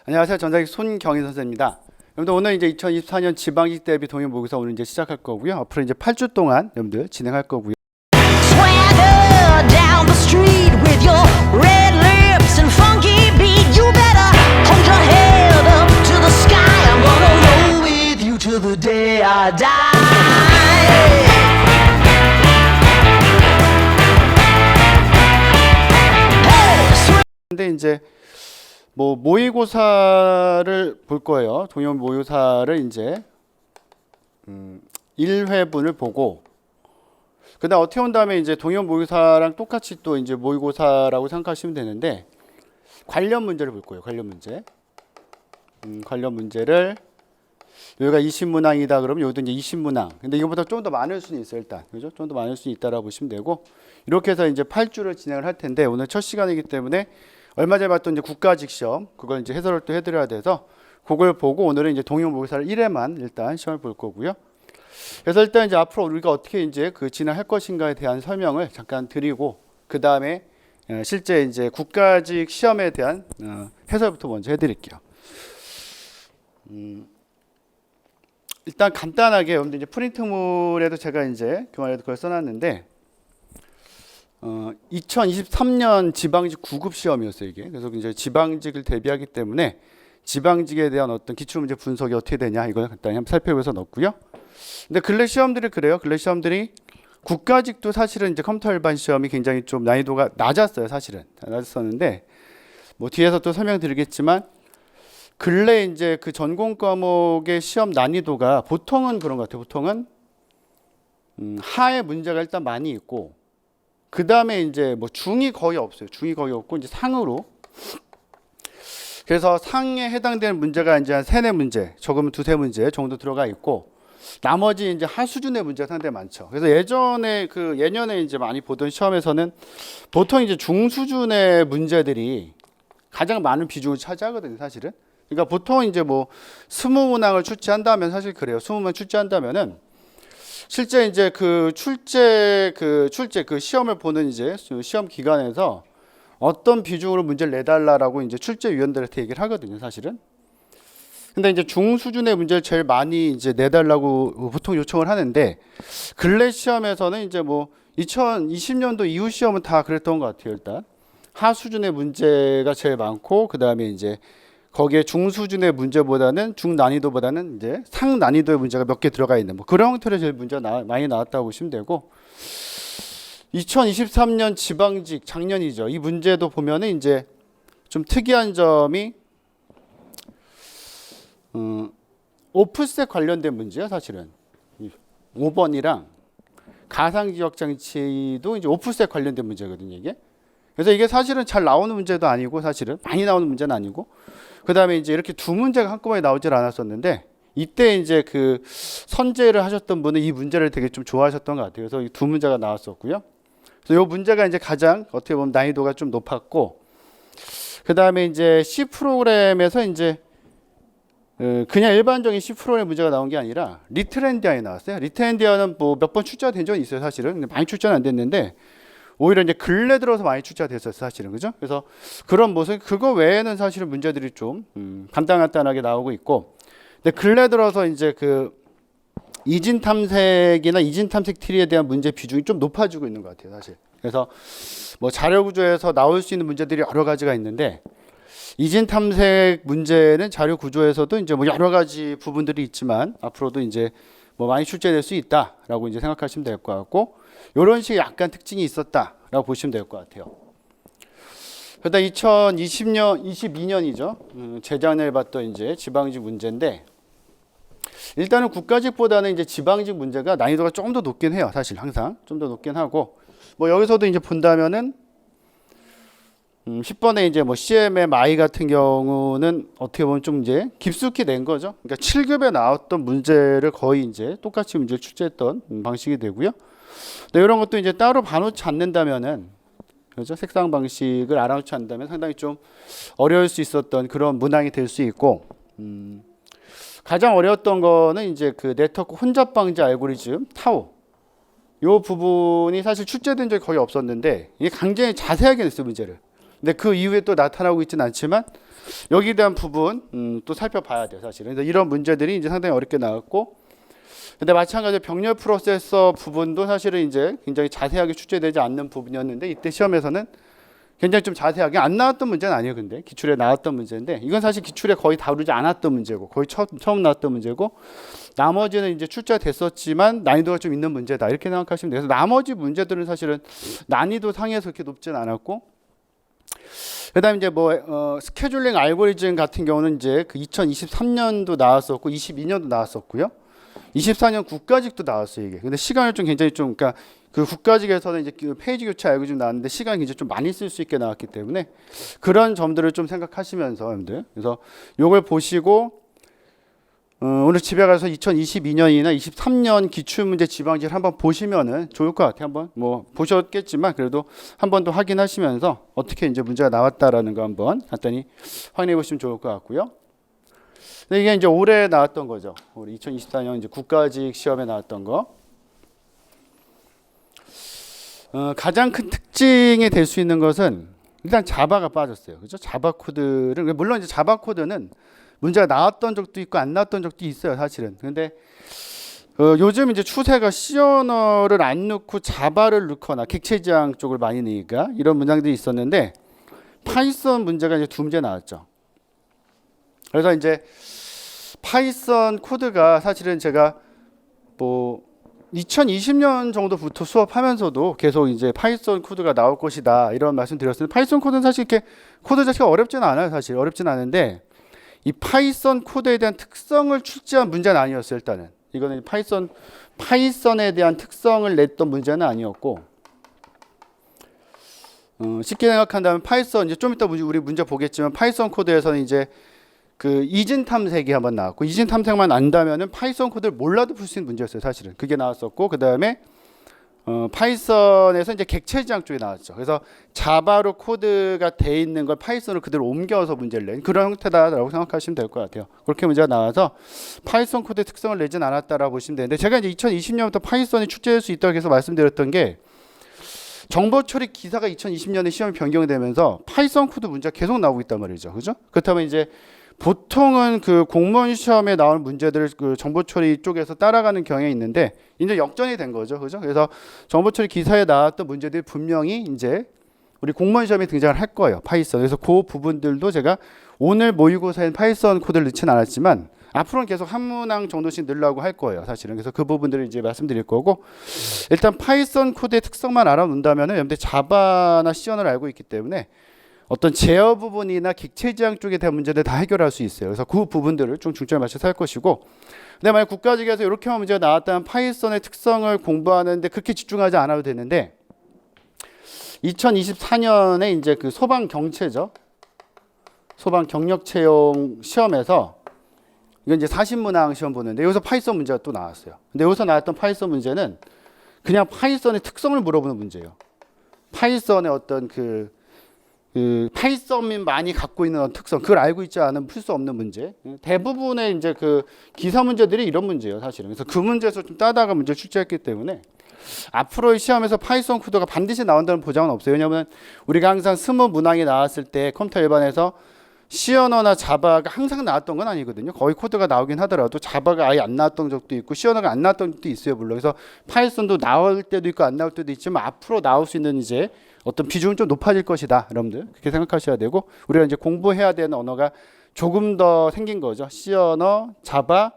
안녕하세요. 전자기기 손경인 선생입니다. 여러분들 오늘 이제 2024년 지방직 대비 동행 모의고사 오늘 이제 시작할 거고요. 앞으로 이제 8주 동안 여러분들 진행할 거고요. Swagger down the street with your red lips and funky beat. You better hold your head up to the sky. I'm gonna roll with you till the day I die. 근데 이제 뭐 모의고사를 볼 거예요. 동행 모의고사를 이제 1회분을 보고 그다음 어떻게 온 다음에 이제 동행 모의고사랑 똑같이 또 이제 모의고사라고 생각하시면 되는데 관련 문제를 볼 거예요. 관련 문제. 관련 문제를 여기가 20문항이다 그러면 여기도 이제 20문항. 근데 이거보다 좀 더 많을 수는 있어요, 일단. 그죠? 좀 더 많을 수 있다라고 보시면 되고. 이렇게 해서 이제 8주를 진행을 할 텐데 오늘 첫 시간이기 때문에 얼마 전에 봤던 이제 국가직 시험 그걸 이제 해설을 또 해드려야 돼서 그걸 보고 오늘은 이제 동행 모의고사를 1회만 일단 시험을 볼 거고요. 그래서 일단 이제 앞으로 우리가 어떻게 이제 그 진행할 것인가에 대한 설명을 잠깐 드리고 그 다음에 실제 이제 국가직 시험에 대한 해설부터 먼저 해드릴게요. 일단 간단하게 여러분들 이제 프린트물에도 제가 이제 교환에도 그걸 써놨는데 2023년 지방직 9급 시험이었어요 이게. 그래서 이제 지방직을 대비하기 때문에 지방직에 대한 어떤 기출문제 분석이 어떻게 되냐 이걸 간단히 한번 살펴보면서 넣었고요. 근데 근래 시험들이 그래요. 근래 시험들이 국가직도 사실은 이제 컴퓨터 일반 시험이 굉장히 좀 난이도가 낮았어요. 사실은 낮았었는데 뭐 뒤에서 또 설명드리겠지만 근래 이제 그 전공 과목의 시험 난이도가 보통은 그런 것 같아요. 보통은 하의 문제가 일단 많이 있고 그 다음에 이제 뭐 중이 거의 없어요. 중이 거의 없고 이제 상으로. 그래서 상에 해당되는 문제가 이제 한 3-4문제, 적으면 2-3문제 정도 들어가 있고 나머지 이제 하 수준의 문제가 상당히 많죠. 그래서 예년에 이제 많이 보던 시험에서는 보통 이제 중 수준의 문제들이 가장 많은 비중을 차지하거든요, 사실은. 그러니까 보통 이제 뭐 20문항을 출제한다면 사실 그래요. 20문항 출제한다면은 실제 이제 그 시험을 보는 이제 시험 기관에서 어떤 비중으로 문제를 내달라라고 이제 출제위원들한테 얘기를 하거든요, 사실은. 근데 이제 중 수준의 문제를 제일 많이 이제 내달라고 보통 요청을 하는데 근래 시험에서는 이제 뭐 2020년도 이후 시험은 다 그랬던 것 같아요, 일단. 하 수준의 문제가 제일 많고 그 다음에 이제 거기에 중 수준의 문제보다는 중 난이도보다는 이제 상 난이도의 문제가 몇 개 들어가 있는 뭐 그런 형태로 제일 문제가 많이 나왔다고 보시면 되고 2023년 지방직 작년이죠. 이 문제도 보면은 이제 좀 특이한 점이 오프셋 관련된 문제야 사실은 5번이랑 가상지역장치도 이제 오프셋 관련된 문제거든요 이게. 그래서 이게 사실은 잘 나오는 문제도 아니고 사실은 많이 나오는 문제는 아니고 그 다음에 이제 이렇게 두 문제가 한꺼번에 나오질 않았었는데 이때 이제 그 선제를 하셨던 분은 이 문제를 되게 좀 좋아하셨던 것 같아요. 그래서 이 두 문제가 나왔었고요. 그래서 이 문제가 이제 가장 어떻게 보면 난이도가 좀 높았고 그 다음에 이제 C 프로그램에서 이제 그냥 일반적인 C 프로그램 문제가 나온 게 아니라 리틀앤디아에 나왔어요. 리틀앤디아는 뭐 몇 번 출제가 된 적은 있어요, 사실은. 근데 많이 출제는 안 됐는데 오히려 이제 근래 들어서 많이 출제가 됐어요, 사실은. 그죠? 그래서 그런 모습, 그거 외에는 사실은 문제들이 좀 간단하게 나오고 있고 근데 근래 들어서 이제 그 이진 탐색이나 이진 탐색 트리에 대한 문제 비중이 좀 높아지고 있는 것 같아요, 사실. 그래서 뭐 자료 구조에서 나올 수 있는 문제들이 여러 가지가 있는데 이진 탐색 문제는 자료 구조에서도 이제 뭐 여러 가지 부분들이 있지만 앞으로도 이제 뭐 많이 출제될 수 있다라고 이제 생각하시면 될 것 같고 이런 식의 약간 특징이 있었다라고 보시면 될 것 같아요. 그러다 22년이죠. 재작년에 봤던 이제 지방직 문제인데 일단은 국가직보다는 이제 지방직 문제가 난이도가 좀 더 높긴 해요. 사실 항상 좀 더 높긴 하고 뭐 여기서도 이제 본다면은 10번에 이제 뭐 CMMI 같은 경우는 어떻게 보면 좀 이제 깊숙이 낸 거죠. 그러니까 7급에 나왔던 문제를 거의 이제 똑같이 문제를 출제했던 방식이 되고요. 네, 이런 것도 이제 따로 봐놓지 않는다면은 그렇죠? 색상 방식을 알아놓지 않는다면 상당히 좀 어려울 수 있었던 그런 문항이 될 수 있고 가장 어려웠던 거는 이제 그 네트워크 혼잡 방지 알고리즘 타오 요 부분이 사실 출제된 적이 거의 없었는데 이게 굉장히 자세하게 냈어요 문제를. 근데 그 이후에 또 나타나고 있지는 않지만 여기에 대한 부분 또 살펴봐야 돼요, 사실은. 그래서 이런 문제들이 이제 상당히 어렵게 나왔고, 근데 마찬가지로 병렬 프로세서 부분도 사실은 이제 굉장히 자세하게 출제되지 않는 부분이었는데 이때 시험에서는 굉장히 좀 자세하게 안 나왔던 문제는 아니에요. 근데 기출에 나왔던 문제인데 이건 사실 기출에 거의 다루지 않았던 문제고 거의 처음 나왔던 문제고 나머지는 이제 출제됐었지만 난이도가 좀 있는 문제다 이렇게 생각하시면 돼요. 그래서 나머지 문제들은 사실은 난이도 상에서 그렇게 높진 않았고 그다음에 이제 스케줄링 알고리즘 같은 경우는 이제 그 2023년도 나왔었고 22년도 나왔었고요. 24년 국가직도 나왔어요 이게. 근데 시간을 좀 굉장히 좀 그러니까 그 국가직에서는 이제 그 페이지 교체 알고리즘 나왔는데 시간이 굉장히 좀 많이 쓸 수 있게 나왔기 때문에 그런 점들을 좀 생각하시면서 여러분들 그래서 요걸 보시고 오늘 집에 가서 2022년이나 23년 기출문제 지방지를 한번 보시면은 좋을 것 같아요. 한번 뭐 보셨겠지만 그래도 한 번 더 확인하시면서 어떻게 이제 문제가 나왔다라는 거 한번 간단히 확인해 보시면 좋을 것 같고요. 근데 이게 이제 올해 나왔던 거죠. 우리 2024년 이제 국가직 시험에 나왔던 거. 가장 큰 특징이 될 수 있는 것은 일단 자바가 빠졌어요. 그죠? 자바 코드를 물론 이제 자바 코드는 문제가 나왔던 적도 있고 안 나왔던 적도 있어요, 사실은. 근데 요즘 이제 추세가 C 언어를 안 넣고 자바를 넣거나 객체 지향 쪽을 많이 넣으니까 이런 문장들이 있었는데 파이썬 문제가 이제 두 문제 나왔죠. 그래서 이제 파이썬 코드가 사실은 제가 뭐 2020년 정도부터 수업하면서도 계속 이제 파이썬 코드가 나올 것이다 이런 말씀 드렸습니다. 파이썬 코드는 사실 이렇게 코드 자체가 어렵지는 않아요. 사실 어렵진 않은데 이 파이썬 코드에 대한 특성을 출제한 문제는 아니었어요. 일단은 이거는 파이썬에 대한 특성을 냈던 문제는 아니었고 쉽게 생각한다면 파이썬 이제 좀 이따 우리 문제 보겠지만 파이썬 코드에서는 이제 그 이진 탐색이 한번 나왔고 이진 탐색만 안다면은 파이썬 코드를 몰라도 풀 수 있는 문제였어요. 사실은 그게 나왔었고 그 다음에 파이썬에서 이제 객체 지향 쪽이 나왔죠. 그래서 자바로 코드가 돼 있는 걸 파이썬으로 그대로 옮겨서 문제를 낸 그런 형태다라고 생각하시면 될 것 같아요. 그렇게 문제가 나와서 파이썬 코드의 특성을 내진 않았다라고 보시면 되는데 제가 이제 2020년부터 파이썬이 출제될 수 있다고 해서 말씀드렸던 게 정보 처리 기사가 2020년에 시험이 변경되면서 파이썬 코드 문제가 계속 나오고 있단 말이죠. 그죠? 그렇다면 이제 보통은 그 공무원 시험에 나오는 문제들을 그 정보 처리 쪽에서 따라가는 경향이 있는데 이제 역전이 된 거죠. 그죠? 그래서 정보 처리 기사에 나왔던 문제들이 분명히 이제 우리 공무원 시험에 등장을 할 거예요. 파이썬. 그래서 그 부분들도 제가 오늘 모의고사엔 파이썬 코드를 넣지는 않았지만 앞으로는 계속 한 문항 정도씩 넣으려고 할 거예요. 사실은. 그래서 그 부분들을 이제 말씀드릴 거고 일단 파이썬 코드의 특성만 알아놓는다면은 여러분들 자바나 C 언어를 알고 있기 때문에 어떤 제어 부분이나 객체 지향 쪽에 대한 문제들 다 해결할 수 있어요. 그래서 그 부분들을 좀 중점을 맞춰서 할 것이고 근데 만약 국가직에서 이렇게만 문제가 나왔다면 파이썬의 특성을 공부하는데 그렇게 집중하지 않아도 되는데 2024년에 이제 그 소방 경체죠. 소방 경력 채용 시험에서 이건 이제 40문항 시험 보는데 여기서 파이썬 문제가 또 나왔어요. 근데 여기서 나왔던 파이썬 문제는 그냥 파이썬의 특성을 물어보는 문제예요. 파이썬의 어떤 그 파이썬이 많이 갖고 있는 특성, 그걸 알고 있지 않으면 풀 수 없는 문제. 대부분의 이제 그 기사 문제들이 이런 문제예요, 사실은. 그래서 그 문제에서 좀 따다가 문제 출제했기 때문에 앞으로의 시험에서 파이썬 코드가 반드시 나온다는 보장은 없어요. 왜냐하면 우리가 항상 스무 문항이 나왔을 때 컴퓨터 일반에서 C 언어나 자바가 항상 나왔던 건 아니거든요. 거의 코드가 나오긴 하더라도 자바가 아예 안 나왔던 적도 있고 C 언어가 안 나왔던 적도 있어요, 물론. 그래서 파이썬도 나올 때도 있고 안 나올 때도 있지만 앞으로 나올 수 있는 이제 어떤 비중은 좀 높아질 것이다, 여러분들. 그렇게 생각하셔야 되고 우리가 이제 공부해야 되는 언어가 조금 더 생긴 거죠. C 언어, 자바,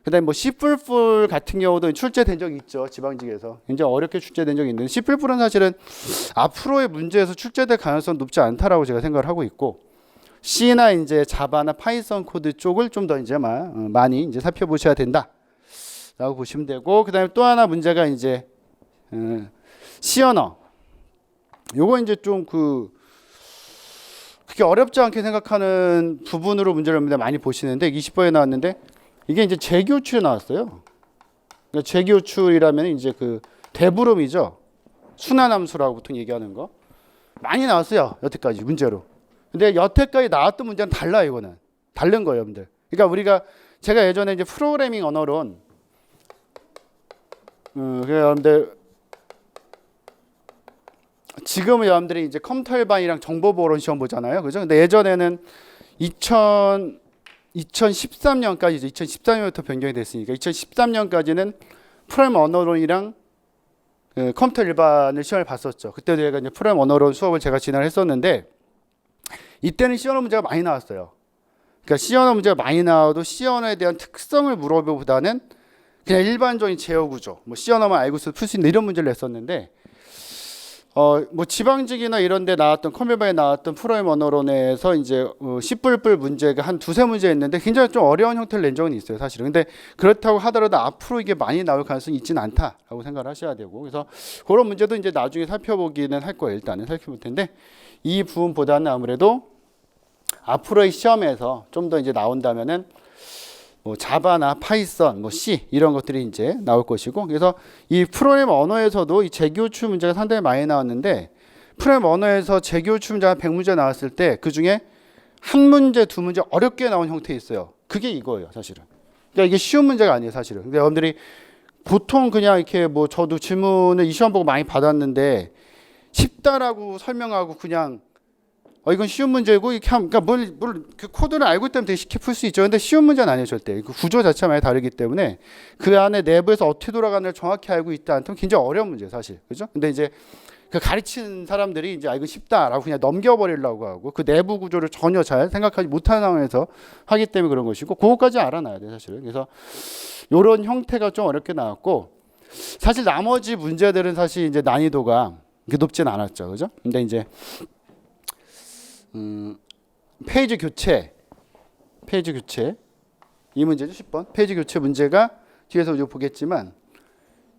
그다음에 뭐 C++ 같은 경우도 출제된 적이 있죠, 지방직에서. 굉장히 어렵게 출제된 적이 있는데 C++는 사실은 앞으로의 문제에서 출제될 가능성은 높지 않다라고 제가 생각을 하고 있고 C나 이제 자바나 파이썬 코드 쪽을 좀 더 이제 많이 이제 살펴보셔야 된다라고 보시면 되고 그다음에 또 하나 문제가 이제 C 언어. 요거 이제 좀 그렇게 어렵지 않게 생각하는 부분으로 문제를 많이 보시는데 20번에 나왔는데 이게 이제 재교출에 나왔어요. 그러니까 재교출이라면 이제 그 대부름이죠. 순환함수라고 보통 얘기하는 거 많이 나왔어요. 여태까지 문제로. 근데 여태까지 나왔던 문제는 달라요. 이거는 다른 거예요, 여러분들. 그러니까 제가 예전에 이제 프로그래밍 언어론 여러분들 지금은 여러분들이 이제 컴퓨터 일반이랑 정보보론 시험 보잖아요. 그죠? 근데 예전에는 2013년까지죠. 2013년부터 변경이 됐으니까 2013년까지는 프로그램 언어론이랑 그 컴퓨터 일반을 시험을 봤었죠. 그때도 제가 이제 프로그램 언어론 수업을 제가 진행을 했었는데 이때는 C 언어 문제가 많이 나왔어요. 그러니까 C 언어 문제가 많이 나와도 C 언어에 대한 특성을 물어보기보다는 그냥 일반적인 제어 구조, 뭐 C 언어만 알고 있어도 풀 수 있는 이런 문제를 냈었는데 뭐 지방직이나 이런 데 나왔던 컴퓨터에 나왔던 프로그램 언어론에서 이제 C++ 문제가 한 두세 문제 있는데 굉장히 좀 어려운 형태를 낸 적은 있어요, 사실은. 근데 그렇다고 하더라도 앞으로 이게 많이 나올 가능성이 있지는 않다라고 생각을 하셔야 되고, 그래서 그런 문제도 이제 나중에 살펴보기는 할 거예요. 일단은 살펴볼 텐데 이 부분보다는 아무래도 앞으로의 시험에서 좀 더 이제 나온다면은 뭐 자바나 파이썬, 뭐 C 이런 것들이 이제 나올 것이고, 그래서 이 프로그램 언어에서도 이 재교추 문제가 상당히 많이 나왔는데 프로그램 언어에서 재교추 문제가 100문제 나왔을 때 그 중에 한 문제, 두 문제 어렵게 나온 형태 있어요. 그게 이거예요, 사실은. 그러니까 이게 쉬운 문제가 아니에요, 사실은. 근데 여러분들이 보통 그냥 이렇게 뭐 저도 질문을 이 시험 보고 많이 받았는데 쉽다라고 설명하고 그냥 이건 쉬운 문제고 이렇게 하면, 그러니까 그 코드를 알고 있다면 되게 쉽게 풀 수 있죠. 근데 쉬운 문제는 아니에요, 절대. 그 구조 자체가 많이 다르기 때문에 그 안에 내부에서 어떻게 돌아가는지를 정확히 알고 있다 않다면 굉장히 어려운 문제예요, 사실. 그죠? 근데 이제 그 가르치는 사람들이 이제 이거 쉽다라고 그냥 넘겨버리려고 하고 그 내부 구조를 전혀 잘 생각하지 못하는 상황에서 하기 때문에 그런 것이고, 그것까지 알아놔야 돼요, 사실은. 그래서 이런 형태가 좀 어렵게 나왔고, 사실 나머지 문제들은 사실 이제 난이도가 그렇게 높진 않았죠, 그죠? 근데 이제 페이지 교체 이 문제죠. 10번 페이지 교체 문제가 뒤에서 이제 보겠지만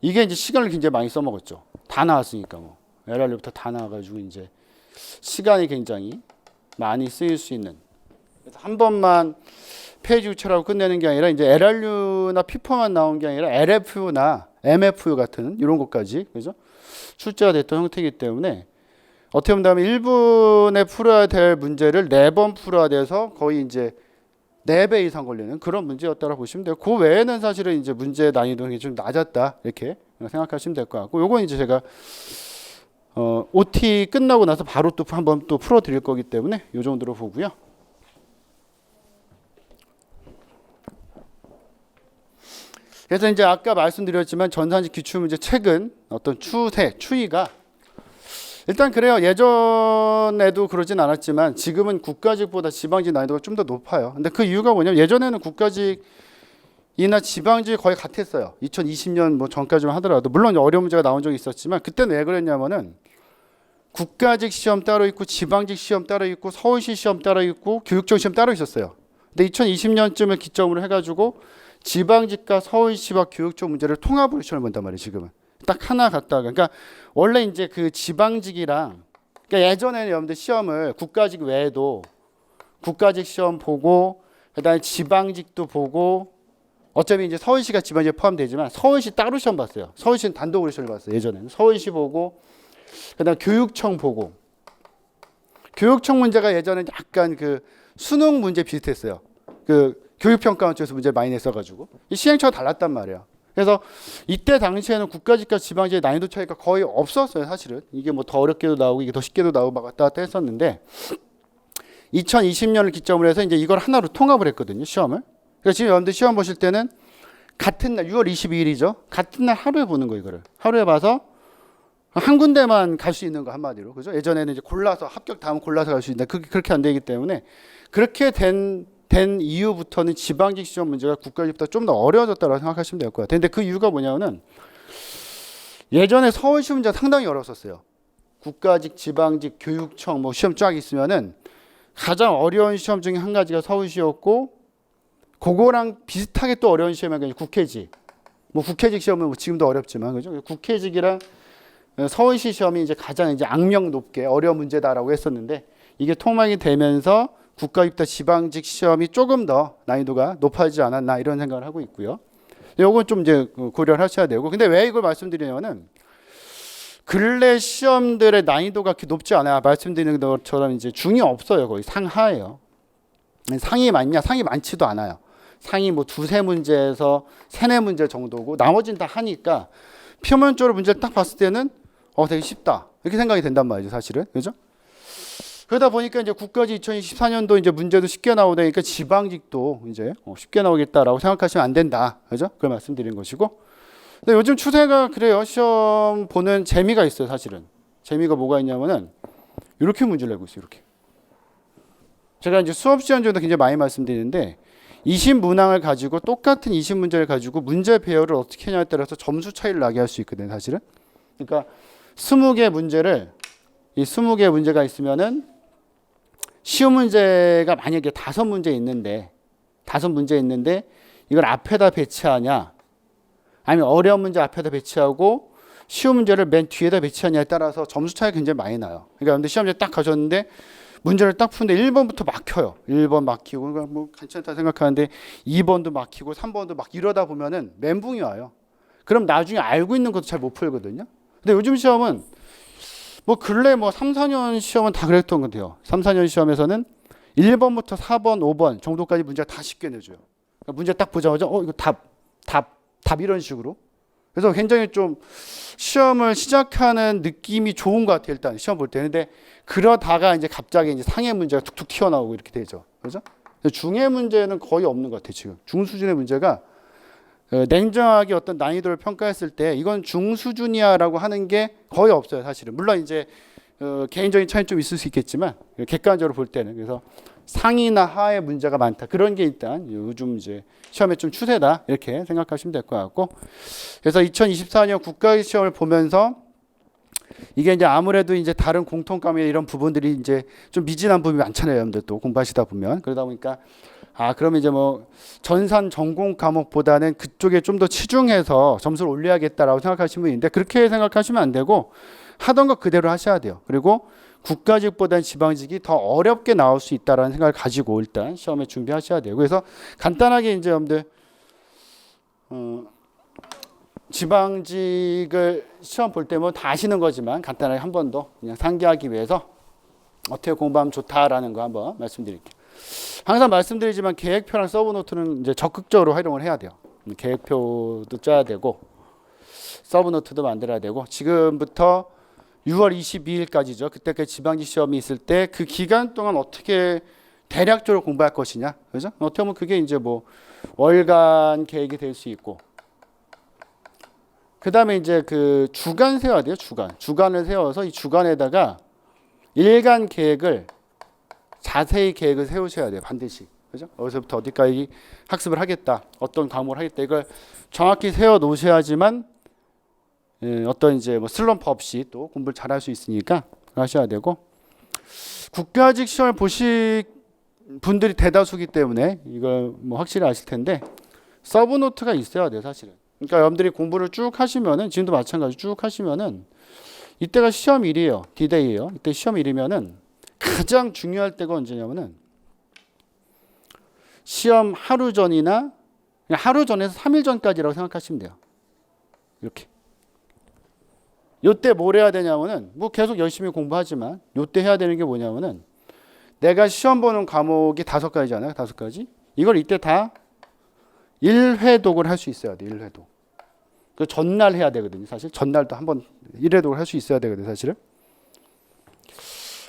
이게 이제 시간을 굉장히 많이 써먹었죠. 다 나왔으니까 뭐 LRU부터 다 나와가지고 이제 시간이 굉장히 많이 쓰일 수 있는, 그래서 한 번만 페이지 교체라고 끝내는 게 아니라 이제 LRU나 피퍼만 나온 게 아니라 LFU나 MFU 같은 이런 것까지, 그죠? 출제가 됐던 형태이기 때문에 어떻게 보면 1분에 풀어야 될 문제를 4번 풀어야 돼서 거의 이제 4배 이상 걸리는 그런 문제였다고 보시면 돼요. 그 외에는 사실은 이제 문제 난이도가 좀 낮았다 이렇게 생각하시면 될 것 같고, 요건 이제 제가 OT 끝나고 나서 바로 또 한번 또 풀어 드릴 거기 때문에 요 정도로 보고요. 그래서 이제 아까 말씀드렸지만 전산지 기출 문제 최근 어떤 추이가 일단 그래요. 예전에도 그러진 않았지만 지금은 국가직보다 지방직 난이도가 좀 더 높아요. 근데 그 이유가 뭐냐면 예전에는 국가직이나 지방직이 거의 같았어요. 2020년 뭐 전까지만 하더라도 물론 어려운 문제가 나온 적이 있었지만 그때는 왜 그랬냐면은 국가직 시험 따로 있고 지방직 시험 따로 있고 서울시 시험 따로 있고 교육청 시험 따로 있었어요. 근데 2020년쯤을 기점으로 해가지고 지방직과 서울시와 교육청 문제를 통합으로 시험을 본단 말이에요. 지금은 딱 하나 갖다가, 그러니까 원래 이제 그 지방직이랑, 그러니까 예전에는 여러분들 시험을 국가직 외에도 국가직 시험 보고 그다음에 지방직도 보고, 어차피 이제 서울시가 지방직에 포함되지만 서울시 따로 시험 봤어요. 서울시는 단독으로 시험을 봤어요. 예전에는 서울시 보고 그다음에 교육청 보고, 교육청 문제가 예전에 약간 그 수능 문제 비슷했어요. 그 교육평가원 쪽에서 문제 많이 냈어가지고 이 시행처가 달랐단 말이에요. 그래서 이때 당시에는 국가직과 지방직의 난이도 차이가 거의 없었어요, 사실은. 이게 뭐 더 어렵게도 나오고 이게 더 쉽게도 나오고 막 왔다 갔다 했었는데 2020년을 기점으로 해서 이제 이걸 하나로 통합을 했거든요, 시험을. 그래서 지금 여러분들 시험 보실 때는 같은 날 6월 22일이죠. 같은 날 하루에 보는 거예요, 이거를. 하루에 봐서 한 군데만 갈 수 있는 거 한마디로. 그죠? 예전에는 이제 골라서 합격 다음 골라서 갈 수 있는데 그렇게 안 되기 때문에 그렇게 된 이후부터는 지방직 시험 문제가 국가직보다 좀 더 어려워졌다고 생각하시면 될 것 같아요. 근데 그 이유가 뭐냐면은 예전에 서울시 문제가 상당히 어려웠었어요. 국가직, 지방직, 교육청 뭐 시험 쫙 있으면은 가장 어려운 시험 중에 한 가지가 서울시였고, 그거랑 비슷하게 또 어려운 시험이 국회직. 뭐 국회직 시험은 뭐 지금도 어렵지만, 그죠? 국회직이랑 서울시 시험이 이제 가장 이제 악명 높게 어려운 문제다라고 했었는데 이게 통합이 되면서 국가직보다 지방직 시험이 조금 더 난이도가 높아지지 않았나 이런 생각을 하고 있고요. 요건 좀 이제 고려를 하셔야 되고, 근데 왜 이걸 말씀드리냐면은 근래 시험들의 난이도가 그렇게 높지 않아요. 말씀드리는 것처럼 이제 중이 없어요. 거의 상하예요. 상이 많냐? 상이 많지도 않아요. 상이 뭐 두세 문제에서 세네 문제 정도고 나머지는 다 하니까 표면적으로 문제를 딱 봤을 때는 되게 쉽다 이렇게 생각이 된단 말이죠, 사실은. 그죠? 그러다 보니까 이제 국가직 2024년도 이제 문제도 쉽게 나오다니까 지방직도 이제 쉽게 나오겠다라고 생각하시면 안 된다. 그죠? 그걸 말씀드린 것이고. 근데 요즘 추세가 그래요. 시험 보는 재미가 있어요, 사실은. 재미가 뭐가 있냐면은 이렇게 문제를 내고 있어요, 이렇게. 제가 이제 수업 시간 중에도 굉장히 많이 말씀드리는데 20 문항을 가지고 똑같은 20 문제를 가지고 문제 배열을 어떻게 하냐에 따라서 점수 차이를 나게 할 수 있거든요, 사실은. 그러니까 20개 문제를 이 20개 문제가 있으면은 쉬운 문제가 만약에 5문제 있는데 5문제 있는데 이걸 앞에다 배치하냐 아니면 어려운 문제 앞에다 배치하고 쉬운 문제를 맨 뒤에다 배치하냐에 따라서 점수 차이가 굉장히 많이 나요. 그러니까 근데 시험지에 딱 가셨는데 문제를 딱 푸는데 1번부터 막혀요. 1번 막히고 그러니까 뭐 괜찮다 생각하는데 2번도 막히고 3번도 막 이러다 보면은 멘붕이 와요. 그럼 나중에 알고 있는 것도 잘 못 풀거든요. 근데 요즘 시험은 뭐 근래 뭐 3, 4년 시험은 다 그랬던 것 같아요. 3, 4년 시험에서는 1번부터 4번, 5번 정도까지 문제가 다 쉽게 내줘요. 그러니까 문제 딱 보자마자 이거 답 이런 식으로. 그래서 굉장히 좀 시험을 시작하는 느낌이 좋은 것 같아요. 일단 시험 볼 때. 근데 그러다가 이제 갑자기 이제 상해 문제가 툭툭 튀어나오고 이렇게 되죠. 그죠? 중해 문제는 거의 없는 것 같아요. 지금 중수준의 문제가 냉정하게 어떤 난이도를 평가했을 때 이건 중수준이야라고 하는 게 거의 없어요. 사실은. 물론 이제 개인적인 차이는 좀 있을 수 있겠지만 객관적으로 볼 때는 그래서 상이나 하의 문제가 많다. 그런 게 일단 요즘 이제 시험의 좀 추세다. 이렇게 생각하시면 될 것 같고. 그래서 2024년 국가시험을 보면서 이게 이제 아무래도 이제 다른 공통과목의 이런 부분들이 이제 좀 미진한 부분이 많잖아요. 여러분들 또 공부하시다 보면. 그러다 보니까 그러면 이제 뭐 전산 전공 과목보다는 그쪽에 좀 더 치중해서 점수를 올려야겠다라고 생각하시는 분인데 그렇게 생각하시면 안 되고 하던 거 그대로 하셔야 돼요. 그리고 국가직보다는 지방직이 더 어렵게 나올 수 있다라는 생각을 가지고 일단 시험에 준비하셔야 돼요. 그래서 간단하게 이제 여러분들 지방직을 시험 볼 때 뭐 다 아시는 거지만 간단하게 한 번 더 그냥 상기하기 위해서 어떻게 공부하면 좋다라는 거 한번 말씀드릴게요. 항상 말씀드리지만 계획표랑 서브노트는 이제 적극적으로 활용을 해야 돼요. 계획표도 짜야 되고 서브노트도 만들어야 되고 지금부터 6월 22일까지죠. 그때까지 지방직 시험이 있을 때 그 기간 동안 어떻게 대략적으로 공부할 것이냐, 그죠? 어떻게 보면 그게 이제 뭐 월간 계획이 될 수 있고, 그 다음에 이제 그 주간 세워야 돼요. 주간을 세워서 이 주간에다가 일간 계획을 자세히 계획을 세우셔야 돼요. 반드시, 그죠? 어디서부터 어디까지 학습을 하겠다, 어떤 과목을 하겠다, 이걸 정확히 세워 놓으셔야지만 어떤 이제 뭐 슬럼프 없이 또 공부를 잘할 수 있으니까 하셔야 되고, 국가직 시험을 보실 분들이 대다수기 때문에 이걸 뭐 확실히 아실 텐데 서브노트가 있어야 돼요, 사실은. 그러니까 여러분들이 공부를 쭉 하시면은 지금도 마찬가지 쭉 하시면은 이때가 시험일이에요, 디데이예요. 이때 시험일이면은 가장 중요할 때가 언제냐면은 시험 하루 전이나 하루 전에서 3일 전까지라고 생각하시면 돼요. 이렇게. 요때 뭘 해야 되냐면은 뭐 계속 열심히 공부하지만 요때 해야 되는 게 뭐냐면은 내가 시험 보는 과목이 5가지잖아요. 5가지. 이걸 이때 다 1회독을 할 수 있어야 돼. 1회독. 그 전날 해야 되거든요. 사실 전날도 한번 1회독을 할 수 있어야 되거든요. 사실은.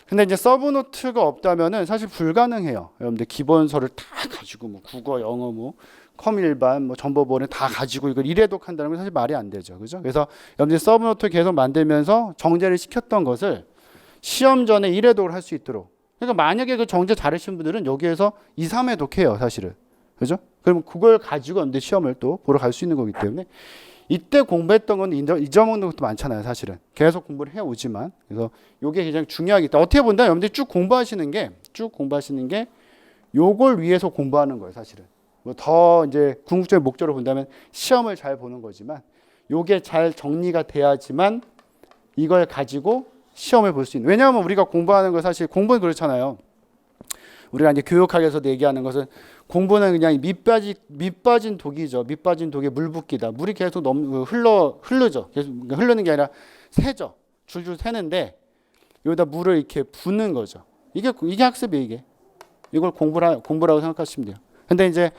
근데 이제 서브노트가 없다면은 사실 불가능해요. 여러분들 기본서를 다 가지고 뭐 국어, 영어, 뭐 컴일반, 뭐 정보본을 다 가지고 이걸 1회독 한다는 건 사실 말이 안 되죠. 그죠? 그래서 여러분들 서브노트 계속 만들면서 정제를 시켰던 것을 시험 전에 1회독을 할 수 있도록. 그러니까 만약에 그 정제 잘하신 분들은 여기에서 2, 3회독 해요, 사실은. 그죠? 그럼 그걸 가지고 여러분들 시험을 또 보러 갈 수 있는 거기 때문에 이때 공부했던 건 잊어먹는 것도 많잖아요, 사실은. 계속 공부를 해오지만. 그래서 이게 굉장히 중요하겠다. 어떻게 본다? 여러분들이 쭉 공부하시는 게 요걸 위해서 공부하는 거예요, 사실은. 뭐 더 이제 궁극적인 목적으로 본다면 시험을 잘 보는 거지만 요게 잘 정리가 돼야지만 이걸 가지고 시험을 볼 수 있는. 왜냐하면 우리가 공부하는 거 사실 공부는 그렇잖아요. 우리가 이제 교육학에서도 얘기하는 것은 공부는 그냥 밑빠진 독이죠. 밑빠진 독에 물 붓기다. 물이 계속 흐르죠. 계속 흐르는 게 아니라 새죠. 줄줄 새는데 여기다 물을 이렇게 붓는 거죠. 이게 학습이에요, 이게. 이걸 공부라고 생각하시면 돼요. 근데 이제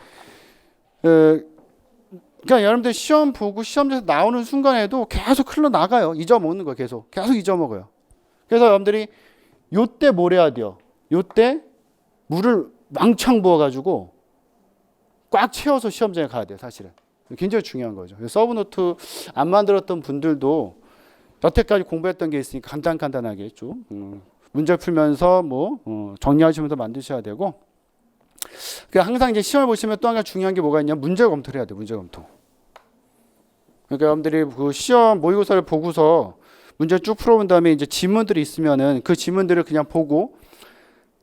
그러니까 여러분들 시험 보고 시험에서 나오는 순간에도 계속 흘러나가요. 잊어먹는 거 계속 잊어먹어요. 그래서 여러분들이 요때 뭘 해야 돼요? 요때 물을 왕창 부어가지고 꽉 채워서 시험장에 가야 돼요, 사실은. 굉장히 중요한 거죠. 서브노트 안 만들었던 분들도 여태까지 공부했던 게 있으니까 간단하게 좀 문제 풀면서 정리하시면서 만드셔야 되고, 항상 이제 시험을 보시면 또 한 가지 중요한 게 뭐가 있냐? 문제 검토를 해야 돼요. 문제 검토. 그러니까 여러분들이 그 시험 모의고사를 보고서 문제 쭉 풀어본 다음에 이제 지문들이 있으면은 그 지문들을 그냥 보고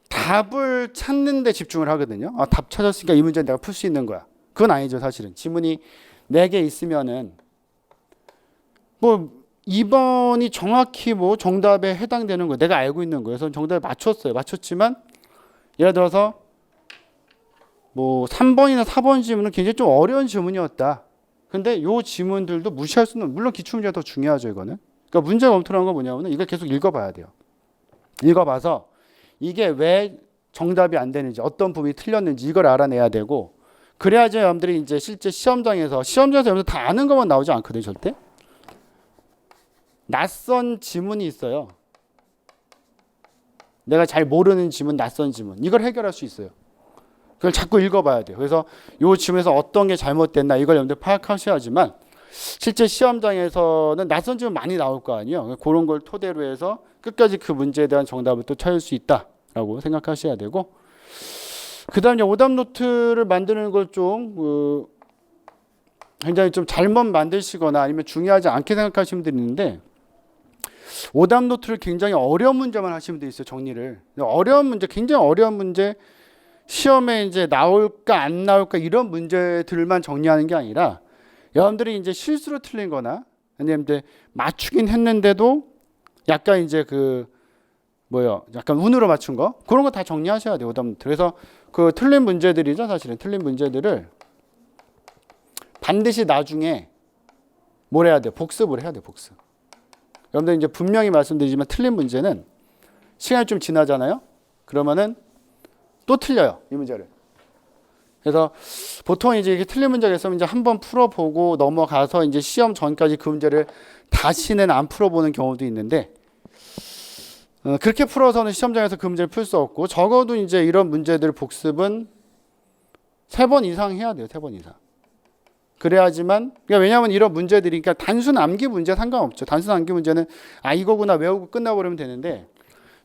답을 찾는 데 집중을 하거든요. 아, 답 찾았으니까 이 문제는 내가 풀 수 있는 거야. 그건 아니죠, 사실은. 지문이 4개 있으면은 2번이 정확히 정답에 해당되는 거 내가 알고 있는 거예요. 그래서 정답에 맞췄지만 예를 들어서 3번이나 4번 지문은 굉장히 좀 어려운 지문이었다. 근데 요 지문들도 무시할 수는, 물론 기출문제가 더 중요하죠, 이거는. 그러니까 문제 검토라는 건 뭐냐면은 이걸 계속 읽어봐야 돼요. 읽어봐서 이게 왜 정답이 안 되는지, 어떤 부분이 틀렸는지 이걸 알아내야 되고, 그래야지 여러분들이 이제 실제 시험장에서 여러분들 다 아는 것만 나오지 않거든요, 절대. 낯선 지문이 있어요. 내가 잘 모르는 지문, 낯선 지문. 이걸 해결할 수 있어요. 그걸 자꾸 읽어봐야 돼요. 그래서 이 지문에서 어떤 게 잘못됐나 이걸 여러분들 파악하셔야지만, 실제 시험장에서는 낯선 지문 많이 나올 거 아니에요. 그런 걸 토대로 해서 끝까지 그 문제에 대한 정답을 또 찾을 수 있다라고 생각하셔야 되고, 그 다음에 오답 노트를 만드는 걸 좀 굉장히 좀 잘못 만드시거나 아니면 중요하지 않게 생각하시는 분들이 있는데, 오답 노트를 굉장히 어려운 문제만 하시는 분들이 있어요. 정리를. 어려운 문제, 굉장히 어려운 문제, 시험에 이제 나올까 안 나올까 이런 문제들만 정리하는 게 아니라, 여러분들이 이제 실수로 틀린 거나 아니면 이제 맞추긴 했는데도 약간 이제 약간 운으로 맞춘 거, 그런 거 다 정리하셔야 돼요, 오답 노트. 그래서 그 틀린 문제들이죠, 사실은. 틀린 문제들을 반드시 나중에 뭘 해야 돼요? 복습을 해야 돼요, 복습. 여러분들 이제 분명히 말씀드리지만 틀린 문제는 시간이 좀 지나잖아요. 그러면은 또 틀려요, 이 문제를. 그래서 보통 이제 이게 틀린 문제가 있으면 이제 한번 풀어보고 넘어가서 이제 시험 전까지 그 문제를 다시는 안 풀어보는 경우도 있는데, 그렇게 풀어서는 시험장에서 그 문제를 풀 수 없고, 적어도 이제 이런 문제들 복습은 3번 이상 해야 돼요, 3번 이상. 그래야지만, 그러니까 왜냐하면 이런 문제들이, 그러니까 단순 암기 문제 상관없죠. 단순 암기 문제는 이거구나 외우고 끝나버리면 되는데,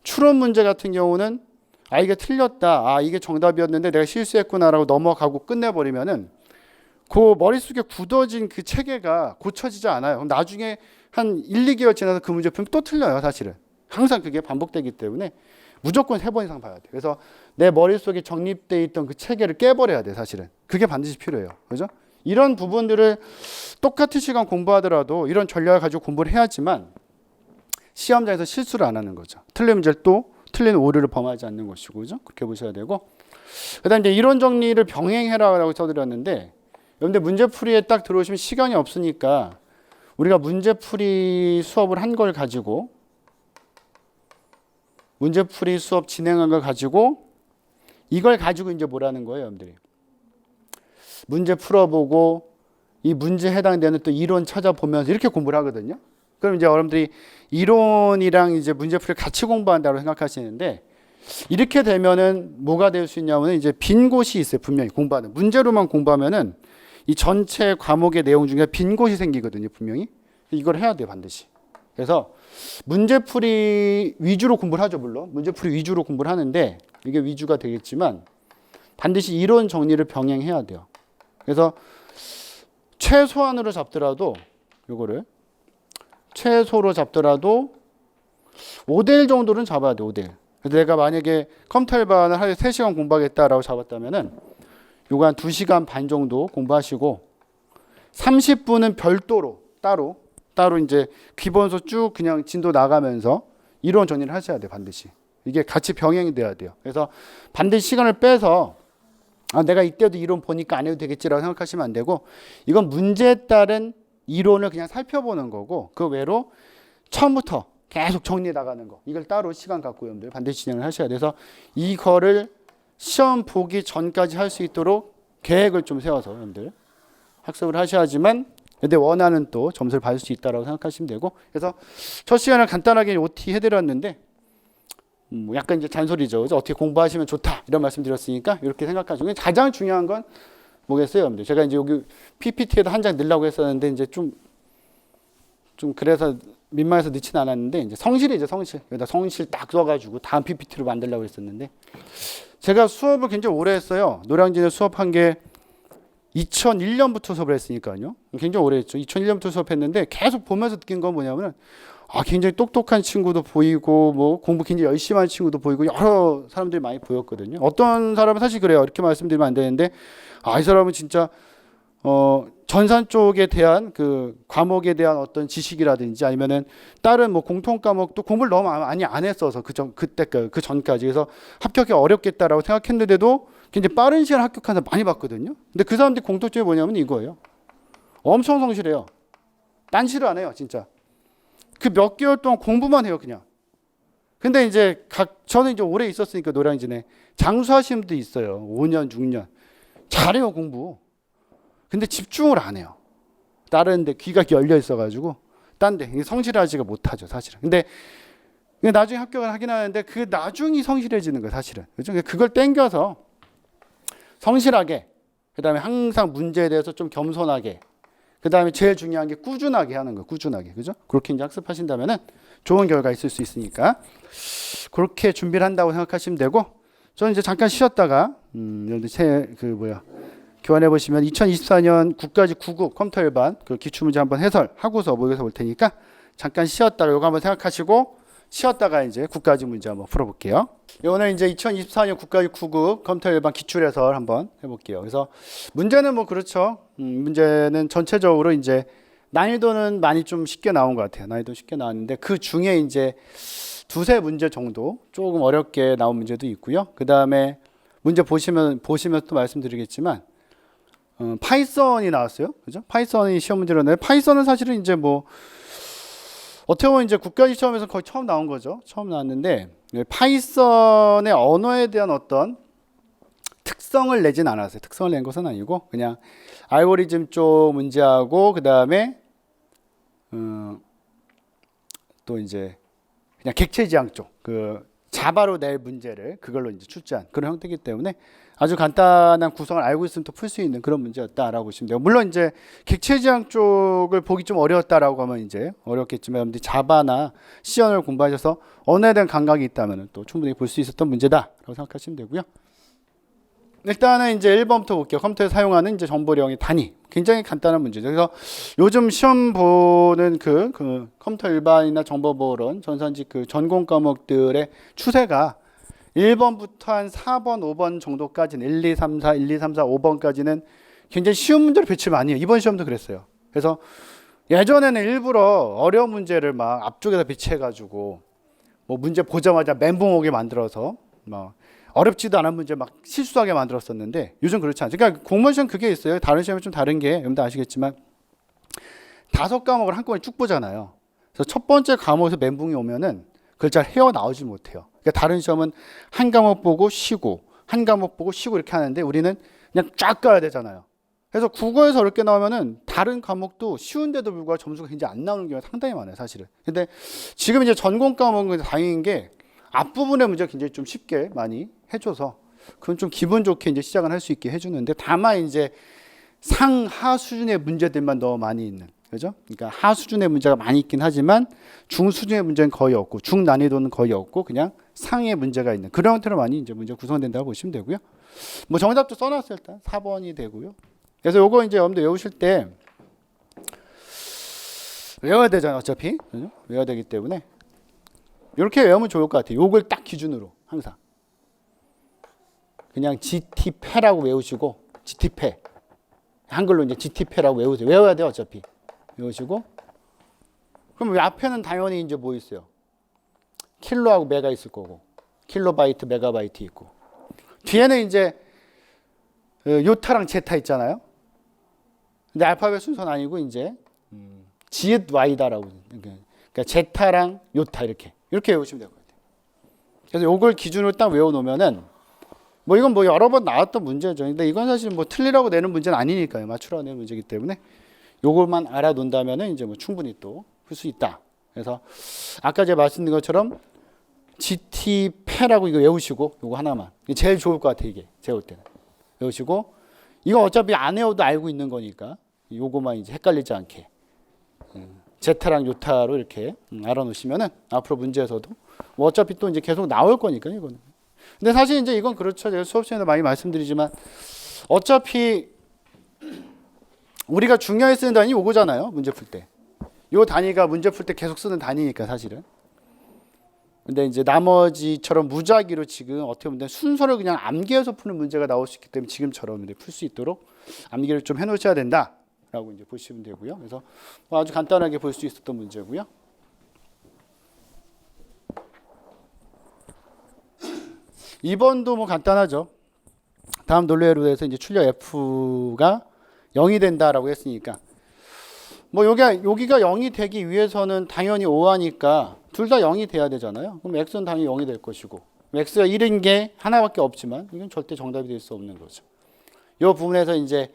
추론 문제 같은 경우는 이게 틀렸다, 이게 정답이었는데 내가 실수했구나라고 넘어가고 끝내버리면은 그 머릿속에 굳어진 그 체계가 고쳐지지 않아요. 그럼 나중에 한 1, 2개월 지나서 그 문제 풀면 또 틀려요, 사실은. 항상 그게 반복되기 때문에 무조건 3번 이상 봐야 돼요. 그래서 내 머릿속에 정립되어 있던 그 체계를 깨버려야 돼요, 사실은. 그게 반드시 필요해요. 그죠? 이런 부분들을 똑같은 시간 공부하더라도 이런 전략을 가지고 공부를 해야지만 시험장에서 실수를 안 하는 거죠. 틀린 문제를 또 틀린 오류를 범하지 않는 것이고, 그죠? 그렇게 보셔야 되고, 그다음 이제 이론 정리를 병행해라라고 써드렸는데, 여러분들 문제풀이에 딱 들어오시면 시간이 없으니까 우리가 문제풀이 수업을 한 걸 가지고, 문제풀이 수업 진행한 걸 가지고 이걸 가지고 이제 뭐라는 거예요, 여러분들이. 문제 풀어보고 이 문제에 해당되는 또 이론 찾아보면서 이렇게 공부를 하거든요. 그럼 이제 여러분들이 이론이랑 이제 문제풀이를 같이 공부한다고 생각하시는데, 이렇게 되면은 뭐가 될 수 있냐면 이제 빈 곳이 있어요, 분명히. 공부하는 문제로만 공부하면은 이 전체 과목의 내용 중에 빈 곳이 생기거든요, 분명히. 이걸 해야 돼요, 반드시. 그래서 문제풀이 위주로 공부를 하죠, 물론. 문제풀이 위주로 공부를 하는데 이게 위주가 되겠지만 반드시 이론 정리를 병행해야 돼요. 그래서 최소한으로 잡더라도, 요거를 최소로 잡더라도 5대1 정도는 잡아야 돼, 5대1. 그래서 내가 만약에 컴퓨터 일반을 하루에 3시간 공부하겠다라고 잡았다면은 요거 한 2시간 반 정도 공부하시고 30분은 별도로 따로 이제 기본서 쭉 그냥 진도 나가면서 이론 정리를 하셔야 돼요, 반드시. 이게 같이 병행이 돼야 돼요. 그래서 반드시 시간을 빼서 내가 이때도 이론 보니까 안 해도 되겠지라고 생각하시면 안 되고, 이건 문제에 따른 이론을 그냥 살펴보는 거고, 그 외로 처음부터 계속 정리해 나가는 거, 이걸 따로 시간 갖고 여러분들 반드시 진행을 하셔야 돼서 이거를 시험 보기 전까지 할 수 있도록 계획을 좀 세워서 여러분들 학습을 하셔야지만 근데 원하는 또 점수를 받을 수 있다고 생각하시면 되고, 그래서 첫 시간을 간단하게 OT 해드렸는데 뭐 약간 이제 잔소리죠. 그죠? 어떻게 공부하시면 좋다 이런 말씀드렸으니까 이렇게 생각하시고 가장 중요한 건 뭐겠어요, 여러분들? 제가 이제 여기 PPT에도 한 장 넣으려고 했었는데 이제 좀 그래서 민망해서 넣지는 않았는데 이제 성실이죠, 성실. 여기다 성실 딱 써가지고 다음 PPT로 만들려고 했었는데 제가 수업을 굉장히 오래 했어요. 노량진에 수업한 게 2001년부터 수업을 했으니까요. 굉장히 오래 했죠. 2001년부터 수업했는데 계속 보면서 느낀 건 뭐냐면은 굉장히 똑똑한 친구도 보이고 뭐 공부 굉장히 열심히 하는 친구도 보이고 여러 사람들이 많이 보였거든요. 어떤 사람은 사실 그래요. 이렇게 말씀드리면 안 되는데 이 사람은 진짜 전산 쪽에 대한 그 과목에 대한 어떤 지식이라든지 아니면은 다른 뭐 공통 과목도 공부를 너무 많이 안 했어서 그 전까지 그래서 합격이 어렵겠다라고 생각했는데도 굉장히 빠른 시간 합격한 사람 많이 봤거든요. 근데 그 사람들이 공통점이 뭐냐면 이거예요. 엄청 성실해요. 딴시를 안 해요, 진짜. 그 몇 개월 동안 공부만 해요, 그냥. 근데 이제 저는 이제 오래 있었으니까 노량진에 장수하시는 분도 있어요. 5년, 6년. 잘해요, 공부. 근데 집중을 안 해요. 다른 데 귀가 열려 있어가지고 딴 데 성실하지가 못하죠, 사실은. 근데 나중에 합격을 하긴 하는데 그 나중이 성실해지는 거예요, 사실은. 그죠? 그걸 땡겨서 성실하게, 그 다음에 항상 문제에 대해서 좀 겸손하게, 그 다음에 제일 중요한 게 꾸준하게 하는 거, 꾸준하게. 그죠? 그렇게 이제 학습하신다면은 좋은 결과 있을 수 있으니까 그렇게 준비를 한다고 생각하시면 되고, 저는 이제 잠깐 쉬었다가, 여러분들 교환해 보시면 2024년 국가직 9급 컴퓨터 일반 그 기출문제 한번 해설하고서 모의고사 볼 테니까 잠깐 쉬었다가 요거 한번 생각하시고 쉬었다가 이제 국가직 문제 한번 풀어볼게요. 오늘 이제 2024년 국가직 9급 컴퓨터 일반 기출 해설 한번 해볼게요. 그래서 문제는 뭐 그렇죠. 문제는 전체적으로 이제 난이도는 많이 좀 쉽게 나온 것 같아요. 난이도 쉽게 나왔는데 그 중에 이제 두세 문제 정도 조금 어렵게 나온 문제도 있고요. 그 다음에 문제 보시면 또 말씀드리겠지만 파이썬이 나왔어요. 그죠? 파이썬이 시험 문제로 나왔는데 파이썬은 사실은 이제 뭐 어떻게 보면 이제 국가직 시험에서 거의 처음 나온 거죠. 처음 나왔는데 파이썬의 언어에 대한 어떤 특성을 내진 않았어요. 특성을 낸 것은 아니고 그냥 알고리즘 쪽 문제하고 그 다음에 또 이제 그냥 객체지향 쪽 그 자바로 낼 문제를 그걸로 이제 출제한 그런 형태이기 때문에 아주 간단한 구성을 알고 있으면 또 풀 수 있는 그런 문제였다라고 보시면 돼요. 물론 이제 객체지향 쪽을 보기 좀 어려웠다라고 하면 이제 어렵겠지만 여러분들이 자바나 C언어를 공부하셔서 언어에 대한 감각이 있다면 또 충분히 볼 수 있었던 문제다라고 생각하시면 되고요. 일단은 이제 1번부터 볼게요. 컴퓨터에 사용하는 이제 정보량의 단위. 굉장히 간단한 문제죠. 그래서 요즘 시험 보는 그 컴퓨터 일반이나 정보보론, 전산직 그 전공 과목들의 추세가 1번부터 한 4번, 5번 정도까지는 1, 2, 3, 4, 1, 2, 3, 4, 5번까지는 굉장히 쉬운 문제를 배치를 많이 해요. 이번 시험도 그랬어요. 그래서 예전에는 일부러 어려운 문제를 막 앞쪽에다 배치해가지고 뭐 문제 보자마자 멘붕 오게 만들어서 막 어렵지도 않은 문제 막 실수하게 만들었었는데 요즘 그렇지 않죠. 그러니까 공무원 시험 그게 있어요. 다른 시험이 좀 다른 게 여러분도 아시겠지만 5과목을 한꺼번에 쭉 보잖아요. 그래서 첫 번째 과목에서 멘붕이 오면은 그걸 잘 헤어나오지 못해요. 그러니까 다른 시험은 한 과목 보고 쉬고 한 과목 보고 쉬고 이렇게 하는데 우리는 그냥 쫙 가야 되잖아요. 그래서 국어에서 어렵게 나오면은 다른 과목도 쉬운데도 불구하고 점수가 굉장히 안 나오는 경우가 상당히 많아요, 사실은. 근데 지금 이제 전공 과목은 다행인 게 앞부분의 문제가 굉장히 좀 쉽게 많이 해줘서 그건 좀 기분 좋게 이제 시작을 할 수 있게 해주는데 다만 이제 상하 수준의 문제들만 너무 많이 있는 그죠? 그러니까 하 수준의 문제가 많이 있긴 하지만 중 수준의 문제는 거의 없고 중 난이도는 거의 없고 그냥 상의 문제가 있는 그런 형태로 많이 이제 문제가 구성된다고 보시면 되고요. 뭐 정답도 써놨어요. 일단 4번이 되고요. 그래서 요거 이제 여러분들 외우실 때 외워야 되잖아요. 어차피 그죠? 외워야 되기 때문에 이렇게 외우면 좋을 것 같아요. 요걸 딱 기준으로 항상 그냥 GT패라고 외우시고 GT패 한글로 이제 GT패라고 외우세요. 외워야 돼요. 어차피 외우시고 그럼 앞에는 당연히 이제 뭐 있어요? 킬로하고 메가 있을 거고 킬로바이트, 메가바이트 있고 뒤에는 이제 요타랑 제타 있잖아요. 근데 알파벳 순서는 아니고 이제 지읒 Y다라고 그러니까 제타랑 요타 이렇게 외우시면 될 것 같아요. 그래서 요걸 기준으로 딱 외워놓으면은 뭐 이건 뭐 여러 번 나왔던 문제죠. 근데 이건 사실 뭐 틀리라고 내는 문제는 아니니까요. 맞추라고 내는 문제이기 때문에 요것만 알아놓는다면은 이제 뭐 충분히 또 풀 수 있다. 그래서 아까 제가 말씀드린 것처럼 GT패라고 이거 외우시고 요거 하나만. 이게 제일 좋을 것 같아 이게 제가 볼 때는. 외우시고 이거 어차피 안 외워도 알고 있는 거니까 요거만 이제 헷갈리지 않게 제타랑 요타로 이렇게 알아놓으시면은 앞으로 문제에서도 뭐 어차피 또 이제 계속 나올 거니까 이거는. 근데 사실 이제 이건 그렇죠. 제가 수업 시간에 많이 말씀드리지만 어차피 우리가 중요히 쓰는 단위 요거잖아요. 문제 풀 때. 요 단위가 문제 풀 때 계속 쓰는 단위니까 사실은. 근데 이제 나머지처럼 무작위로 지금 어떻게 보면 순서를 그냥 암기해서 푸는 문제가 나올 수 있기 때문에 지금처럼 풀 수 있도록 암기를 좀 해놓으셔야 된다라고 이제 보시면 되고요. 그래서 뭐 아주 간단하게 볼 수 있었던 문제고요. 2번도 뭐 간단하죠. 다음 논리회로 해서 이제 출력 F가 0이 된다라고 했으니까 뭐 여기가 0이 되기 위해서는 당연히 5하니까 둘 다 0이 돼야 되잖아요. 그럼 X는 당연히 0이 될 것이고 X가 1인 게 하나밖에 없지만 이건 절대 정답이 될 수 없는 거죠. 이 부분에서 이제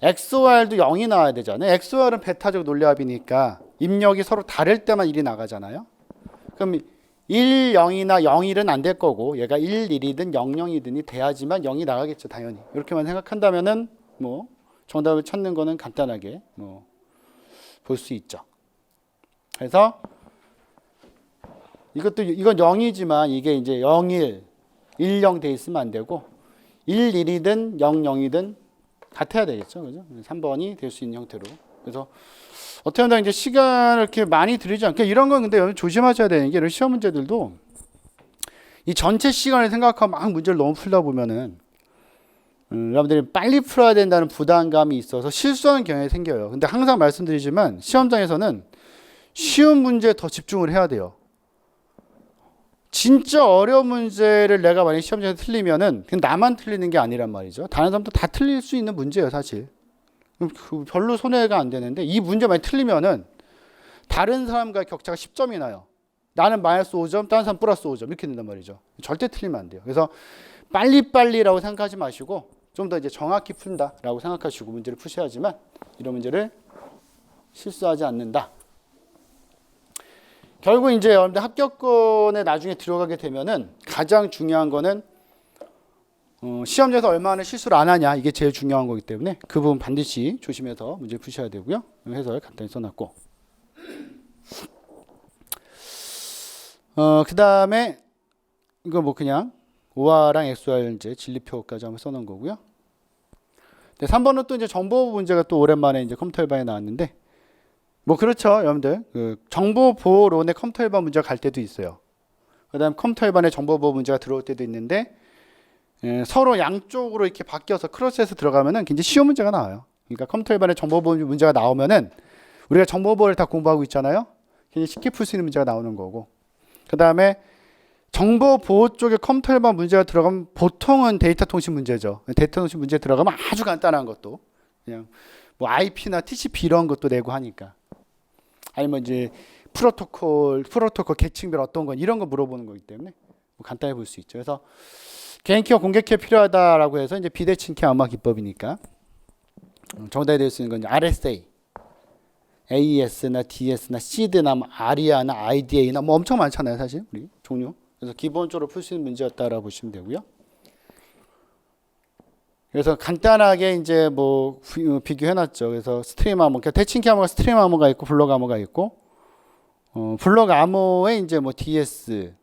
XOR도 0이 나와야 되잖아요. XOR은 베타적 논리합이니까 입력이 서로 다를 때만 1이 나가잖아요. 그럼 1, 0이나 0, 1은 안 될 거고 얘가 1, 1이든 0, 0이든이 돼야지만 0이 나가겠죠. 당연히. 이렇게만 생각한다면은 뭐 정답을 찾는 거는 간단하게 뭐 볼 수 있죠. 그래서 이건 0이지만 이게 이제 0, 1, 1, 0 돼 있으면 안 되고 1, 1이든 0, 0이든 같아야 되겠죠. 그죠? 3번이 될 수 있는 형태로. 그래서 어떻게 보면 이제 시간을 이렇게 많이 들이지 않게 이런 건 근데 조심하셔야 되는 게 이런 시험 문제들도 이 전체 시간을 생각하고 막 문제를 너무 풀다 보면은 여러분들이 빨리 풀어야 된다는 부담감이 있어서 실수하는 경향이 생겨요. 근데 항상 말씀드리지만 시험장에서는 쉬운 문제에 더 집중을 해야 돼요. 진짜 어려운 문제를 내가 만약에 시험장에서 틀리면은 그냥 나만 틀리는 게 아니란 말이죠. 다른 사람도 다 틀릴 수 있는 문제예요, 사실. 별로 손해가 안 되는데 이 문제 많이 틀리면은 다른 사람과의 격차가 10점이 나요. 나는 마이너스 5점, 다른 사람 플러스 5점 이렇게 된단 말이죠. 절대 틀리면 안 돼요. 그래서 빨리빨리라고 생각하지 마시고 좀 더 이제 정확히 푼다라고 생각하시고 문제를 푸셔야지만 이런 문제를 실수하지 않는다. 결국 이제 여러분들 합격권에 나중에 들어가게 되면은 가장 중요한 거는 시험장에서 얼마나 실수를 안 하냐 이게 제일 중요한 거기 때문에 그 부분 반드시 조심해서 문제를 푸셔야 되고요. 해설 간단히 써놨고 그 다음에 이거 뭐 그냥 OR랑 XOR 이제 진리표까지 한번 써놓은 거고요. 네, 3번은 또 이제 정보 문제가 또 오랜만에 이제 컴퓨터 일반에 나왔는데 뭐 그렇죠, 여러분들. 그 정보 보호론의 컴퓨터 일반 문제가 갈 때도 있어요. 그다음 컴퓨터 일반에 정보 보호 문제가 들어올 때도 있는데 서로 양쪽으로 이렇게 바뀌어서 크로스해서 들어가면은 굉장히 쉬운 문제가 나와요. 그러니까 컴퓨터 일반에 정보 보호 문제가 나오면은 우리가 정보 보호를 다 공부하고 있잖아요. 굉장히 쉽게 풀 수 있는 문제가 나오는 거고. 그다음에 정보 보호 쪽에 컴퓨터 일반 문제가 들어가면 보통은 데이터 통신 문제죠. 데이터 통신 문제 들어가면 아주 간단한 것도 그냥 뭐 IP나 TCP 이런 것도 내고 하니까. 아니면 이제 프로토콜 계층별 어떤 건 이런 거 물어보는 거기 때문에 뭐 간단히 볼 수 있죠. 그래서 개인키와 공개키가 필요하다라고 해서 이제 비대칭키 암호화 기법이니까 정답이 될 수 있는 건 이제 RSA, AES나 DS나 SID나 뭐 ARIA나 IDA나 뭐 엄청 많잖아요, 사실 우리 종류. 그래서 기본적으로 풀 수 있는 문제였다라고 보시면 되고요. 그래서 간단하게 이제 뭐 비교해놨죠. 그래서 스트림 암호, 그러니까 대칭키 암호가 스트림 암호가 있고 블록 암호가 있고, 블록 암호에 이제 뭐 DS,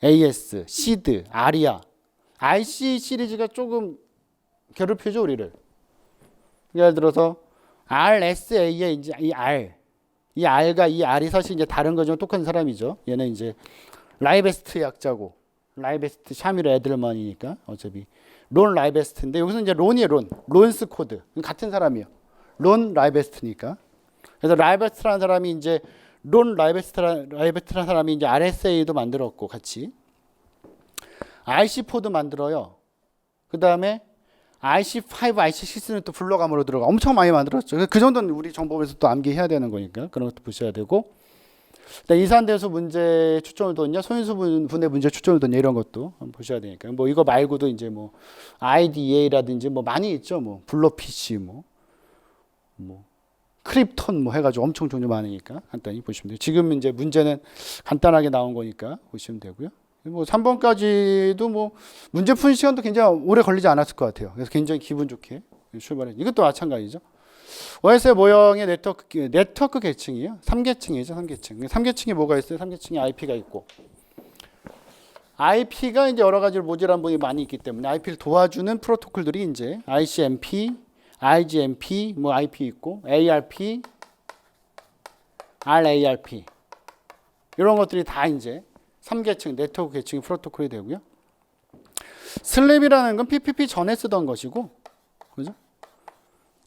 AS, SID, ARIA, IC 시리즈가 조금 괴롭히죠 우리를. 예를 들어서 RSA의 이제 이 R과 이 R이 사실 이제 다른 거지만 똑같은 사람이죠. 얘는 이제 라이베스트 약자고, 라이베스트 샤미르 에들만이니까 어차피 론 라이베스트인데 여기서 이제 론이에요. 론스 코드 같은 사람이에요. 론 라이베스트니까. 그래서 라이베스트라는 사람이 이제 론 라이베스트라는 사람이 이제 RSA도 만들었고 같이 IC4도 만들어요. 그 다음에 IC5, IC6는 또 블록 암호로 들어가 엄청 많이 만들었죠. 그 정도는 우리 정보에서 또 암기해야 되는 거니까 그런 것도 보셔야 되고. 이산대수 문제 초점을 뒀냐, 소인수 분의 문제 초점을 뒀냐 이런 것도 한번 보셔야 되니까. 뭐 이거 말고도 이제 뭐 IDEA라든지 뭐 많이 있죠. 뭐 블러피시 뭐 크립톤 뭐 해가지고 엄청 종류 많으니까 간단히 보시면 돼요. 지금 이제 문제는 간단하게 나온 거니까 보시면 되고요. 뭐 3번까지도 뭐 문제 푸는 시간도 굉장히 오래 걸리지 않았을 것 같아요. 그래서 굉장히 기분 좋게 출발해. 이것도 마찬가지죠. OS의 모형의 네트워크 계층이에요. 3계층이죠. 3계층. 3계층이 뭐가 있어요? 3계층에 IP가 있고. IP가 이제 여러 가지로 모질한 부분이 많이 있기 때문에 IP를 도와주는 프로토콜들이 이제 ICMP, IGMP, 뭐 IP 있고 ARP, RARP 이런 것들이 다 이제 3계층 네트워크 계층의 프로토콜이 되고요. 슬립이라는 건 PPP 전에 쓰던 것이고, 그죠?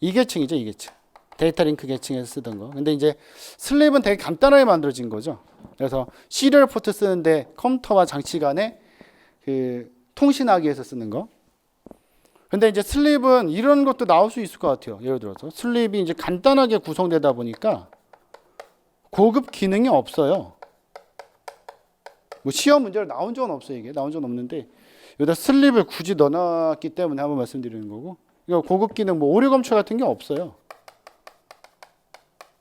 2계층이죠, 2계층. 데이터 링크 계층에서 쓰던 거. 근데 이제 슬립은 되게 간단하게 만들어진 거죠. 그래서 시리얼 포트 쓰는데 컴퓨터와 장치 간에 그 통신하기 위해서 쓰는 거. 근데 이제 슬립은 이런 것도 나올 수 있을 것 같아요. 예를 들어서 슬립이 이제 간단하게 구성되다 보니까 고급 기능이 없어요. 뭐 시험 문제로 나온 적은 없어요. 이게 나온 적은 없는데 여기다 슬립을 굳이 넣어놨기 때문에 한번 말씀드리는 거고, 이거 고급 기능 뭐 오류 검출 같은 게 없어요.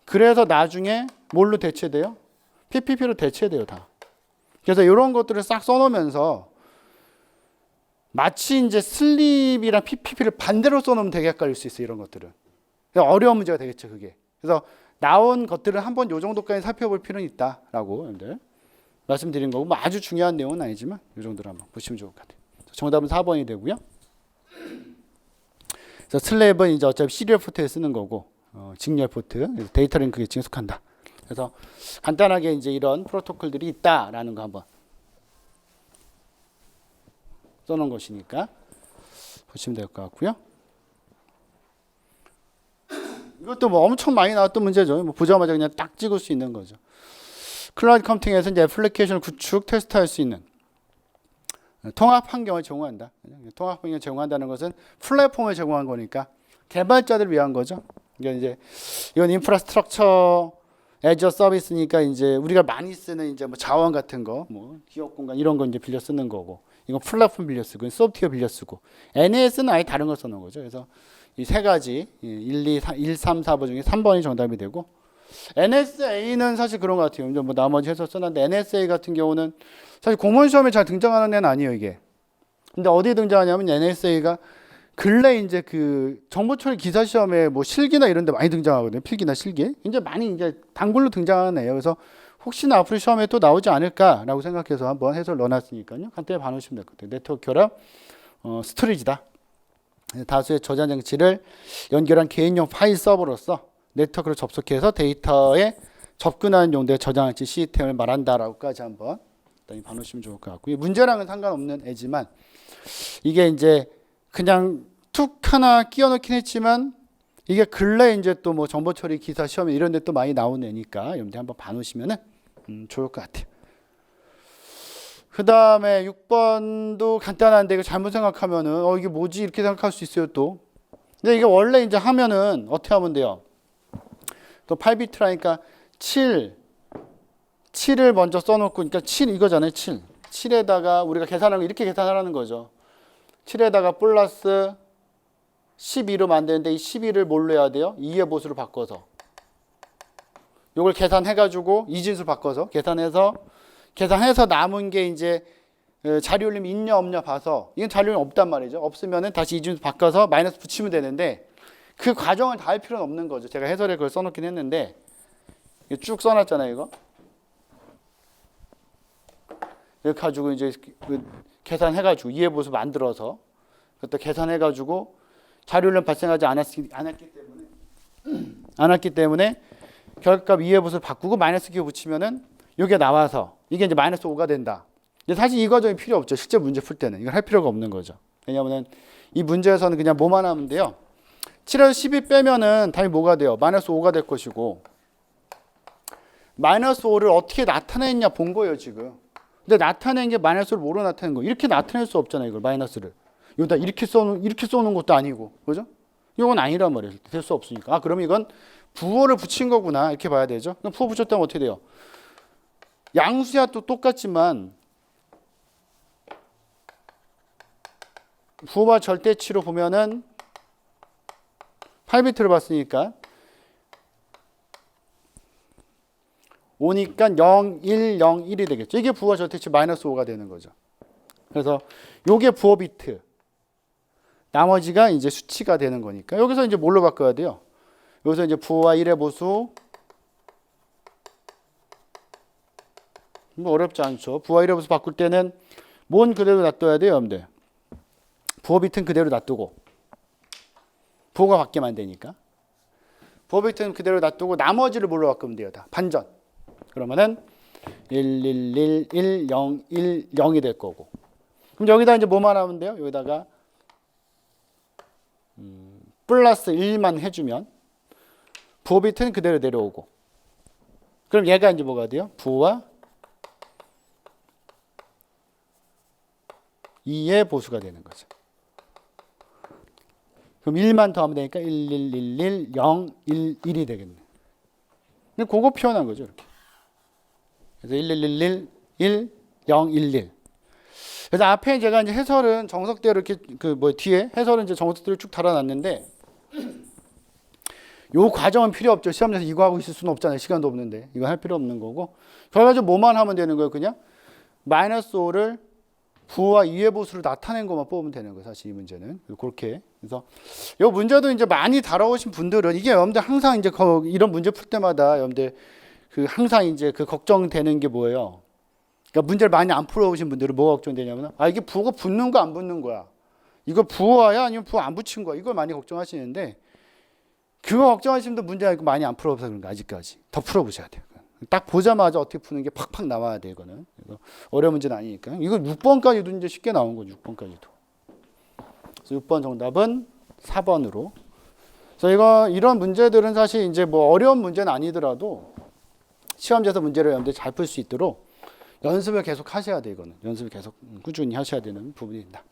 그래서 나중에 뭘로 대체돼요? PPP로 대체돼요, 다. 그래서 이런 것들을 싹 써놓으면서 마치 이제 슬립이랑 PPP를 반대로 써놓으면 되게 헷갈릴 수 있어요, 이런 것들은. 어려운 문제가 되겠죠, 그게. 그래서 나온 것들은 한번 요 정도까지 살펴볼 필요는 있다라고 여러분들 말씀드린 거고, 뭐 아주 중요한 내용은 아니지만 이 정도로 한번 보시면 좋을 것 같아요. 정답은 4번이 되고요. 그래서 슬랩은 이제 어차피 시리얼 포트에 쓰는 거고, 직렬 포트, 데이터 링크 계층에 속한다. 그래서 간단하게 이제 이런 프로토콜들이 있다라는 거 한번 써놓은 것이니까 보시면 될 것 같고요. 이것도 뭐 엄청 많이 나왔던 문제죠. 뭐 보자마자 그냥 딱 찍을 수 있는 거죠. 클라우드 컴퓨팅에서 이제 애플리케이션을 구축, 테스트할 수 있는 통합 환경을 제공한다. 통합 환경을 제공한다는 것은 플랫폼을 제공한 거니까 개발자들을 위한 거죠. 그러니까 이제 이건 인프라스트럭처 애저 서비스니까 이제 우리가 많이 쓰는 이제 뭐 자원 같은 거, 뭐 기업 공간 이런 거 이제 빌려 쓰는 거고, 이건 플랫폼 빌려 쓰고, 소프트웨어 빌려 쓰고, NAS는 아예 다른 걸 써놓은 거죠. 그래서 이 세 가지 1, 3, 4번 중에 3번이 정답이 되고, NSA는 사실 그런 것 같아요. 이제 뭐 나머지 해서 써놨는데 NSA 같은 경우는 사실 공무원 시험에 잘 등장하는 애는 아니에요, 이게. 근데 어디에 등장하냐면 NSA가 근래 이제 그 정보처리 기사 시험에 뭐 실기나 이런 데 많이 등장하거든요. 필기나 실기. 이제 많이 이제 단골로 등장하는 애예요. 그래서 혹시나 앞으로 시험에 또 나오지 않을까라고 생각해서 한번 해설 넣어놨으니까요. 간단히 봐놓으시면 될 것 같아요. 네트워크 결합 스토리지다. 다수의 저장 장치를 연결한 개인용 파일 서버로서 네트워크를 접속해서 데이터에 접근하는 용도의 저장 장치 시스템을 말한다라고까지 한번 봐놓으시면 좋을 것 같고요. 문제랑은 상관없는 애지만 이게 이제 그냥 툭 하나 끼워 넣긴 했지만 이게 근래 이제 또 뭐 정보 처리 기사 시험에 이런 데 또 많이 나오는 애니까 여러분들 한번 봐놓으시면은 좋을 것 같아요. 그 다음에 6번도 간단한데 이거 잘못 생각하면은 이게 뭐지 이렇게 생각할 수 있어요 또. 근데 이게 원래 이제 하면은 어떻게 하면 돼요? 또 8비트라니까 7을 먼저 써놓고, 그러니까 7 이거잖아요. 7에다가 우리가 계산하는 거 이렇게 계산하라는 거죠. 7에다가 플러스 12로 만드는데 이 12를 뭘로 해야 돼요? 2의 보수로 바꿔서 요걸 계산해가지고 이진수 바꿔서 계산해서 남은 게 이제 자료올림 있냐 없냐 봐서, 이건 자료올림 없단 말이죠. 없으면은 다시 이진수 바꿔서 마이너스 붙이면 되는데 그 과정을 다 할 필요는 없는 거죠. 제가 해설에 그걸 써놓긴 했는데 쭉 써놨잖아요. 이거 이렇게 가지고 이제 계산해가지고 2의 보수 만들어서 그것도 계산해가지고 자료를 발생하지 않았기 때문에 결합값 2의 보수를 바꾸고 마이너스 q 붙이면은 이게 나와서 이게 이제 마이너스 5가 된다. 근데 사실 이 과정이 필요 없죠. 실제 문제 풀 때는 이걸 할 필요가 없는 거죠. 왜냐하면 이 문제에서는 그냥 뭐만 하면 돼요. 7에서 12 빼면은 답이 뭐가 돼요? 마이너스 5가 될 것이고, 마이너스 5를 어떻게 나타냈냐 본 거예요 지금. 근데 나타낸 게 마이너스를 뭐로 나타낸 거예요? 이렇게 나타낼 수 없잖아요, 이걸 마이너스를. 여기다 이렇게 써놓은 것도 아니고, 그죠? 이건 아니란 말이에요. 될 수 없으니까. 그러면 이건 부호를 붙인 거구나 이렇게 봐야 되죠. 그럼 부호 붙였다면 어떻게 돼요? 양수야 또 똑같지만 부호와 절대치로 보면은 8비트를 봤으니까 5니까 0, 1, 0, 1이 되겠죠. 이게 부호 절대치 마이너스 5가 되는 거죠. 그래서 요게 부호 비트. 나머지가 이제 수치가 되는 거니까 여기서 이제 뭘로 바꿔야 돼요? 여기서 이제 부호와 1의 보수 뭐 어렵지 않죠. 부호와 1의 보수 바꿀 때는 뭔 그대로 놔둬야 돼요, 여러분들. 부호 비트는 그대로 놔두고 부호가 바뀌면 안 되니까 부호 비트는 그대로 놔두고 나머지를 뭘로 바꾸면 돼요? 다 반전. 그러면은 1, 1, 1, 1, 0, 1, 0이 될 거고. 그럼 여기다 이제 뭐만 하면 돼요? 여기다가 플러스 1만 해주면 부호 비트는 그대로 내려오고. 그럼 얘가 이제 뭐가 돼요? 부호와 2의 보수가 되는 거죠. 그럼 1만 더하면 되니까 1, 1, 1, 1, 0, 1, 1이 되겠네. 근데 그거 표현한 거죠, 이렇게. 그래서 1, 1, 1, 1, 1, 0, 1, 1. 그래서 앞에 제가 이제 해설은 정석대로 이렇게 뒤에 해설은 이제 정석대로 쭉 달아놨는데 요 과정은 필요 없죠. 시험에서 이거 하고 있을 수는 없잖아요. 시간도 없는데. 이거 할 필요 없는 거고. 결과적으로 뭐만 하면 되는 거예요, 그냥? 마이너스 5를 부호와 2의 보수로 나타낸 것만 뽑으면 되는 거예요. 사실 이 문제는. 그렇게. 그래서 이 문제도 이제 많이 다뤄오신 분들은 이게 여러분들 항상 이제 이런 문제 풀 때마다 여러분들 항상 이제 걱정되는 게 뭐예요? 그러니까 문제를 많이 안 풀어오신 분들은 뭐가 걱정되냐면 이게 부호가 붙는 거 안 붙는 거야. 이거 부호야 아니면 부호 안 붙인 거야. 이걸 많이 걱정하시는데 그거 걱정하시는 분들 문제 많이 안 풀어서 그런 거 아직까지. 더 풀어보셔야 돼요. 딱 보자마자 어떻게 푸는 게 팍팍 나와야 돼, 이거는. 어려운 문제는 아니니까. 이거 6번까지도 이제 쉽게 나온 거죠, 6번까지도. 그래서 6번 정답은 4번으로. 그래서 이런 문제들은 사실 이제 뭐 어려운 문제는 아니더라도 시험지에서 문제를 여러분들 잘 풀 수 있도록 연습을 계속 하셔야 돼, 이거는. 연습을 계속 꾸준히 하셔야 되는 부분입니다.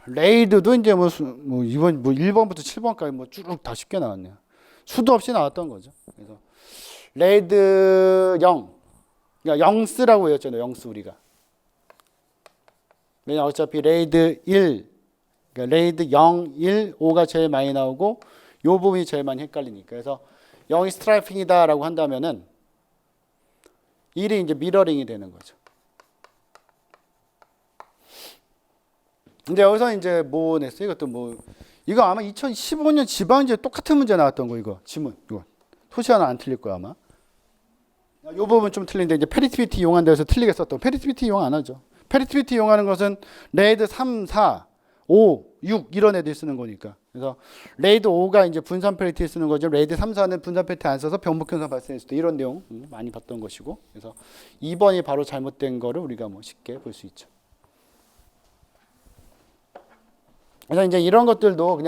레이드도 이제 이번 1번부터 7번까지 쭉 다 쉽게 나왔네요. 수도 없이 나왔던 거죠. 그래서 레이드 0, 그러니까 영스라고 외웠잖아요. 영스 우리가. 왜냐 어차피 레이드 1, 그러니까 레이드 0, 1, 5가 제일 많이 나오고 요 부분이 제일 많이 헷갈리니까. 그래서 0이 스트라이핑이다라고 한다면은 1이 이제 미러링이 되는 거죠. 근데 여기서 이제 뭐 냈어요? 이것도 이거 아마 2015년 지방제 똑같은 문제 나왔던 거 이거 지문 이거 토시 하나 안 틀릴 거야 아마. 이 부분 좀 틀린데 이제 페리티비티 이용한 데서 틀리게 썼던 페리티비티 이용 안 하죠. 페리티비티 이용하는 것은 레이드 3, 4, 5, 6 이런 애들 쓰는 거니까. 그래서 레이드 5가 이제 분산 페리티에 쓰는 거죠. 레이드 3, 4는 분산 페리티 안 써서 병목 현상 발생했을 때 이런 내용 많이 봤던 것이고. 그래서 2번이 바로 잘못된 거를 우리가 쉽게 볼 수 있죠. 그래서 이제 이런 것들도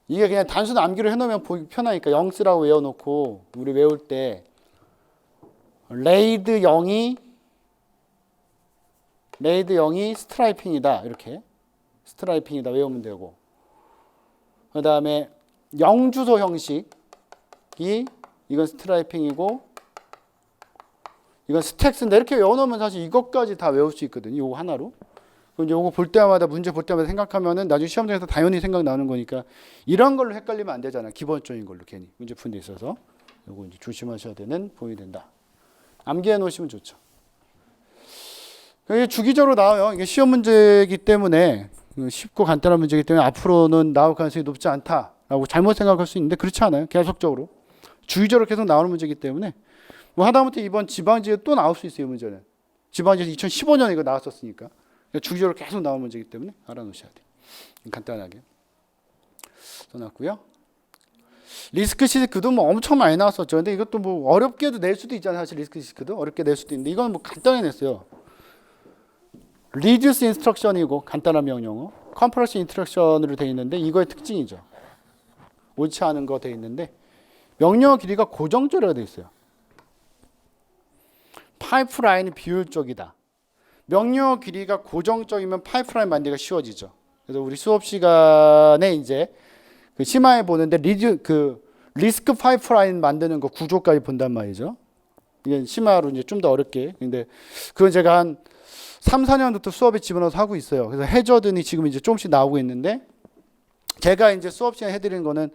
이게 그냥 단순 암기로 해놓으면 보기 편하니까 영스라고 외워놓고 우리 외울 때 레이드 0이 스트라이핑이다 이렇게 스트라이핑이다 외우면 되고 그 다음에 영주소 형식이 이건 스트라이핑이고 이건 스택스인데 이렇게 외워놓으면 사실 이것까지 다 외울 수 있거든요. 이거 하나로. 이제 요거 볼 때마다 문제 볼 때마다 생각하면은 나중에 시험장에서 당연히 생각나는 거니까 이런 걸로 헷갈리면 안 되잖아. 기본적인 걸로 괜히 문제 푸는 데 있어서 요거 이제 조심하셔야 되는 부분이 된다. 암기해 놓으시면 좋죠. 이게 주기적으로 나와요. 이게 시험 문제이기 때문에 쉽고 간단한 문제이기 때문에 앞으로는 나올 가능성이 높지 않다라고 잘못 생각할 수 있는데 그렇지 않아요. 계속적으로 주기적으로 계속 나오는 문제이기 때문에 하다못해 이번 지방지에 또 나올 수 있어요. 이 문제는 지방지에서 2015년에 이거 나왔었으니까. 주기적으로 계속 나오는 문제이기 때문에 알아놓으셔야 돼요. 간단하게 써놨고요. 리스크 시스크도 엄청 많이 나왔었죠. 근데 이것도 어렵게도 낼 수도 있잖아요. 사실 리스크 시스크도 어렵게 낼 수도 있는데 이건 간단히 냈어요. reduce instruction이고 간단한 명령어, compress instruction으로 되어 있는데 이거의 특징이죠. 옳지 않은 거 되어 있는데 명령어 길이가 고정적으로 되어 있어요. 파이프라인이 비효율적이다. 명령어 길이가 고정적이면 파이프라인 만들기가 쉬워지죠. 그래서 우리 수업 시간에 이제 심화해 보는데 리스크 파이프라인 만드는 거 구조까지 본단 말이죠. 이게 심화로 이제 좀 더 어렵게. 근데 그건 제가 한 3, 4년부터 수업에 집어넣어서 하고 있어요. 그래서 해저드니 지금 이제 조금씩 나오고 있는데 제가 이제 수업 시간에 해드리는 거는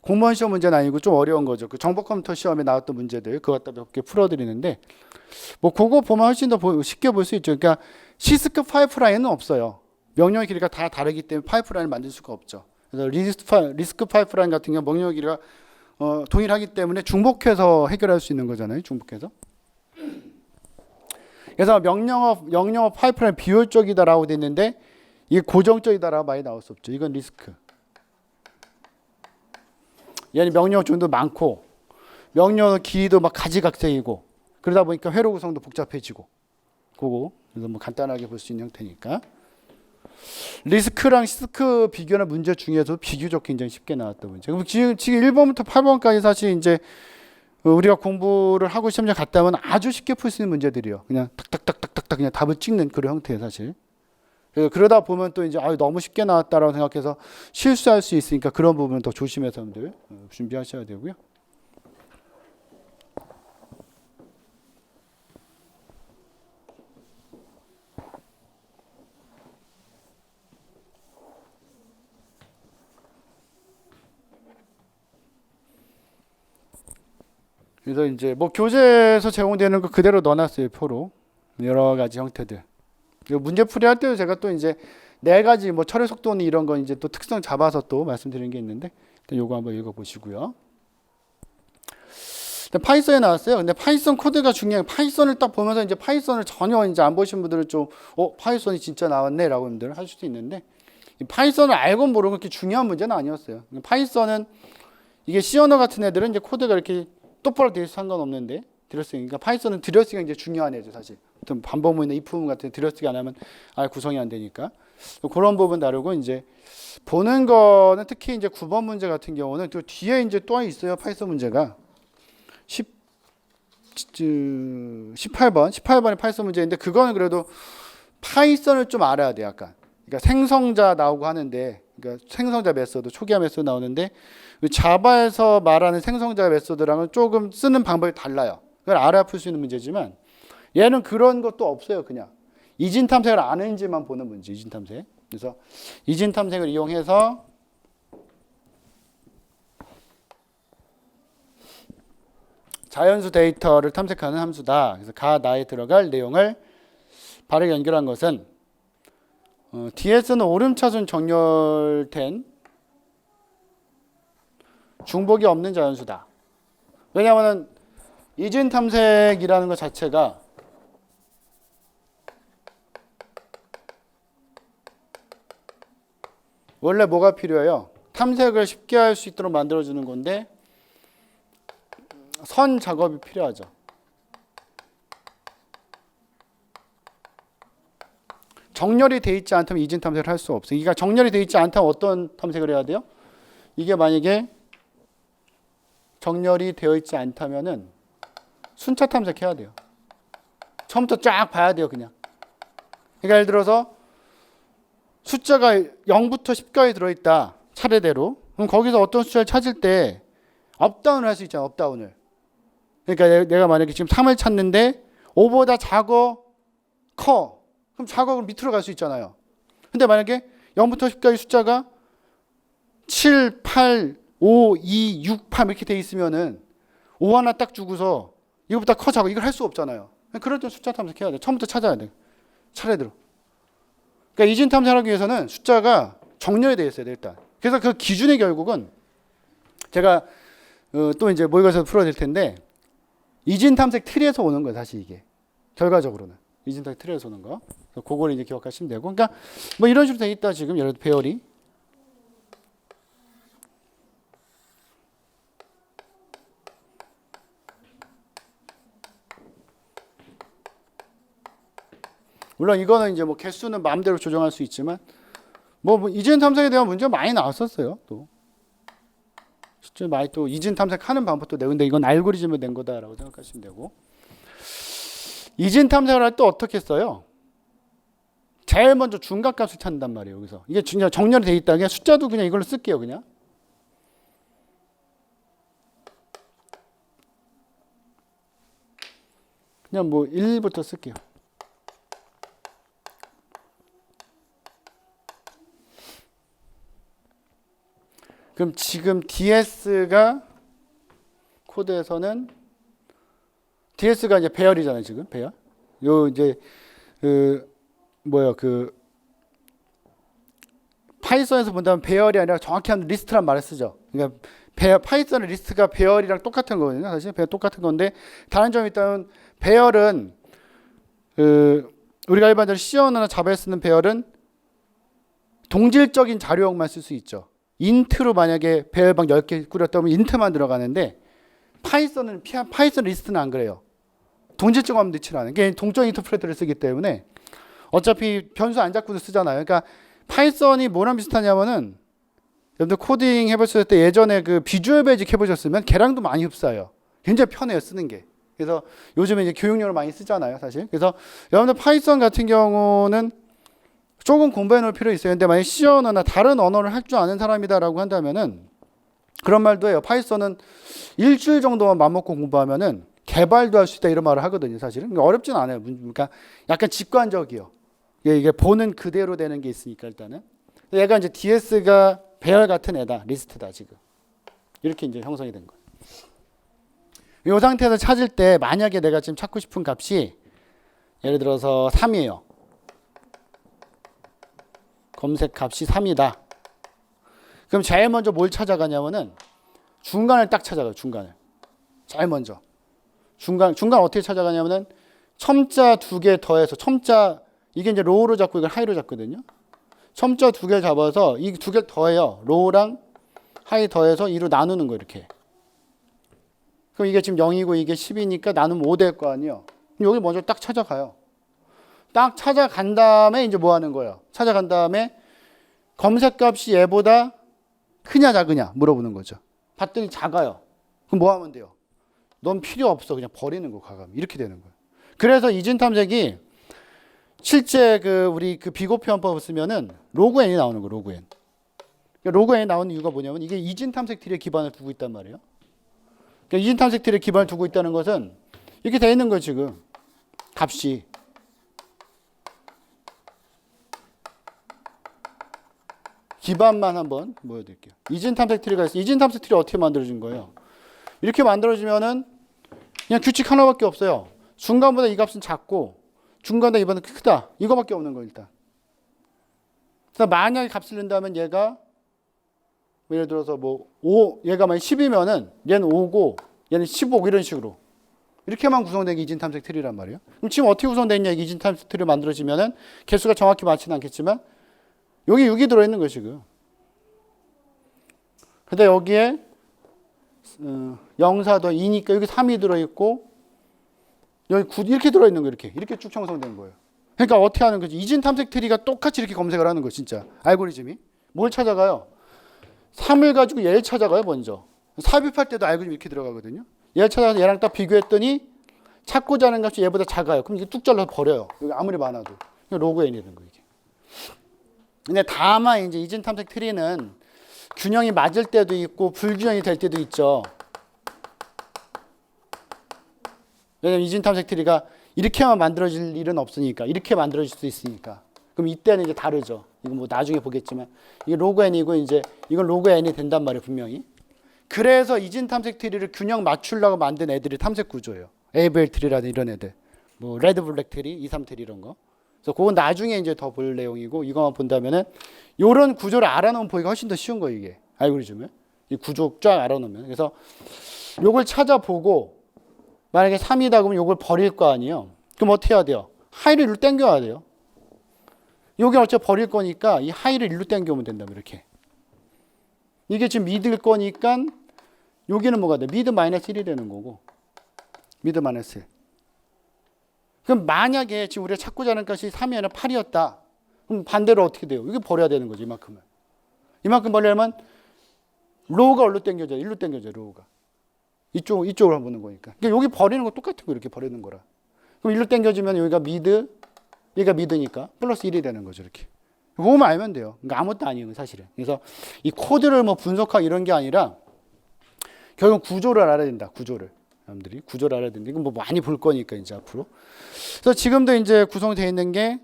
공무원 시험 문제는 아니고 좀 어려운 거죠. 그 정보 컴퓨터 시험에 나왔던 문제들 그거 갖다 몇 개 풀어드리는데 뭐 그거 보면 훨씬 더 쉽게 볼 수 있죠. 그러니까 시스크 파이프라인은 없어요. 명령의 길이가 다 다르기 때문에 파이프라인을 만들 수가 없죠. 그래서 리스크 파이프라인 같은 경우 명령의 길이가 동일하기 때문에 중복해서 해결할 수 있는 거잖아요. 중복해서. 그래서 영영업 파이프라인 비효율적이다라고 돼 있는데 이게 고정적이다라고 많이 나올 수 없죠. 이건 리스크. 얘는 명령 정도 많고 명령 길이도 막 가지각색이고 그러다 보니까 회로 구성도 복잡해지고 그거 그래서 뭐 간단하게 볼 수 있는 형태니까 리스크랑 시스크 비교하는 문제 중에서 비교적 굉장히 쉽게 나왔던 문제. 그럼 지금 1번부터 8번까지 사실 이제 우리가 공부를 하고 시험장 갔다 오면 아주 쉽게 풀 수 있는 문제들이요. 그냥 탁탁탁탁탁탁 그냥 답을 찍는 그런 형태예요, 사실. 그러다 보면 또 이제 너무 쉽게 나왔다라고 생각해서 실수할 수 있으니까 그런 부분은 더 조심해서 여러분들 준비하셔야 되고요. 그래서 이제 뭐 교재에서 제공되는 거 그대로 넣어놨어요, 표로. 여러 가지 형태들. 문제풀이 할 때도 제가 또 이제 네 가지 뭐 처리 속도는 이런 거 이제 또 특성 잡아서 또 말씀드리는 게 있는데 일단 요거 한번 읽어보시고요. 파이썬에 나왔어요. 근데 파이썬 코드가 중요해요. 파이썬을 딱 보면서 이제 파이썬을 전혀 이제 안 보신 분들은 좀 파이썬이 진짜 나왔네라고 분들 할 수도 있는데 이 파이썬을 알고 모르고 그렇게 중요한 문제는 아니었어요. 파이썬은 이게 C 언어 같은 애들은 이제 코드가 이렇게 똑바로 되어 상관없는데 드러싱, 그러니까 파이썬은 드러싱이 이제 중요한 애죠, 사실. 어떤 반복문이나 if 같은 드러싱 안 하면 아예 구성이 안 되니까 그런 부분 다르고 이제 보는 거는 특히 이제 9번 문제 같은 경우는 또 뒤에 이제 또 있어요, 파이썬 문제가 18번이 파이썬 문제인데 그거는 그래도 파이썬을 좀 알아야 돼, 약간. 그러니까 생성자 나오고 하는데, 그러니까 생성자 메소드, 초기화 메소드 나오는데 자바에서 말하는 생성자 메소드랑은 조금 쓰는 방법이 달라요. 그걸 알아야 풀 수 있는 문제지만 얘는 그런 것도 없어요. 그냥 이진 탐색을 아는지만 보는 문제. 이진 탐색. 그래서 이진 탐색을 이용해서 자연수 데이터를 탐색하는 함수다. 그래서 가 나에 들어갈 내용을 바르게 연결한 것은 DS는 오름차순 정렬된 중복이 없는 자연수다. 왜냐하면 이진 탐색이라는 것 자체가 원래 뭐가 필요해요? 탐색을 쉽게 할 수 있도록 만들어주는 건데 선 작업이 필요하죠. 정렬이 돼 있지 않다면 이진 탐색을 할 수 없어요. 그러니까 정렬이 돼 있지 않다면 어떤 탐색을 해야 돼요? 이게 만약에 정렬이 되어 있지 않다면은 순차 탐색해야 돼요. 처음부터 쫙 봐야 돼요, 그냥. 그러니까 예를 들어서 숫자가 0부터 10까지 들어있다, 차례대로. 그럼 거기서 어떤 숫자를 찾을 때 업다운을 할 수 있잖아, 업다운을. 그러니까 내가 만약에 지금 3을 찾는데 5보다 작어, 커. 그럼 작어, 그럼 밑으로 갈 수 있잖아요. 근데 만약에 0부터 10까지 숫자가 7, 8, 5, 2, 6, 8 이렇게 돼 있으면은 5 하나 딱 주고서 이거보다 커 작아 이걸 할 수 없잖아요. 그럴 때 숫자 탐색해야 돼. 처음부터 찾아야 돼. 차례대로. 그러니까 이진 탐색하기 위해서는 숫자가 정렬이 되어 있어야 돼, 일단. 그래서 그 기준이 결국은 제가 또 이제 모의고사에서 풀어야 될 텐데 이진 탐색 트리에서 오는 거예요, 사실 이게. 결과적으로는. 이진 탐색 트리에서 오는 거. 그걸 이제 기억하시면 되고. 그러니까 뭐 이런 식으로 돼 있다, 지금. 예를 들어 배열이. 물론 이거는 이제 뭐 개수는 마음대로 조정할 수 있지만 뭐 이진 탐색에 대한 문제가 많이 나왔었어요. 또 실제 많이 또 이진 탐색하는 방법도 내는데 이건 알고리즘으로 낸 거다라고 생각하시면 되고 이진 탐색을 할 때 어떻게 써요? 제일 먼저 중간값을 찾는단 말이에요. 여기서 이게 그냥 정렬이 돼 있다. 그냥 숫자도 그냥 이걸로 쓸게요. 그냥 뭐 1부터 쓸게요. 그럼 지금 DS가 코드에서는 DS가 이제 배열이잖아요. 지금 배열. 요 이제 파이썬에서 본다면 배열이 아니라 정확히 하면 리스트란 말을 쓰죠. 그러니까 파이썬의 리스트가 배열이랑 똑같은 거거든요. 사실 배열 똑같은 건데 다른 점이 있다면 배열은 우리가 일반적으로 C 언어나 자바에 쓰는 배열은 동질적인 자료형만 쓸 수 있죠. 인트로 만약에 배열방 10개 꾸렸다면 인트만 들어가는데 파이썬 리스트는 안 그래요. 동질적으로 넣지 않아요. 그게 동적 인터프레터를 쓰기 때문에 어차피 변수 안 잡고도 쓰잖아요. 그러니까 파이썬이 뭐랑 비슷하냐면은 여러분들 코딩 해보셨을 때 예전에 그 비주얼 베이직 해보셨으면 걔랑도 많이 흡사해요. 굉장히 편해요 쓰는 게. 그래서 요즘에 이제 교육용으로 많이 쓰잖아요 사실. 그래서 여러분들 파이썬 같은 경우는 조금 공부해 놓을 필요 있어요. 근데 만약 C 언어나 다른 언어를 할 줄 아는 사람이다라고 한다면은 그런 말도 해요. 파이썬은 일주일 정도만 맘먹고 공부하면은 개발도 할 수 있다 이런 말을 하거든요 사실은. 그러니까 어렵진 않아요. 그러니까 약간 직관적이요. 이게 보는 그대로 되는 게 있으니까 일단은. 얘가 이제 DS가 배열 같은 애다. 리스트다 지금. 이렇게 이제 형성이 된 거예요. 이 상태에서 찾을 때 만약에 내가 지금 찾고 싶은 값이 예를 들어서 3이에요. 검색 값이 3이다. 그럼 제일 먼저 뭘 찾아가냐면은 중간을 딱 찾아가요. 중간을. 제일 먼저. 중간 어떻게 찾아가냐면은 첨자 2개 더해서 첨자 이게 이제 로우로 잡고 이걸 하이로 잡거든요. 첨자 2개 잡아서 이 2개 더해요. 로우랑 하이 더해서 2로 나누는 거 이렇게. 그럼 이게 지금 0이고 이게 10이니까 나누면 5 될 거 아니에요. 그럼 여기 먼저 딱 찾아가요. 딱 찾아간 다음에 이제 뭐 하는 거예요? 찾아간 다음에 검색값이 얘보다 크냐 작으냐 물어보는 거죠. 봤더니 작아요. 그럼 뭐 하면 돼요? 넌 필요 없어. 그냥 버리는 거 과감히. 이렇게 되는 거예요. 그래서 이진 탐색이 실제 우리 비고표현법을 쓰면은 로그 n이 나오는 거예요. 로그 n. 로그 n이 나오는 이유가 뭐냐면 이게 이진 탐색 트리에 기반을 두고 있단 말이에요. 그러니까 이진 탐색 트리에 기반을 두고 있다는 것은 이렇게 돼 있는 거예요. 지금 값이. 기반만 한번 보여드릴게요. 이진 탐색 트리가 있어요. 이진 탐색 트리 어떻게 만들어진 거예요? 이렇게 만들어지면은 그냥 규칙 하나밖에 없어요. 중간보다 이 값은 작고 중간보다 이보다 크다. 이거밖에 없는 거예요. 일단. 그래서 만약에 값을 넣는다면 얘가 예를 들어서 얘가 만약 10이면은 얘는 5고 얘는 15 이런 식으로 이렇게만 구성된 게 이진 탐색 트리란 말이에요. 그럼 지금 어떻게 구성되어 있냐? 이진 탐색 트리가 만들어지면은 개수가 정확히 맞지는 않겠지만 여기 6이 들어있는 거예요 지금. 근데 여기에 0, 4 더 2니까 여기 3이 들어있고 여기 9 이렇게 들어있는 거예요. 이렇게 쭉 형성된 거예요. 그러니까 어떻게 하는 거지? 이진 탐색 트리가 똑같이 이렇게 검색을 하는 거예요. 진짜 알고리즘이. 뭘 찾아가요? 3을 가지고 얘를 찾아가요 먼저. 삽입할 때도 알고리즘 이렇게 들어가거든요. 얘를 찾아가서 얘랑 딱 비교했더니 찾고자 하는 값이 얘보다 작아요. 그럼 이게 뚝 잘라서 버려요. 여기 아무리 많아도. 로그 n이 되는 거예요. 이게. 근데 다만 이제 이진 탐색 트리는 균형이 맞을 때도 있고 불균형이 될 때도 있죠. 왜냐면 이진 탐색 트리가 이렇게만 만들어질 일은 없으니까. 이렇게 만들어질 수 있으니까. 그럼 이때는 이제 다르죠. 이거 뭐 나중에 보겠지만 이게 로그 n이고 이제 이건 로그 n이 된단 말이에요, 분명히. 그래서 이진 탐색 트리를 균형 맞추려고 만든 애들이 탐색 구조예요. ABL 트리라든 이런 애들. 뭐 레드 블랙 트리, 2, 3 트리 이런 거. 그래서 그건 나중에 이제 더 볼 내용이고 이거만 본다면은 요런 구조를 알아놓으면 보기가 훨씬 더 쉬운 거예요, 이게. 알고리즘을. 이 구조 쫙 알아놓으면. 그래서 요걸 찾아보고 만약에 3이다 그러면 요걸 버릴 거 아니에요. 그럼 어떻게 해야 돼요? 하이를 일로 당겨야 돼요. 여기 어차피 버릴 거니까 이 하이를 일로 당겨오면 된다면 이렇게. 이게 지금 미드일 거니까 여기는 뭐가 돼? 미드 마이너스 1이 되는 거고. 미드 마이너스 1. 그럼 만약에 지금 우리가 찾고자 하는 값이 3이 아니라 8이었다. 그럼 반대로 어떻게 돼요? 이게 버려야 되는 거죠. 이만큼을. 이만큼 버리려면 로우가 어디로 당겨져요? 일로 당겨져요. 로우가. 이쪽으로 보는 거니까. 그러니까 여기 버리는 거 똑같은 거 이렇게 버리는 거라. 그럼 일로 당겨지면 여기가 미드, 여기가 미드니까 플러스 1이 되는 거죠. 이렇게. 그거만 알면 돼요. 그러니까 아무것도 아니에요. 사실은. 그래서 이 코드를 뭐 분석하고 이런 게 아니라 결국 구조를 알아야 된다. 구조를. 사람들이 구조를 알아야 되는데 이건 뭐 많이 볼 거니까 이제 앞으로. 그래서 지금도 이제 구성되어 있는 게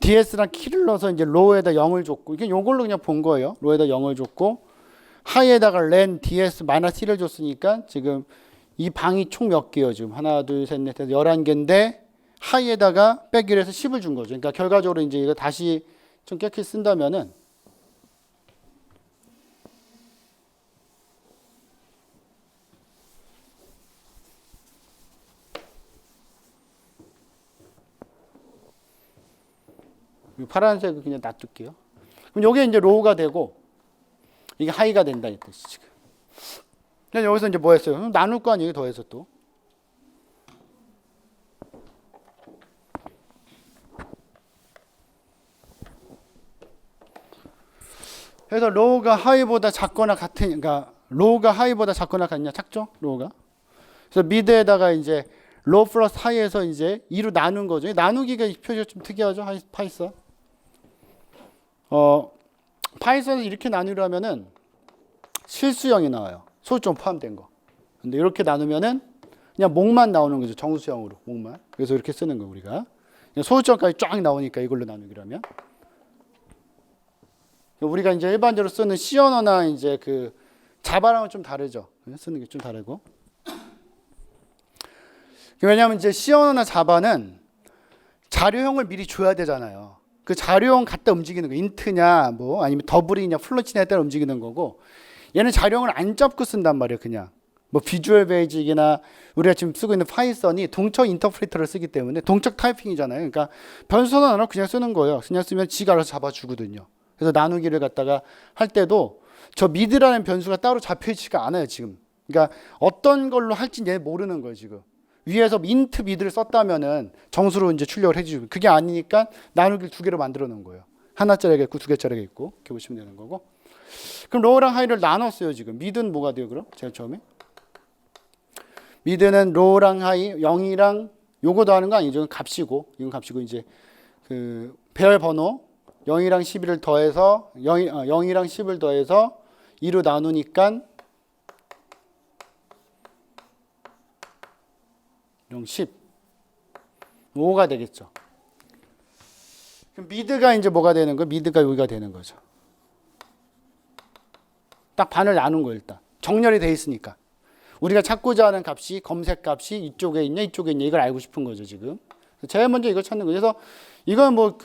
DS랑 키를 넣어서 이제 로우에다 0을 줬고, 이게 요걸로 그냥 본 거예요. 로우에다 0을 줬고, 하이에다가 len ds 마이너스 1을 줬으니까 지금 이 방이 총 몇 개요? 지금 하나, 둘, 셋, 넷, 11개인데 하이에다가 빼기로 해서 10을 준 거죠. 그러니까 결과적으로 이제 이거 다시 좀 깨끗이 쓴다면은 파란색을 그냥 놔둘게요. 그럼 요게 이제 로우가 되고 이게 하이가 된다 이 뜻이 지금. 그냥 여기서 이제 뭐 했어요? 나눌 거 아니에요, 더해서 또. 그래서 로우가 하이보다 작거나 같은, 그러니까 로우가 하이보다 작거나 같냐? 작죠? 로우가. 그래서 미드에다가 이제 로우 플러스 하이에서 이제 2로 나눈 거죠. 나누기가 이 표시가 좀 특이하죠? 파이썬. 파이썬에서 이렇게 나누려면은 실수형이 나와요. 소수점 포함된 거. 근데 이렇게 나누면은 그냥 목만 나오는 거죠. 정수형으로 목만. 그래서 이렇게 쓰는 거 우리가. 소수점까지 쫙 나오니까 이걸로 나누기라면. 우리가 이제 일반적으로 쓰는 C 언어나 이제 그 자바랑은 좀 다르죠. 쓰는 게 좀 다르고. 왜냐하면 이제 C 언어나 자바는 자료형을 미리 줘야 되잖아요. 그 자료형 갖다 움직이는 거, 인트냐, 뭐 아니면 더블이냐, 플로치냐에 따라 움직이는 거고, 얘는 자료형을 안 잡고 쓴단 말이에요. 그냥 뭐 비주얼 베이직이나 우리가 지금 쓰고 있는 파이썬이 동적 인터프리터를 쓰기 때문에 동적 타이핑이잖아요. 그러니까 변수는 안 하고 그냥 쓰는 거예요. 그냥 쓰면 지가 알아서 잡아주거든요. 그래서 나누기를 갖다가 할 때도 저 미드라는 변수가 따로 잡혀있지가 않아요. 지금. 그러니까 어떤 걸로 할지 얘 모르는 거예요. 지금. 위에서 인트 미드를 썼다면은 정수로 이제 출력을 해주고, 그게 아니니까 나누기를 두 개로 만들어 놓은 거예요. 하나짜리가 있고 두 개짜리가 있고, 이렇게 보시면 되는 거고. 그럼 로우랑 하이를 나눴어요. 지금 미드는 뭐가 돼요? 그럼 제일 처음에 미드는 로우랑 하이 0이랑 요거 더하는 거 아니죠? 값이고, 이건 값이고, 이제 그 배열 번호 0이랑 11을 더해서 0이랑 10을 더해서 2로 나누니까 0, 10 5가 되겠죠. 그럼 미드가 이제 뭐가 되는 거예요? 미드가 여기가 되는 거죠. 딱 반을 나눈 거예요. 일단 정렬이 돼 있으니까 우리가 찾고자 하는 값이 검색 값이 이쪽에 있냐 이쪽에 있냐 이걸 알고 싶은 거죠. 지금 제일 먼저 이걸 찾는 거예요. 그래서 이건 뭐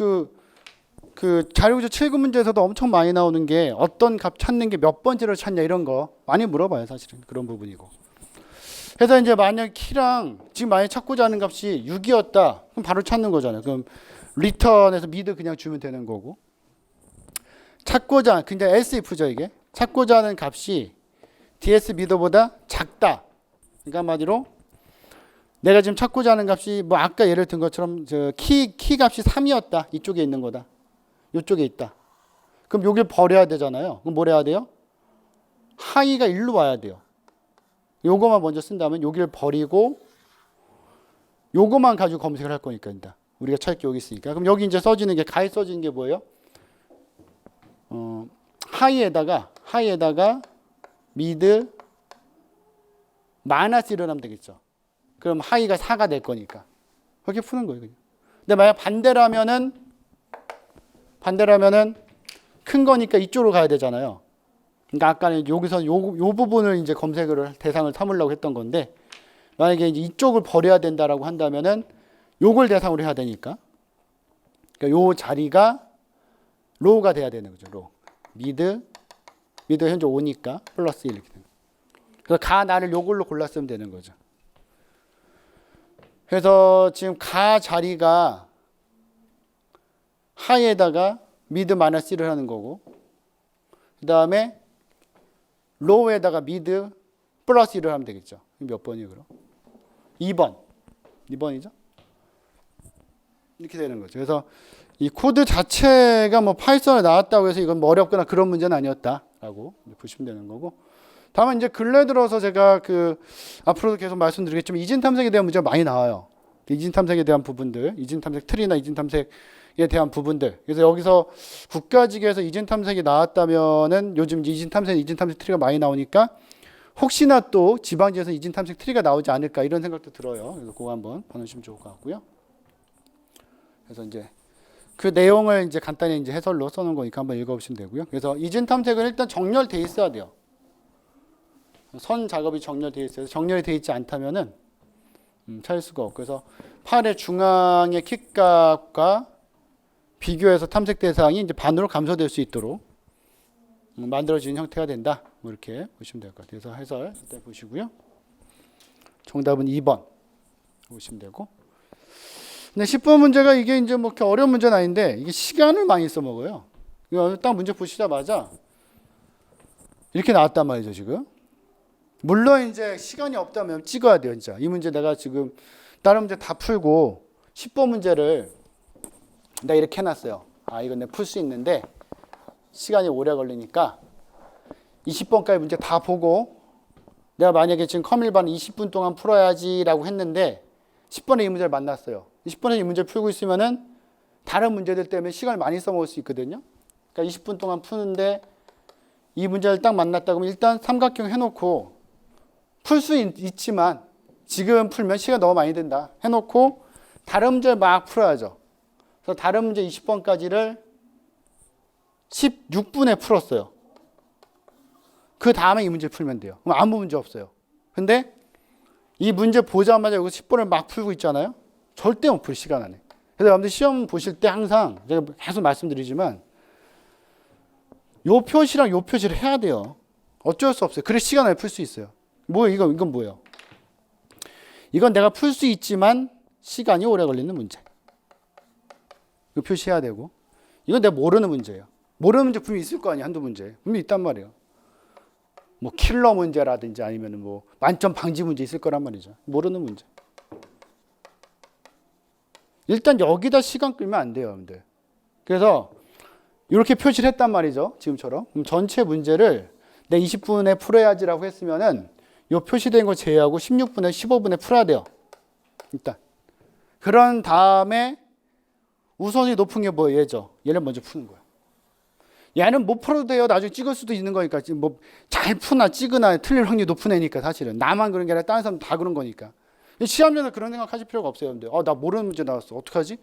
그 자료구조 7급 문제에서도 엄청 많이 나오는 게 어떤 값 찾는 게 몇 번째로 찾냐 이런 거 많이 물어봐요. 사실은 그런 부분이고. 그래서 이제 만약 키랑 지금 만약 찾고자 하는 값이 6이었다. 그럼 바로 찾는 거잖아요. 그럼 리턴에서 미드 그냥 주면 되는 거고. 찾고자 근데 SF죠 이게. 찾고자 하는 값이 DS 미드보다 작다. 그러니까 한마디로 내가 지금 찾고자 하는 값이 뭐 아까 예를 든 것처럼 키 값이 3이었다. 이쪽에 있는 거다. 이쪽에 있다. 그럼 여길 버려야 되잖아요. 그럼 뭘 해야 돼요? 하이가 일로 와야 돼요. 요거만 먼저 쓴 다음에 여기를 버리고 요거만 가지고 검색을 할 거니까 일단 우리가 찾을 게 여기 있으니까. 그럼 여기 이제 써지는 게 가에 써지는 게 뭐예요? 하이에다가 미드 마이너스 1을 하면 되겠죠. 그럼 하이가 4가 될 거니까 그렇게 푸는 거예요. 그냥. 근데 만약 반대라면은 큰 거니까 이쪽으로 가야 되잖아요. 그러니까 아까는 여기서 요 부분을 이제 검색을 대상을 삼으려고 했던 건데 만약에 이제 이쪽을 버려야 된다라고 한다면은 요걸 대상으로 해야 되니까 그러니까 요 자리가 로우가 돼야 되는 거죠. 로우. 미드 현재 5니까 플러스 1 이렇게 되는 거예요. 그래서 가 나를 요걸로 골랐으면 되는 거죠. 그래서 지금 가 자리가 하이에다가 미드 마이너스 1을 하는 거고 그 다음에 로우에다가 미드 플러스 1을 하면 되겠죠. 몇 번이에요 그럼? 2번이죠. 이렇게 되는 거죠. 그래서 이 코드 자체가 뭐 파이썬에 나왔다고 해서 이건 뭐 어렵거나 그런 문제는 아니었다라고 보시면 되는 거고. 다만 이제 근래 들어서 제가 앞으로도 계속 말씀드리겠지만 이진 탐색에 대한 문제가 많이 나와요. 이진 탐색에 대한 부분들, 이진 탐색 트리나 이진 탐색에 대한 부분들. 그래서 여기서 국가직에서 이진 탐색이 나왔다면은 요즘 이진 탐색 트리가 많이 나오니까 혹시나 또 지방지에서 이진 탐색 트리가 나오지 않을까 이런 생각도 들어요. 그래서 그거 한번 보내주시면 좋을 것 같고요. 그래서 이제 그 내용을 이제 간단히 이제 해설로 써놓은 거니까 한번 읽어보시면 되고요. 그래서 이진 탐색은 일단 정렬돼 있어야 돼요. 선 작업이 정렬돼 있어요. 정렬이 돼 있지 않다면은 찾을 수가 없고, 그래서 팔의 중앙의 킥값과 비교해서 탐색 대상이 이제 반으로 감소될 수 있도록 만들어지는 형태가 된다. 뭐 이렇게 보시면 될 것 같아요. 그래서 해설 일단 보시고요. 정답은 2번 보시면 되고. 근데 10번 문제가 이게 이제 뭐 이렇게 어려운 문제는 아닌데 이게 시간을 많이 써먹어요. 이거 딱 문제 보시자마자 이렇게 나왔단 말이죠, 지금. 물론 이제 시간이 없다면 찍어야 돼요, 진짜. 이 문제 내가 지금 다른 문제 다 풀고 10번 문제를 내가 이렇게 해놨어요. 아, 이건 내가 풀 수 있는데 시간이 오래 걸리니까 20번까지 문제 다 보고 내가 만약에 지금 컴일반 20분 동안 풀어야지라고 했는데 10번에 이 문제를 만났어요. 10번에 이 문제를 풀고 있으면은 다른 문제들 때문에 시간을 많이 써먹을 수 있거든요. 그러니까 20분 동안 푸는데 이 문제를 딱 만났다 그러면 일단 삼각형 해놓고 풀 수 있지만 지금 풀면 시간 너무 많이 든다 해놓고 다른 문제를 막 풀어야죠. 그래서 다른 문제 20번까지를 16분에 풀었어요. 그 다음에 이 문제 풀면 돼요. 그럼 아무 문제 없어요. 근데 이 문제 보자마자 여기 10번을 막 풀고 있잖아요. 절대 못 풀 시간 안에. 그래서 여러분들 시험 보실 때 항상 제가 계속 말씀드리지만 요 표시랑 요 표시를 해야 돼요. 어쩔 수 없어요. 그래 시간 안에 풀 수 있어요. 이건 뭐예요? 이건 내가 풀 수 있지만 시간이 오래 걸리는 문제. 이거 표시해야 되고. 이건 내가 모르는 문제예요. 모르는 문제 분명히 있을 거 아니야. 한두 문제. 분명히 있단 말이에요. 뭐 킬러 문제라든지 아니면 뭐 만점 방지 문제 있을 거란 말이죠. 모르는 문제. 일단 여기다 시간 끌면 안 돼요, 여러분들. 그래서 이렇게 표시를 했단 말이죠. 지금처럼. 그럼 전체 문제를 내 20분에 풀어야지라고 했으면은 요 표시된 거 제외하고 16분에 15분에 풀어야 돼요. 일단. 그런 다음에 우선이 높은 게 뭐예요? 얘죠. 얘를 먼저 푸는 거야. 얘는 못 풀어도 돼요. 나중에 찍을 수도 있는 거니까. 뭐 잘 푸나 찍으나 틀릴 확률이 높은 애니까 사실은. 나만 그런 게 아니라 다른 사람 다 그런 거니까. 시험 전에 그런 생각하실 필요가 없어요. 여러분들. 나 모르는 문제 나왔어. 어떡하지?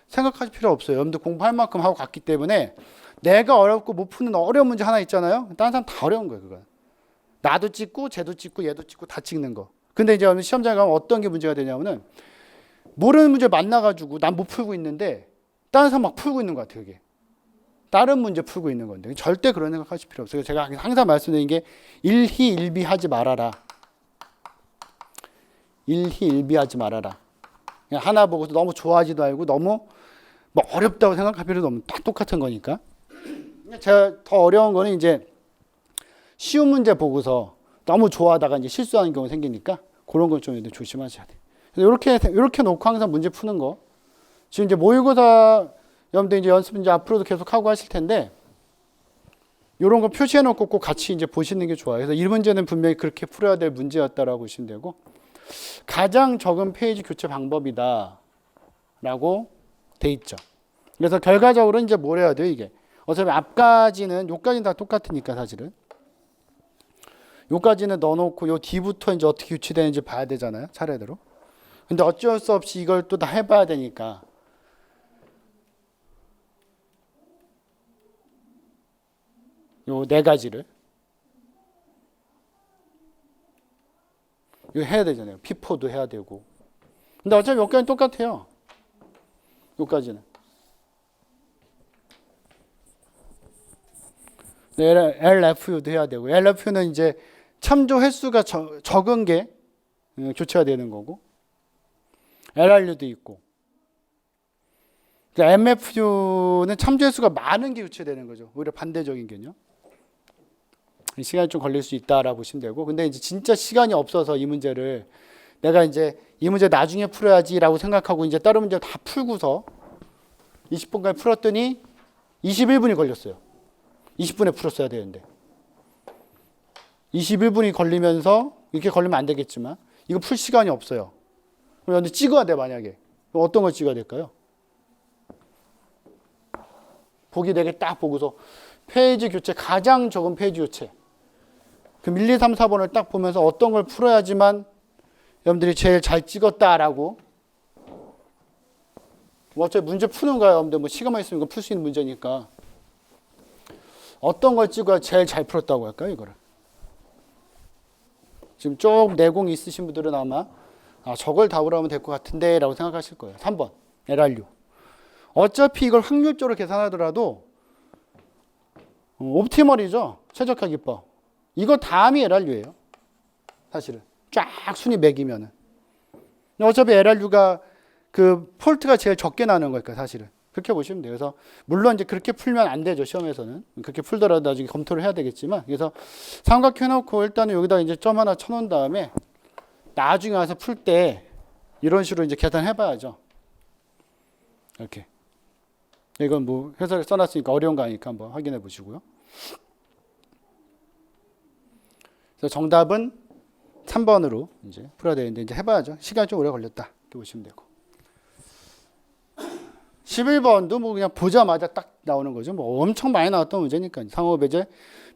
생각하실 필요 없어요. 여러분들 공부할 만큼 하고 갔기 때문에 내가 어렵고 못 푸는 어려운 문제 하나 있잖아요. 다른 사람 다 어려운 거예요. 그건. 나도 찍고 쟤도 찍고 얘도 찍고 다 찍는 거. 근데 이제 시험장에 가면 어떤 게 문제가 되냐면은 모르는 문제 만나가지고 난 못 풀고 있는데 다른 사람 막 풀고 있는 것 같아요. 이게. 다른 문제 풀고 있는 건데 절대 그런 생각 하실 필요 없어요. 제가 항상 말씀드리는 게 일희일비하지 말아라. 일희일비하지 말아라. 그냥 하나 보고서 너무 좋아하지도 말고 너무 뭐 어렵다고 생각할 필요도 없는 딱 똑같은 거니까. 제가 더 어려운 거는 이제 쉬운 문제 보고서 너무 좋아하다가 이제 실수하는 경우 생기니까 그런 걸 좀 조심하셔야 돼요. 이렇게 놓고 항상 문제 푸는 거. 지금 이제 모의고사 여러분들 이제 연습 이제 앞으로도 계속 하고 하실 텐데 이런 거 표시해 놓고 꼭 같이 이제 보시는 게 좋아요. 그래서 이 문제는 분명히 그렇게 풀어야 될 문제였다라고 보시면 되고 가장 적은 페이지 교체 방법이다라고 돼 있죠. 그래서 결과적으로 이제 뭘 해야 돼요, 이게. 어차피 앞까지는 요까지는 다 똑같으니까 사실은. 요까지는 넣어놓고 요 뒤부터 이제 어떻게 교체되는지 봐야 되잖아요, 차례대로. 근데 어쩔 수 없이 이걸 또 다 해봐야 되니까. 요 네 가지를 이거 해야 되잖아요. 피포도 해야 되고. 근데 어차피 여기까지는 똑같아요. 여기까지는. LFU도 해야 되고. LFU는 이제 참조 횟수가 적은 게 교체가 되는 거고. LRU도 있고. MFU는 참조 횟수가 많은 게 교체되는 거죠. 오히려 반대적인 개념. 시간이 좀 걸릴 수 있다라고 보시면 되고. 근데 이제 진짜 시간이 없어서 이 문제를 내가 이제 이 문제 나중에 풀어야지라고 생각하고 이제 다른 문제 다 풀고서 20분까지 풀었더니 21분이 걸렸어요. 20분에 풀었어야 되는데. 21분이 걸리면서 이렇게 걸리면 안 되겠지만 이거 풀 시간이 없어요. 그런데 찍어야 돼, 만약에. 그럼 어떤 걸 찍어야 될까요? 보기 4개 딱 보고서 페이지 교체, 가장 적은 페이지 교체. 그럼 1, 2, 3, 4번을 딱 보면서 어떤 걸 풀어야지만 여러분들이 제일 잘 찍었다라고 뭐 어차피 문제 푸는 거야. 근데 뭐 시간만 있으면 이거 풀 수 있는 문제니까. 어떤 걸 찍어야 제일 잘 풀었다고 할까요, 이거를? 지금 쭉 내공 있으신 분들은 아마 저걸 답으로 하면 될 것 같은데 라고 생각하실 거예요. 3번 LRU. 어차피 이걸 확률적으로 계산하더라도 옵티멀이죠. 최적화 기법. 이거 다음이 LRU예요. 사실은 쫙 순위 매기면은. 어차피 LRU가 그 폴트가 제일 적게 나는 거니까 사실은. 그렇게 보시면 돼요. 그래서 물론 이제 그렇게 풀면 안 되죠. 시험에서는. 그렇게 풀더라도 나중에 검토를 해야 되겠지만. 그래서 삼각형 해놓고 일단은 여기다 이제 점 하나 쳐놓은 다음에 나중에 와서 풀 때 이런 식으로 이제 계산해 봐야죠. 이렇게. 이건 뭐 해설을 써놨으니까 어려운 거 아니니까 한번 확인해 보시고요. 그래서 정답은 3번으로 이제 풀어야 되는데 이제 해봐야죠. 시간이 좀 오래 걸렸다. 이렇게 보시면 되고. 11번도 뭐 그냥 보자마자 딱 나오는 거죠. 뭐 엄청 많이 나왔던 문제니까. 상호배제,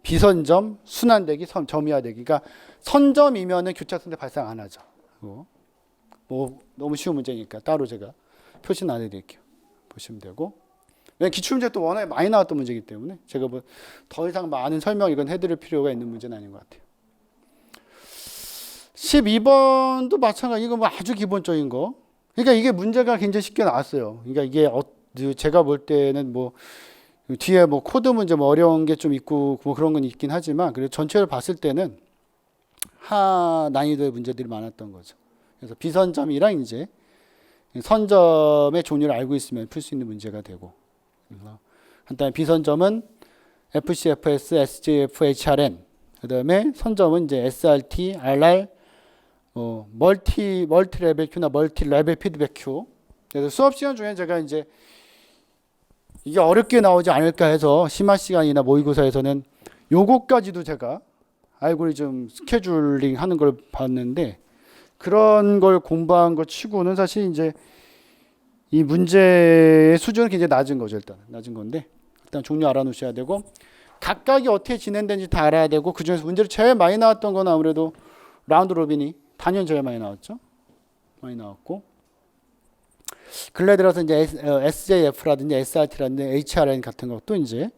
비선점, 순환대기, 점이화대기. 그러니까 선점이면은 교차선대 발생 안 하죠. 뭐 너무 쉬운 문제니까 따로 제가 표시는 안 해드릴게요. 보시면 되고. 왜냐면 기출문제 또 워낙에 많이 나왔던 문제이기 때문에 제가 뭐 더 이상 많은 설명 이건 해드릴 필요가 있는 문제는 아닌 것 같아요. 12번도 마찬가지. 이거 뭐 아주 기본적인 거. 그러니까 이게 문제가 굉장히 쉽게 나왔어요. 그러니까 이게 제가 볼 때는 뭐 뒤에 뭐 코드 문제 뭐 어려운 게 좀 있고 뭐 그런 건 있긴 하지만 그래도 전체를 봤을 때는 하 난이도의 문제들이 많았던 거죠. 그래서 비선점이랑 이제 선점의 종류를 알고 있으면 풀 수 있는 문제가 되고. 그래서 간단히 비선점은 FC, FS, SJF, HRN. 그다음에 선점은 이제 SRT, RR, 멀티 레벨 큐나 멀티 레벨 피드백 큐. 그래서 수업 시간 중에 제가 이제 이게 어렵게 나오지 않을까 해서 심화 시간이나 모의고사에서는 요거까지도 제가 알고리즘 스케줄링 하는 걸 봤는데 그런 걸 공부한 것 치고는 사실 이제 이 문제의 수준은 굉장히 낮은 거죠. 일단 낮은 건데 일단 종류 알아놓으셔야 되고 각각이 어떻게 진행되는지 다 알아야 되고 그중에서 문제를 제일 많이 나왔던 건 아무래도 라운드 로빈이 단연 제일 많이 나왔죠. 많이 나왔고 근래 들어서 이제 SJF라든지 SRT라든지 HRN 같은 것도 이제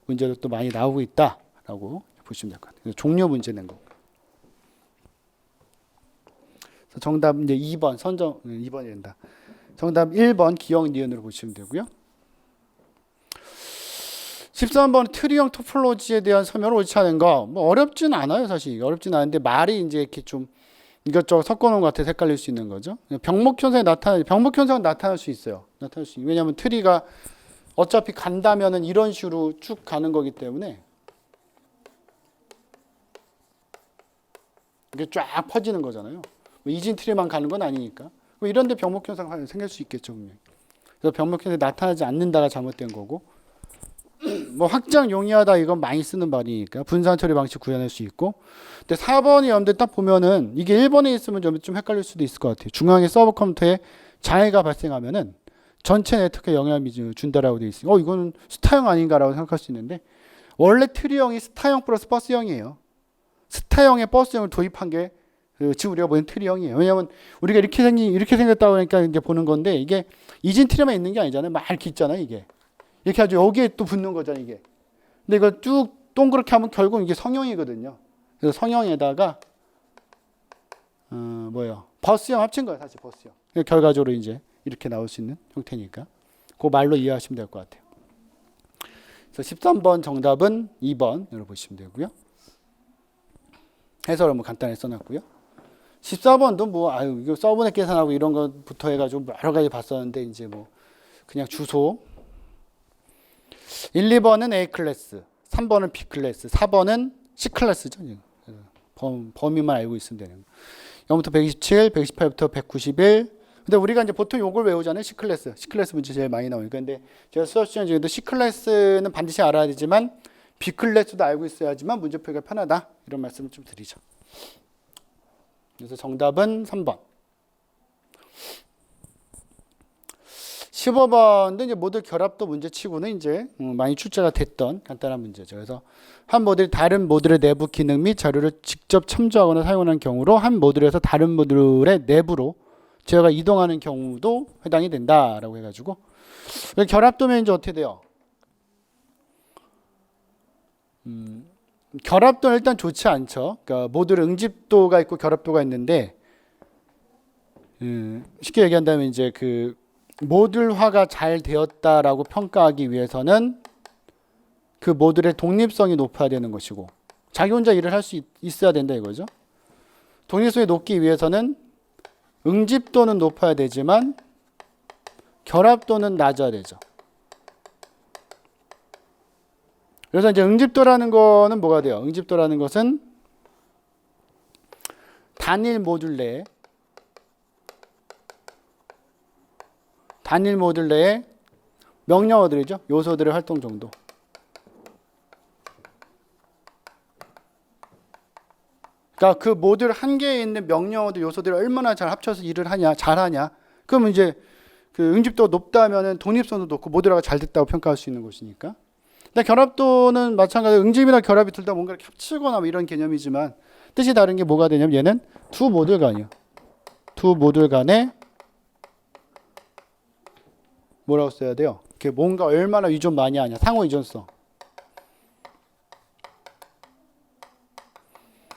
문제도 또 많이 나오고 있다라고 보시면 될 것 같아요. 종료 문제 낸 거. 그래서 정답 이제 2번 선정 2번이 된다. 정답 1번 기억 니은으로 보시면 되고요. 13번 트리형 토폴로지에 대한 설명을 옳지 않은 거. 뭐 어렵진 않아요, 사실. 어렵진 않은데 말이 이제 이렇게 좀 이것저것 섞어놓은 것 같아서 헷갈릴 수 있는 거죠. 병목 현상이 병목 현상은 나타날 수 있어요. 왜냐하면 트리가 어차피 간다면은 이런 식으로 쭉 가는 거기 때문에 이게 쫙 퍼지는 거잖아요. 뭐 이진 트리만 가는 건 아니니까. 뭐 이런데 병목 현상 생길 수 있겠죠, 분명히. 그래서 병목 현상이 나타나지 않는다가 잘못된 거고. 뭐 확장 용이하다 이건 많이 쓰는 말이니까 분산 처리 방식 구현할 수 있고. 근데 4번이 여러분들 딱 보면은 이게 1번에 있으면 좀 헷갈릴 수도 있을 것 같아요. 중앙에 서버 컴퓨터에 장애가 발생하면은 전체 네트워크에 영향을 준다라고 되어 있어요. 이거는 스타형 아닌가라고 생각할 수 있는데 원래 트리형이 스타형 플러스 버스형이에요. 스타형에 버스형을 도입한 게 지금 우리가 보는 트리형이에요. 왜냐하면 우리가 이렇게 생겼다고 하니까 이제 보는 건데 이게 이진 트리만 있는 게 아니잖아요. 막 이렇게 있잖아요, 이게. 이렇게 아주 여기에 또 붙는 거잖아요, 이게. 근데 이거 쭉 동그랗게 하면 결국 이게 성형이거든요. 그래서 성형에다가 버스형 합친 거예요, 사실 버스형. 결과적으로 이제 이렇게 나올 수 있는 형태니까 그 말로 이해하시면 될 것 같아요. 그래서 13번 정답은 2번으로 보시면 되고요. 해설을 뭐 간단히 써놨고요. 14번도 뭐 이거 서브넷 계산하고 이런 것부터 해가지고 여러 가지 봤었는데 이제 뭐 그냥 주소. 1, 2번은 A 클래스, 3번은 B 클래스, 4번은 C 클래스죠. 범위만 알고 있으면 되는 거. 0부터 127, 128부터 191. 근데 우리가 이제 보통 요걸 외우잖아요. C 클래스. C 클래스 문제 제일 많이 나오니까. 근데 제가 수업 시간 중에도 C 클래스는 반드시 알아야 되지만 B 클래스도 알고 있어야지만 문제 풀기가 편하다. 이런 말씀을 좀 드리죠. 그래서 정답은 3번. 15번도 이제 모듈 결합도 문제치고는 이제 많이 출제가 됐던 간단한 문제죠. 그래서 한 모듈이 다른 모듈의 내부 기능 및 자료를 직접 첨부하거나 사용하는 경우로 한 모듈에서 다른 모듈의 내부로 제어가 이동하는 경우도 해당이 된다라고 해가지고 결합도면 이제 어떻게 돼요? 결합도는 일단 좋지 않죠. 그러니까 모듈 응집도가 있고 결합도가 있는데 쉽게 얘기한다면 이제 그 모듈화가 잘 되었다라고 평가하기 위해서는 그 모듈의 독립성이 높아야 되는 것이고 자기 혼자 일을 할 수 있어야 된다 이거죠. 독립성이 높기 위해서는 응집도는 높아야 되지만 결합도는 낮아야 되죠. 그래서 이제 응집도라는 거는 뭐가 돼요? 응집도라는 것은 단일 모듈 내에 명령어들이죠. 요소들의 활동 정도. 그러니까 그 모듈 한 개에 있는 명령어들 요소들을 얼마나 잘 합쳐서 일을 하냐, 잘하냐. 그러면 이제 그 응집도가 높다면은 독립성도 높고 모듈화가 잘 됐다고 평가할 수 있는 것이니까. 근데 결합도는 마찬가지로 응집이나 결합이 둘 다 뭔가 이렇게 합치거나 뭐 이런 개념이지만 뜻이 다른 게 뭐가 되냐면 얘는 두 모듈 간이요. 두 모듈 간에 뭐라고 써야 돼요? 이렇게 뭔가 얼마나 의존 많이 하냐. 상호 의존성.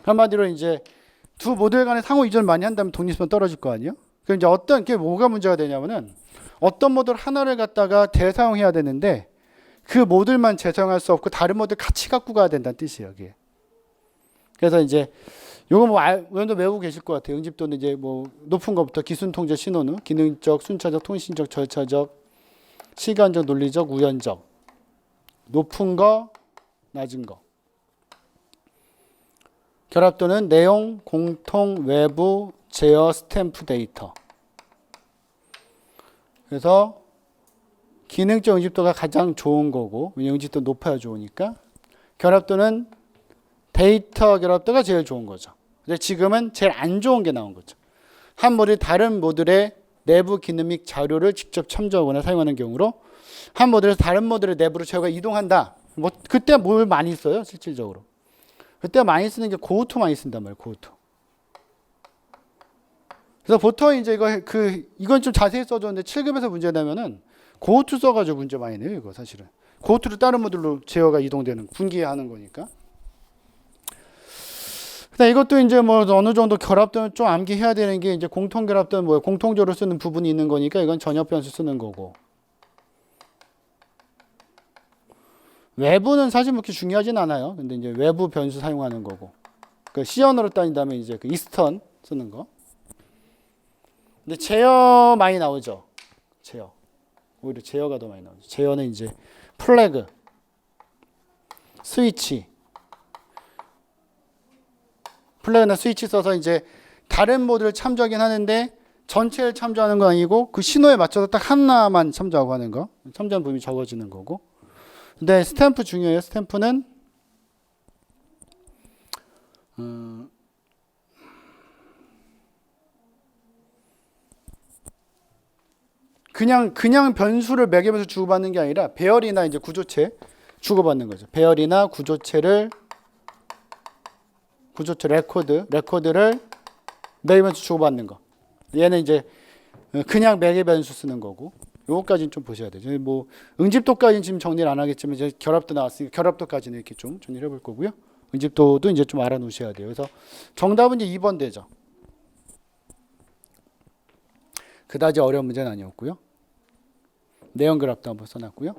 한마디로 이제 두 모듈 간에 상호 의존을 많이 한다면 독립성 떨어질 거 아니에요? 그럼 이제 어떤 게 뭐가 문제가 되냐면은 어떤 모듈 하나를 갖다가 대사용해야 되는데 그 모듈만 재사용할 수 없고 다른 모듈 같이 갖고 가야 된다는 뜻이에요, 이게. 그래서 이제 요거 뭐 여러분도 외우고 계실 것 같아요. 응집도는 이제 뭐 높은 것부터 기순 통제 신호는 기능적, 순차적, 통신적, 절차적, 시간적, 논리적, 우연적. 높은 거, 낮은 거. 결합도는 내용, 공통, 외부, 제어, 스탬프 데이터. 그래서 기능적 응집도가 가장 좋은 거고, 왜냐면 응집도 높아야 좋으니까. 결합도는 데이터 결합도가 제일 좋은 거죠. 근데 지금은 제일 안 좋은 게 나온 거죠. 한 모듈이 다른 모듈의 내부 기능 및 자료를 직접 첨부하거나 사용하는 경우로 한 모듈에서 다른 모듈의 내부로 자료가 이동한다. 뭐 그때 뭘 많이 써요, 실질적으로. 그때 많이 쓰는 게 고우투 많이 쓴단 말이에요, 고우투. 그래서 보통 이제 이건 좀 자세히 써줬는데 7급에서 문제 내면은 고우투 써가지고 문제 많이 내요, 이거 사실은. 고우투를 다른 모듈로 제어가 이동되는, 분기하는 거니까. 근데 이것도 이제 뭐 어느 정도 결합도는 좀 암기해야 되는 게 이제 공통 결합도는 뭐예요? 공통적으로 쓰는 부분이 있는 거니까 이건 전역 변수 쓰는 거고. 외부는 사실 그렇게 중요하진 않아요. 근데 이제 외부 변수 사용하는 거고. 그 C언어로 따진다면 이제 그 이스턴 쓰는 거. 근데 제어 많이 나오죠. 제어. 오히려 제어가 더 많이 나오죠. 제어는 이제 플래그, 스위치. 플래그나 스위치 써서 이제 다른 모듈을 참조하긴 하는데 전체를 참조하는 건 아니고 그 신호에 맞춰서 딱 하나만 참조하고 하는 거. 참조한 부분이 적어지는 거고. 근데 스탬프 중요해요. 스탬프는 그냥 변수를 매개면서 주고받는 게 아니라 배열이나 이제 구조체 주고받는 거죠. 배열이나 구조체를 레코드를 매개면서 주고받는 거. 얘는 이제 그냥 매개 변수 쓰는 거고. 요거까지는 좀 보셔야 되죠. 뭐 응집도까지는 지금 정리를 안 하겠지만 이제 결합도 나왔으니까 결합도까지는 이렇게 좀 정리를 해볼 거고요. 응집도도 이제 좀 알아놓으셔야 돼요. 그래서 정답은 이제 2번 되죠. 그다지 어려운 문제는 아니었고요. 내용 그래프도 한번 써놨고요.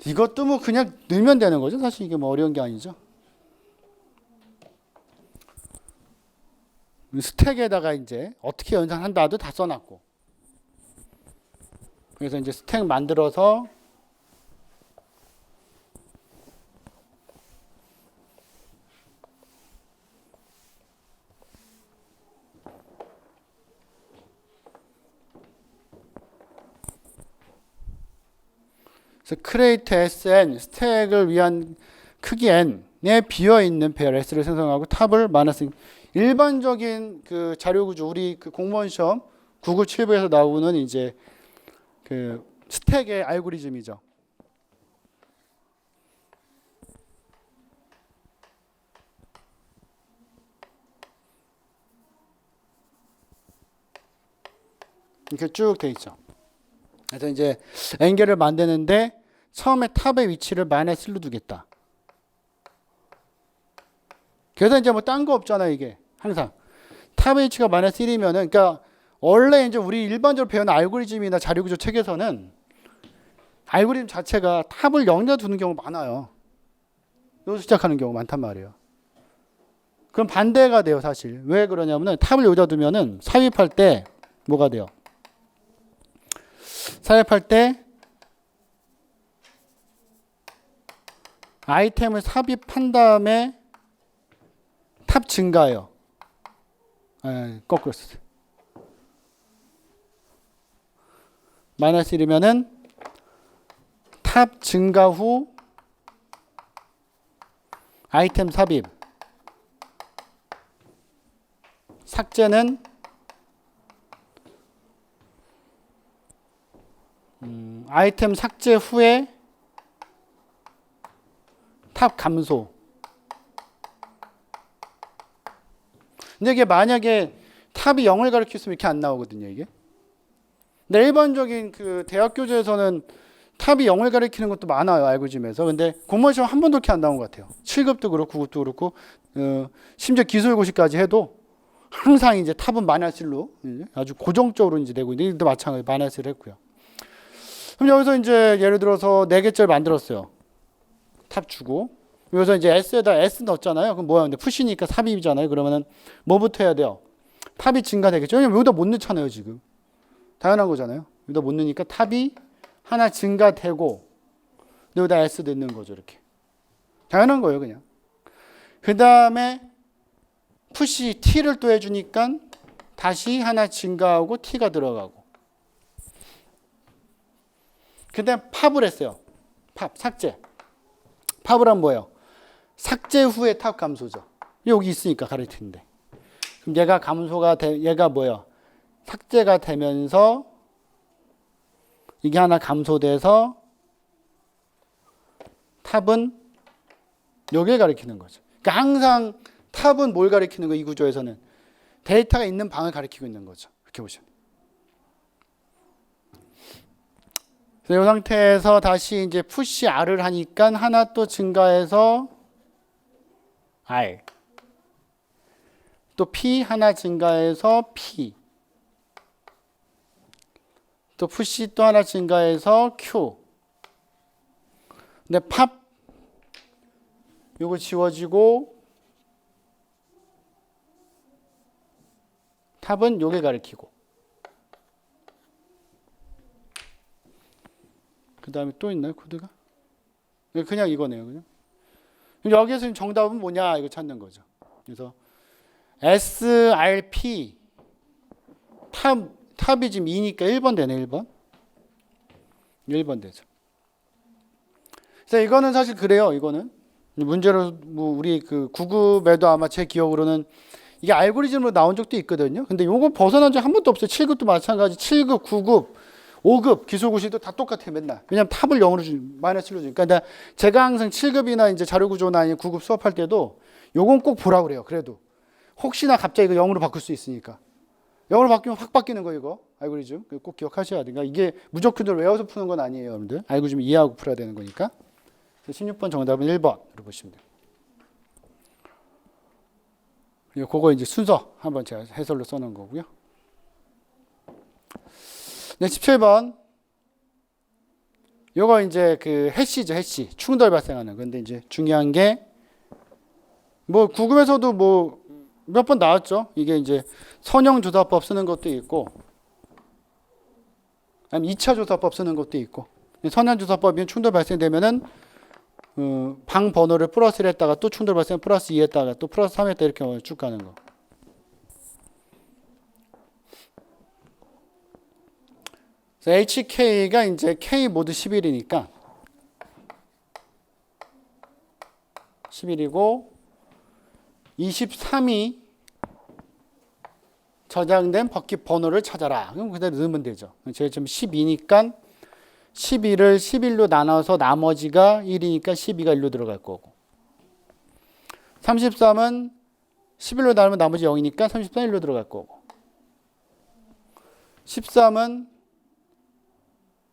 이것도 뭐 그냥 넣으면 되는 거죠. 사실 이게 뭐 어려운 게 아니죠. 스택에다가 이제 어떻게 연산한다도 다 써놨고. 그래서 이제 스택 만들어서 그래서 create SN 스택을 위한 크기 n에 비어 있는 배열 S를 생성하고 탑을 마이너스 일반적인 그 자료 구조 우리 그 공무원 시험 997부에서 나오는 이제 그 스택의 알고리즘이죠. 이렇게 쭉 돼 있죠. 그래서 이제 N개를 만드는데 처음에 탑의 위치를 마이너스 1로 두겠다. 그래서 이제 뭐 딴 거 없잖아요, 이게. 항상. 탑의 위치가 마이너스 1이면은, 그러니까 원래 이제 우리 일반적으로 배우는 알고리즘이나 자료구조 책에서는 알고리즘 자체가 탑을 0에 두는 경우가 많아요. 여기서 시작하는 경우가 많단 말이에요. 그럼 반대가 돼요, 사실. 왜 그러냐면은 탑을 여기다 두면은 삽입할 때 뭐가 돼요? 삽입할 때 아이템을 삽입한 다음에 탑 증가해요. 거꾸로 쓰세요. 마이너스 1이면은 탑 증가 후 아이템 삽입. 삭제는 아이템 삭제 후에 탑 감소. 근데 이게 만약에 탑이 0을 가리켰으면 이렇게 안 나오거든요, 이게. 근데 일반적인 그 대학 교재에서는 탑이 0을 가리키는 것도 많아요, 알고리즘에서. 근데 공무원 시험 한 번도 이렇게 안 나온 것 같아요. 7급도 그렇고 9급도 그렇고 심지어 기술고시까지 해도 항상 이제 탑은 마이너스 1로 아주 고정적으로 이제 되고 있는데 이것도 마찬가지 마이너스 1을 했고요. 그럼 여기서 이제 예를 들어서 4개짜리 만들었어요. 탑 주고 여기서 이제 S에다 S 넣었잖아요. 그럼 뭐야? 근데 푸시니까 삽입이잖아요. 그러면은 뭐부터 해야 돼요? 탑이 증가되겠죠. 왜냐면 여기다 못 넣잖아요, 지금. 당연한 거잖아요. 여기다 못 넣으니까 탑이 하나 증가되고 여기다 S 넣는 거죠, 이렇게. 당연한 거예요, 그냥. 그 다음에 푸시 T를 또 해주니까 다시 하나 증가하고 T가 들어가고. 그 다음 팝을 했어요. 팝, 삭제. 팝을 하면 뭐예요? 삭제 후에 탑 감소죠. 여기 있으니까 가르치는데. 그럼 얘가 감소가 얘가 뭐예요? 삭제가 되면서 이게 하나 감소돼서 탑은 여기를 가리키는 거죠. 그러니까 항상 탑은 뭘 가리키는 거? 이 구조에서는 데이터가 있는 방을 가리키고 있는 거죠. 이렇게 보시면. 그래서 이 상태에서 다시 이제 푸시 R을 하니까 하나 또 증가해서 R. 또 P 하나 증가해서 P. 또 푸시 또 하나 증가해서 Q. 근데 팝 요거 지워지고 탑은 요게 가리키고. 그 다음에 또 있나요, 코드가? 그냥 이거네요, 그냥. 여기에서 정답은 뭐냐, 이거 찾는 거죠. 그래서 SRP 탑이 지금 2니까 1번 되네, 1번. 1번 되죠. 그래서 이거는 사실 그래요, 이거는. 문제로 뭐 우리 그 9급에도 아마 제 기억으로는 이게 알고리즘으로 나온 적도 있거든요. 근데 요거 벗어난 적 한 번도 없어요. 7급도 마찬가지. 7급, 9급, 5급 기술고시도 다 똑같아요, 맨날. 왜냐면 탑을 0으로 마이너스 7로 주니까. 그러니까 제가 항상 7급이나 이제 자료구조나 아니면 9급 수업할 때도 요건 꼭 보라고 그래요. 그래도 혹시나 갑자기 이거 0으로 바꿀 수 있으니까. 0으로 바뀌면 확 바뀌는 거, 이거 알고리즘. 꼭 기억하셔야 돼요. 그러니까 이게 무조건 외워서 푸는 건 아니에요, 여러분들. 알고리즘 이해하고 풀어야 되는 거니까. 16번 정답은 1번으로 보시면 돼요. 그리고 그거 이제 순서 한번 제가 해설로 써놓은 거고요. 네, 17번. 요거 이제 그 해시죠, 해시. 충돌 발생하는. 근데 이제 중요한 게 뭐 9급에서도 뭐 몇 번 나왔죠. 이게 이제 선형조사법 쓰는 것도 있고 아니면 2차 조사법 쓰는 것도 있고. 선형조사법이 충돌 발생되면은 방 번호를 플러스 1 했다가 또 충돌 발생 플러스 2 했다가 또 플러스 3 했다 이렇게 쭉 가는 거. HK가 이제 K 모두 11이니까 11이고 23이 저장된 버킷 번호를 찾아라. 그럼 그대로 넣으면 되죠. 제가 지금 12니까 11을 11로 나눠서 나머지가 1이니까 12가 1로 들어갈 거고 33은 11로 나누면 나머지 0이니까 33 1로 들어갈 거고 13은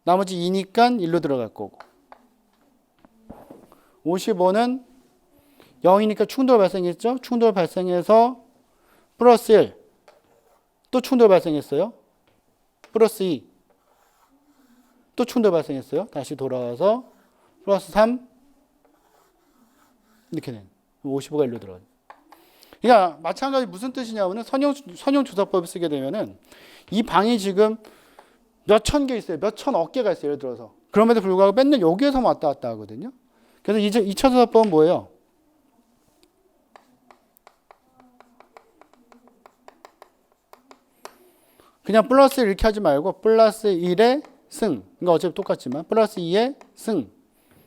나머지 2니까 1로 들어갈 거고 55는 0이니까 충돌 발생했죠. 충돌 발생해서 플러스 1 또 충돌 발생했어요. 플러스 2 또 충돌 발생했어요. 다시 돌아와서 플러스 3 이렇게 된 55가 1로 들어가요. 그러니까 마찬가지 무슨 뜻이냐면은 선형 조사법을 쓰게 되면은 이 방이 지금 몇 천 개 있어요. 몇 천억 개가 있어요. 예를 들어서. 그럼에도 불구하고 맨날 여기에서 왔다 갔다 하거든요. 그래서 이제 2차 조사법은 뭐예요? 그냥 플러스 1 이렇게 하지 말고 플러스 1의 승. 그러니까 어차피 똑같지만 플러스 2의 승.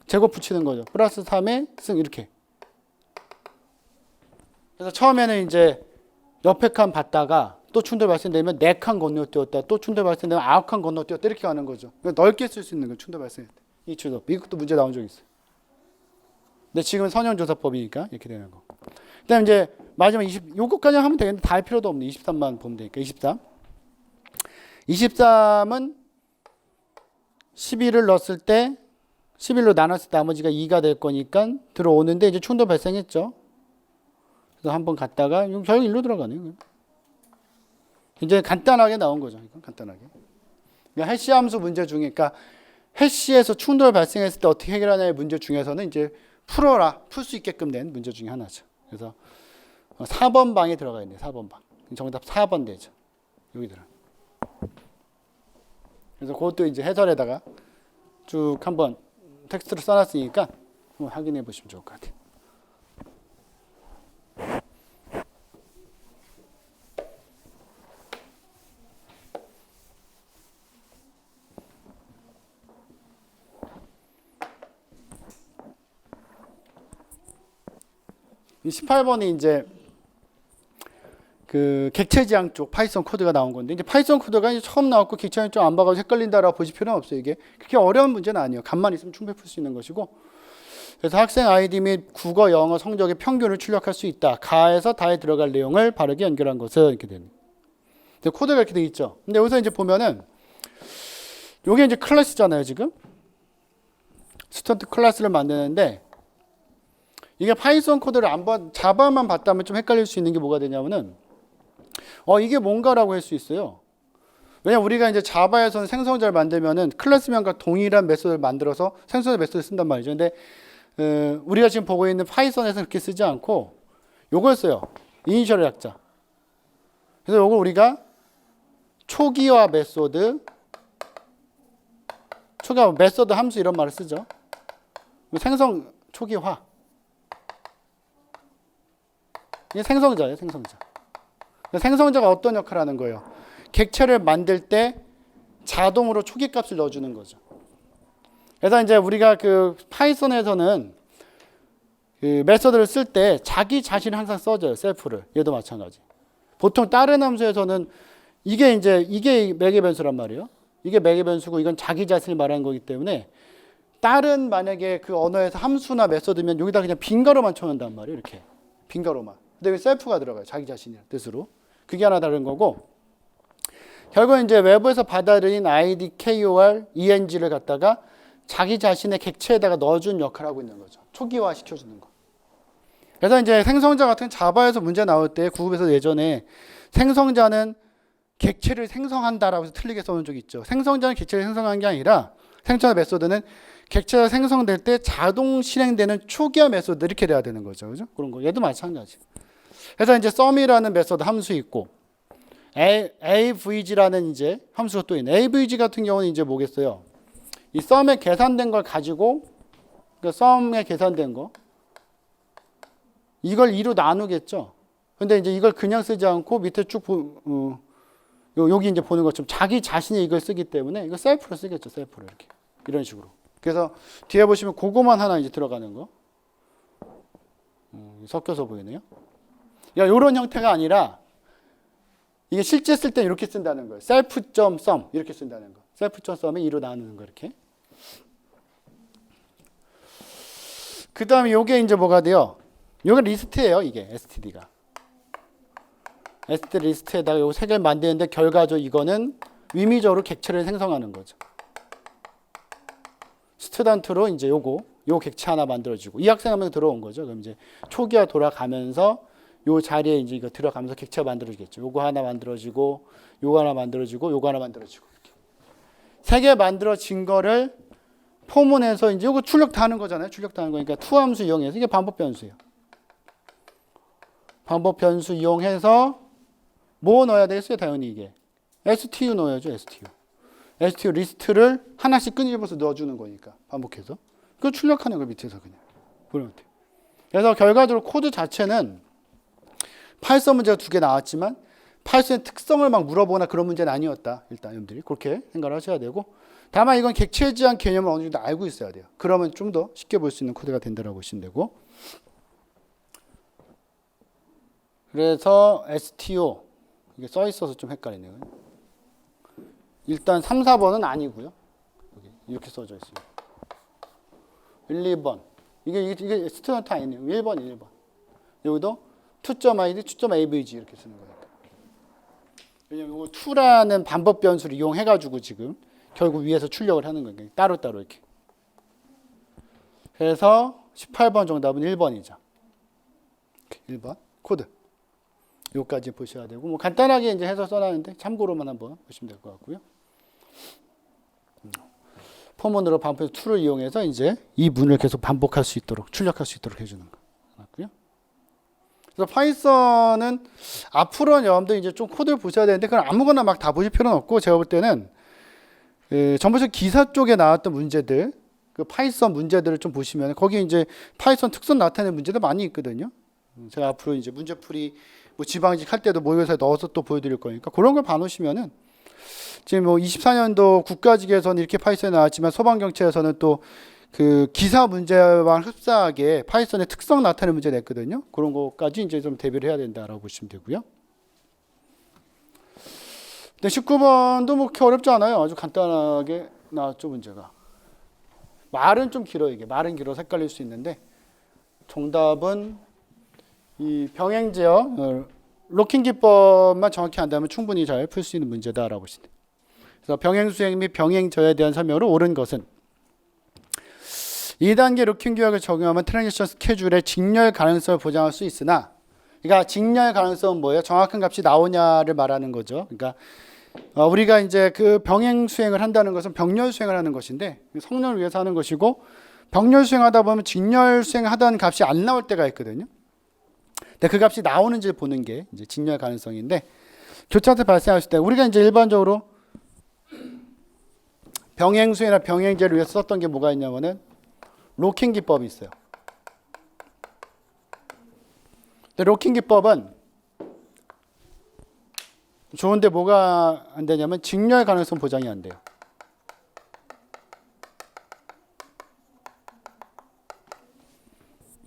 제곱 붙이는 거죠. 플러스 3의 승 이렇게. 그래서 처음에는 이제 옆에 칸 봤다가 또 충돌 발생되면 4칸 건너뛰었다. 또 충돌 발생되면 9칸 건너뛰었다. 이렇게 가는 거죠. 그러니까 넓게 쓸 수 있는 거 충돌 발생할 때. 이 조사법. 이것도 문제 나온 적 있어요. 근데 지금은 선형조사법이니까 이렇게 되는 거. 그 다음에 이제 마지막 요거까지 하면 되겠는데 다 할 필요도 없네. 23만 보면 되니까. 23. 23은 11을 넣었을 때 11로 나눴을 때 나머지가 2가 될 거니까 들어오는데 이제 충돌 발생했죠. 그래서 한번 갔다가 결국 1로 들어가네요. 이제 간단하게 나온 거죠. 이건 간단하게. 그러니까 해시 함수 문제 중에, 그러니까 해시에서 충돌 발생했을 때 어떻게 해결하냐의 문제 중에서는 이제 풀 수 있게끔 된 문제 중에 하나죠. 그래서 4번 방에 들어가 있네요. 4번 방. 정답 4번 되죠. 여기 들어. 그래서 그것도 이제 해설에다가 쭉 한번 텍스트로 써놨으니까 한번 확인해 보시면 좋을 것 같아요. 이 18번이 이제 그 객체 지향 쪽 파이썬 코드가 나온 건데, 이제 파이썬 코드가 이제 처음 나왔고 객체는 좀 안 봐가지고 헷갈린다라고 보실 필요는 없어요. 이게 그렇게 어려운 문제는 아니에요. 간만 있으면 충분히 풀 수 있는 것이고. 그래서 학생 아이디 및 국어, 영어 성적의 평균을 출력할 수 있다. 가에서 다에 들어갈 내용을 바르게 연결한 것은 이렇게 되는. 코드가 이렇게 돼 있죠. 근데 여기서 이제 보면은 요게 이제 클래스잖아요. 지금 스튜던트 클래스를 만드는데, 이게 파이썬 코드를 한번 자바만 봤다면 좀 헷갈릴 수 있는 게 뭐가 되냐면은 이게 뭔가라고 할 수 있어요. 왜냐면 우리가 이제 자바에서는 생성자를 만들면은 클래스명과 동일한 메소드를 만들어서 생성자 메소드를 쓴단 말이죠. 근데 우리가 지금 보고 있는 파이썬에서는 그렇게 쓰지 않고 요걸 써요. 이니셜 약자. 그래서 요걸 우리가 초기화 메소드, 초기화 메소드 함수 이런 말을 쓰죠. 생성 초기화. 이게 생성자예요, 생성자. 생성자가 어떤 역할을 하는 거예요? 객체를 만들 때 자동으로 초기 값을 넣어주는 거죠. 그래서 이제 우리가 그 파이썬에서는 그 메소드를 쓸 때 자기 자신을 항상 써줘요, 셀프를. 얘도 마찬가지. 보통 다른 함수에서는 이게 매개 변수란 말이에요. 이게 매개 변수고 이건 자기 자신을 말하는 거기 때문에 다른 만약에 그 언어에서 함수나 메소드면 여기다 그냥 빈가로만 쳐놓는단 말이에요, 이렇게. 빈가로만. 근데 여기 셀프가 들어가요. 자기 자신이라는 뜻으로. 그게 하나 다른 거고, 결국은 이제 외부에서 받아들인 id, kor, eng를 갖다가 자기 자신의 객체에다가 넣어준 역할을 하고 있는 거죠. 초기화 시켜주는 거. 그래서 이제 생성자 같은 자바에서 문제 나올 때 구급에서 예전에 생성자는 객체를 생성한다라고 해서 틀리게 써놓은 적이 있죠. 생성자는 객체를 생성하는 게 아니라 생성자 메소드는 객체가 생성될 때 자동 실행되는 초기화 메소드 이렇게 돼야 되는 거죠. 그죠? 그런 거. 얘도 마찬가지. 그래서 이제 sum이라는 메소드 함수 있고, avg라는 이제 함수가 또 있네. avg 같은 경우는 이제 뭐겠어요? 이 sum에 계산된 걸 가지고, 그러니까 sum에 계산된 거, 이걸 2로 나누겠죠. 근데 이제 이걸 그냥 쓰지 않고 밑에 쭉 여기 이제 보는 것처럼 자기 자신이 이걸 쓰기 때문에 이거 셀프로 쓰겠죠. 셀프로 이렇게. 이런 식으로. 그래서 뒤에 보시면 그거만 하나 이제 들어가는 거. 섞여서 보이네요. 그러니까 이런 형태가 아니라 이게 실제 쓸 때 이렇게 쓴다는 거예요. self.sum 이렇게 쓴다는 거. self.sum에 2로 나누는 거 이렇게. 그 다음에 요게 이제 뭐가 돼요? 요게 리스트예요. 이게 std가. std 리스트에다가 요 세 개를 만드는데 결과적으로 이거는 의미적으로 객체를 생성하는 거죠. 스튜던트로 이제 요 객체 하나 만들어지고 이 학생 하면 들어온 거죠. 그럼 이제 초기화 돌아가면서 요 자리에 이제 이거 들어가면서 객체가 만들어지겠죠. 요거 하나 만들어지고 요거 하나 만들어지고 요거 하나 만들어지고 이렇게. 세 개 만들어진 거를 포문에서 이제 요거 출력 다 하는 거잖아요. 출력 다 하는 거니까 투함수 이용해서 이게 반복 변수예요. 반복 변수 이용해서 뭐 넣어야 되겠어요? 당연히 이게 STU 넣어야죠. STU 리스트를 하나씩 끈집어서 넣어주는 거니까 반복해서 그 출력하는 거 밑에서 그냥 그런 것 같아요. 그래서 결과적으로 코드 자체는 파이썬 문제가 2개 나왔지만 파이썬의 특성을 막 물어보거나 그런 문제는 아니었다. 일단 여러분들이 그렇게 생각을 하셔야 되고 다만 이건 객체에 대한 개념을 어느 정도 알고 있어야 돼요. 그러면 좀 더 쉽게 볼 수 있는 코드가 된다고 보시면 되고 그래서 STO 이게 써 있어서 좀 헷갈리네요. 일단 3, 4번은 아니고요. 이렇게 써져 있습니다. 1, 2번. 이게 스튜던트 아니네요. 1번. 여기도 to.id, to.avg 이렇게 쓰는 거니까. 왜냐면 이거 to라는 반복 변수를 이용해가지고 지금 결국 위에서 출력을 하는 거니까 따로따로 이렇게. 그래서 18번 정답은 1번이죠. 1번 코드. 요까지 보셔야 되고 뭐 간단하게 이제 해서 써놨는데 참고로만 한번 보시면 될 것 같고요. 포문으로 반복 to를 이용해서 이제 이 문을 계속 반복할 수 있도록 출력할 수 있도록 해주는 거 맞고요. 그래서 파이썬은 앞으로는 여러분들 이제 좀 코드를 보셔야 되는데 그건 아무거나 막 다 보실 필요는 없고 제가 볼 때는 정보적 기사 쪽에 나왔던 문제들 그 파이썬 문제들을 좀 보시면 거기 이제 파이썬 특성 나타내는 문제도 많이 있거든요. 제가 앞으로 이제 문제풀이 뭐 지방직 할 때도 모의고사에 넣어서 또 보여드릴 거니까 그런 걸 봐놓으시면은 지금 뭐 24년도 국가직에서는 이렇게 파이썬이 나왔지만 소방경찰에서는 또 그 기사 문제와 흡사하게 파이썬의 특성 나타내는 문제 냈거든요. 그런 것까지 이제 좀 대비를 해야 된다라고 보시면 되고요. 근데 19번도 뭐 그렇게 어렵지 않아요. 아주 간단하게 나왔죠 문제가. 말은 좀 길어요. 이게 말은 길어서 헷갈릴 수 있는데 정답은 이 병행제어 로킹 기법만 정확히 안다면 충분히 잘 풀 수 있는 문제다라고 보시면 돼요. 그래서 병행수행 및 병행저에 대한 설명으로 옳은 것은 2단계 로킹 규약을 적용하면 트랜지션 스케줄의 직렬 가능성을 보장할 수 있으나 그러니까 직렬 가능성은 뭐예요? 정확한 값이 나오냐를 말하는 거죠. 그러니까 우리가 이제 그 병행 수행을 한다는 것은 병렬 수행을 하는 것인데 성능을 위해서 하는 것이고 병렬 수행하다 보면 직렬 수행하던 값이 안 나올 때가 있거든요. 근데 그 값이 나오는지 보는 게 이제 직렬 가능성인데 교차점 발생했을 때 우리가 이제 일반적으로 병행 수행이나 병행제를 위해서 썼던 게 뭐가 있냐면은 로킹 기법이 있어요. 근데 로킹 기법은 좋은데 뭐가 안 되냐면 직렬 가능성 보장이 안 돼요.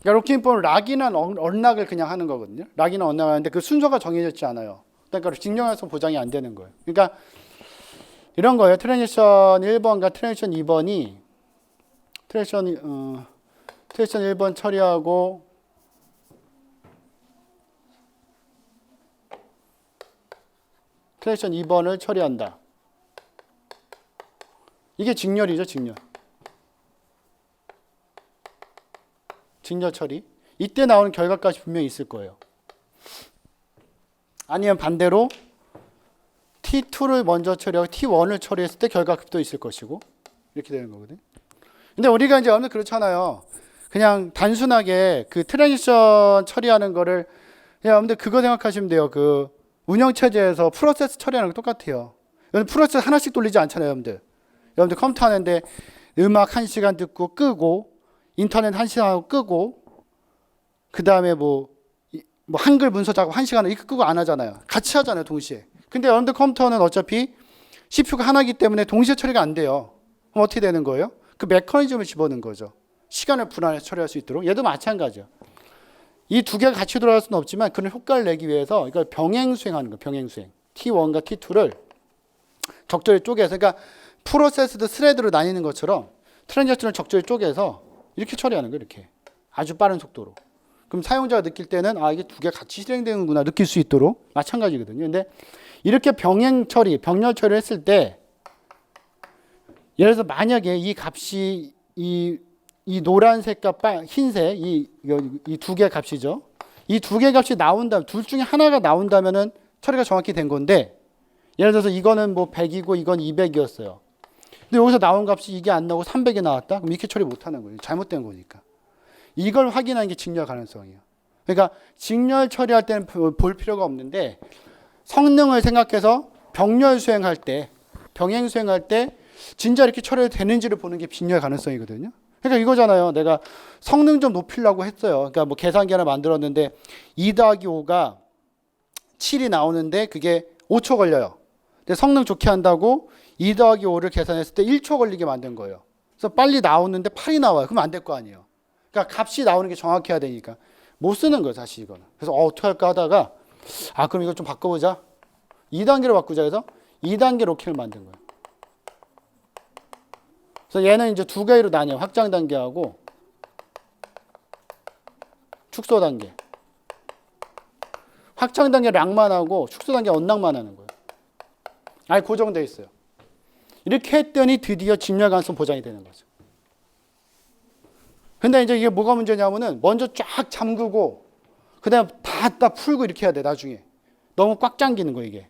그러니까 로킹 기법은 락이나 언락을 그냥 하는 거거든요. 락이나 언락을 하는데 그 순서가 정해져 있지 않아요. 그러니까 직렬 가능성 보장이 안 되는 거예요. 그러니까 이런 거예요. 트랜지션 1번과 트랜지션 2번이 트랜지션 1번 처리하고 트랜지션 2번을 처리한다. 이게 직렬이죠, 직렬. 직렬 처리. 이때 나오는 결과값이 분명히 있을 거예요. 아니면 반대로 T2를 먼저 처리하고 T1을 처리했을 때 결과값도 있을 것이고 이렇게 되는 거거든요. 근데 우리가 이제 여러분들 그렇잖아요. 그냥 단순하게 그 트랜지션 처리하는 거를 그냥 여러분들 그거 생각하시면 돼요. 그 운영체제에서 프로세스 처리하는 거 똑같아요. 여러분 프로세스 하나씩 돌리지 않잖아요. 여러분들 컴퓨터 하는데 음악 1시간 듣고 끄고 인터넷 1시간 하고 끄고 그 다음에 뭐 한글 문서 작업 1시간을 이렇게 끄고 안 하잖아요. 같이 하잖아요. 동시에. 근데 여러분들 컴퓨터는 어차피 CPU가 하나이기 때문에 동시에 처리가 안 돼요. 그럼 어떻게 되는 거예요? 그 메커니즘을 집어넣은 거죠. 시간을 분할해서 처리할 수 있도록. 얘도 마찬가지예요. 이 두 개가 같이 들어갈 수는 없지만 그런 효과를 내기 위해서 이걸 병행 수행하는 거예요. 병행 수행. T1과 T2를 적절히 쪼개서 그러니까 프로세스도 스레드로 나뉘는 것처럼 트랜지션을 적절히 쪼개서 이렇게 처리하는 거예요. 이렇게. 아주 빠른 속도로. 그럼 사용자가 느낄 때는 아 이게 두 개 같이 실행되는구나 느낄 수 있도록 마찬가지거든요. 근데 이렇게 병행 처리, 병렬 처리를 했을 때 예를 들어서 만약에 이 값이 이 노란색과 흰색 이 두 개 값이죠. 이 두 개 값이 나온다면 둘 중에 하나가 나온다면은 처리가 정확히 된 건데 예를 들어서 이거는 뭐 100이고 이건 200이었어요. 근데 여기서 나온 값이 이게 안 나오고 300이 나왔다? 그럼 이렇게 처리 못 하는 거예요. 잘못된 거니까. 이걸 확인하는 게 직렬 가능성이에요. 그러니까 직렬 처리할 때는 볼 필요가 없는데 성능을 생각해서 병렬 수행할 때, 병행 수행할 때 진짜 이렇게 처리되는지를 보는 게 직렬 가능성이거든요. 그러니까 이거잖아요. 내가 성능 좀 높이려고 했어요. 그러니까 뭐 계산기 하나 만들었는데 2 더하기 5가 7이 나오는데 그게 5초 걸려요. 근데 성능 좋게 한다고 2 더하기 5를 계산했을 때 1초 걸리게 만든 거예요. 그래서 빨리 나오는데 8이 나와요. 그럼 안 될 거 아니에요. 그러니까 값이 나오는 게 정확해야 되니까 못 쓰는 거예요, 사실 이거는. 그래서 어떻게 할까 하다가 그럼 이거 좀 바꿔보자. 2단계로 바꾸자 해서 2단계 로킹을 만든 거예요. 그래서 얘는 이제 두 개로 나뉘어요. 확장 단계하고 축소 단계. 확장 단계 락만 하고 축소 단계 언락만 하는 거예요. 아예 고정되어 있어요. 이렇게 했더니 드디어 직렬 가능성 보장이 되는 거죠. 근데 이제 이게 뭐가 문제냐면은 먼저 쫙 잠그고 그다음 다 풀고 이렇게 해야 돼, 나중에. 너무 꽉 잠기는 거 이게.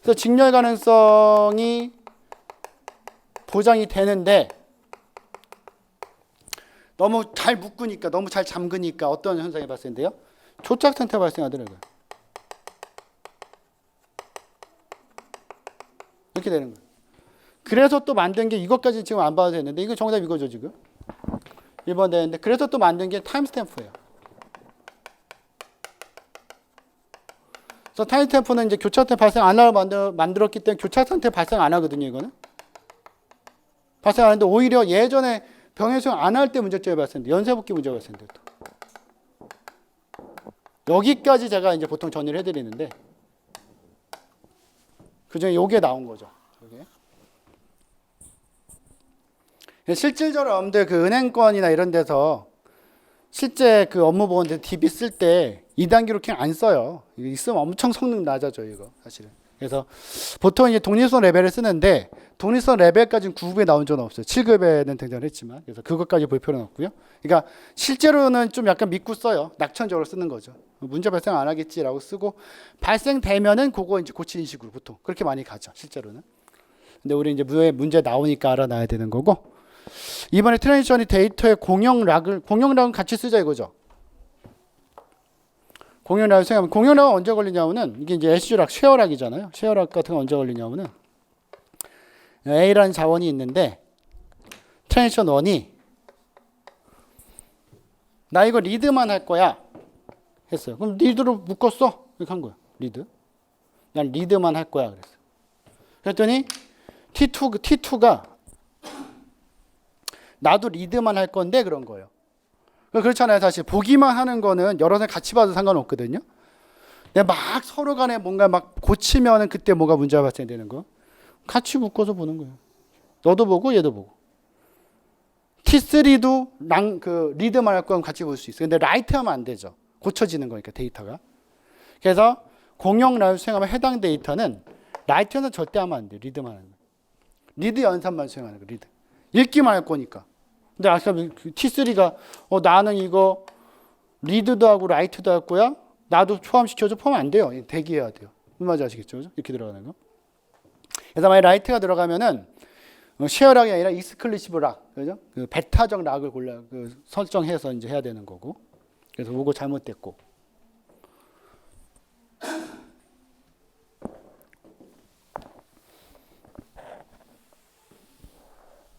그래서 직렬 가능성이 보장이 되는데 너무 잘 묶으니까, 너무 잘 잠그니까 어떤 현상이 발생돼요? 초착 상태가 발생하더라고요. 이렇게 되는 거예요. 그래서 또 만든 게 이것까지 지금 안 봐도 되는데 이거 정답 이거죠 지금. 1번 되는데 그래서 또 만든 게 타임스탬프예요. 그래서 타임스탬프는 이제 교차 상태 발생 안 하고 만들었기 때문에 교차 상태 발생 안 하거든요. 이거는 발생 안 하는데 오히려 예전에 병행 수행 안 할 때 문제점이 발생돼. 연쇄복귀 문제가 발생돼. 여기까지 제가 이제 보통 정리를 해드리는데 그중에 요게 나온 거죠. 요게. 실질적으로 여러분들 그 은행권이나 이런 데서 실제 그 업무 보건대 DB 쓸 때 2단계 로킹 안 써요. 이거 있으면 엄청 성능 낮아져 이거 사실은. 그래서 보통 이제 독립성 레벨을 쓰는데 독립성 레벨까지는 9급에 나온 적은 없어요. 7급에는 등장했지만 그래서 그것까지 볼 필요는 없고요. 그러니까 실제로는 좀 약간 믿고 써요. 낙천적으로 쓰는 거죠. 문제 발생 안 하겠지라고 쓰고 발생되면은 그거 이제 고치는 식으로 보통 그렇게 많이 가죠. 실제로는. 근데 우리 이제 문제 나오니까 알아놔야 되는 거고. 이번에 트랜지션이 데이터의 공용락은 같이 쓰자 이거죠. 공용락을 생각하면 공용락은 언제 걸리냐면은 이게 이제 SG락 쉐어락이잖아요. 쉐어락 같은 거 언제 걸리냐면은 A라는 자원이 있는데 트랜지션 1이 나 이거 리드만 할 거야 했어요. 그럼 리드로 묶었어 이렇게 한 거야. 리드. 난 리드만 할 거야 그랬어. 그랬더니 T2가 나도 리드만 할 건데 그런 거예요. 그렇잖아요. 사실 보기만 하는 거는 여러 사람 같이 봐도 상관없거든요. 근데 막 서로 간에 뭔가 막 고치면은 그때 뭐가 문제가 발생되는 거. 같이 묶어서 보는 거예요. 너도 보고 얘도 보고. T3도 그 리드만 할 거면 같이 볼 수 있어요. 근데 라이트 하면 안 되죠. 고쳐지는 거니까 데이터가. 그래서 공용 라이트 수행하면 해당 데이터는 라이트는 절대 하면 안 돼요. 리드만 하는 거예요. 리드 연산만 수행하는 거예요. 리드. 읽기만 할 거니까. 근데 아까 T3가 나는 이거 리드도 하고 라이트도 할 거야. 나도 포함시켜줘. 포함 안 돼요. 대기해야 돼요. 무슨 말인지 아시겠죠? 그죠? 이렇게 들어가는 거. 그래서 만약 라이트가 들어가면은 쉐어락이 아니라 익스클루시브 락, 그죠? 그 베타적 락을 설정해서 이제 해야 되는 거고. 그래서 그거 잘못됐고.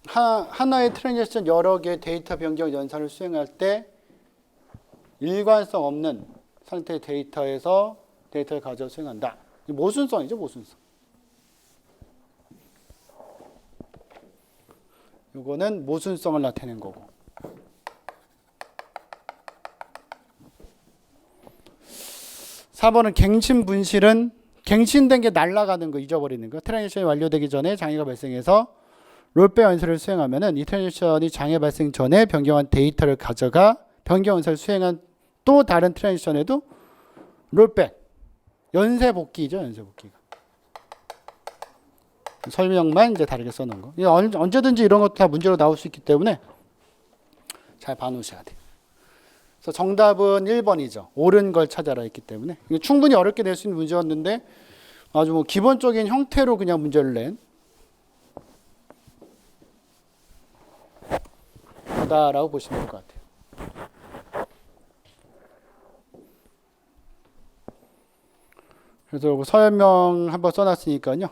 하나의 트랜지션 여러 개의 데이터 변경 연산을 수행할 때 일관성 없는 상태의 데이터에서 데이터를 가져 수행한다. 모순성이죠, 모순성. 이거는 모순성을 나타내는 거고. (4번은) 갱신 분실은 갱신된 게 날아가는 거, 잊어버리는 거. 트랜지션이 완료되기 전에 장애가 발생해서 롤백 연설을 수행하면은 이 트랜지션이 장애 발생 전에 변경한 데이터를 가져가 변경 연설을 수행한 또 다른 트랜지션에도 롤백 연쇄 복귀죠. 연쇄 복귀가. 설명만 이제 다르게 써놓은 거. 이게 언제든지 이런 것도 다 문제로 나올 수 있기 때문에 잘 봐놓으셔야 돼요. 그래서 정답은 1번이죠. 옳은 걸 찾아라 했기 때문에 이게 충분히 어렵게 낼 수 있는 문제였는데 아주 뭐 기본적인 형태로 그냥 문제를 낸 거다라고 보시면 될 것 같아요. 그래서 서열명 한번 써놨으니까요.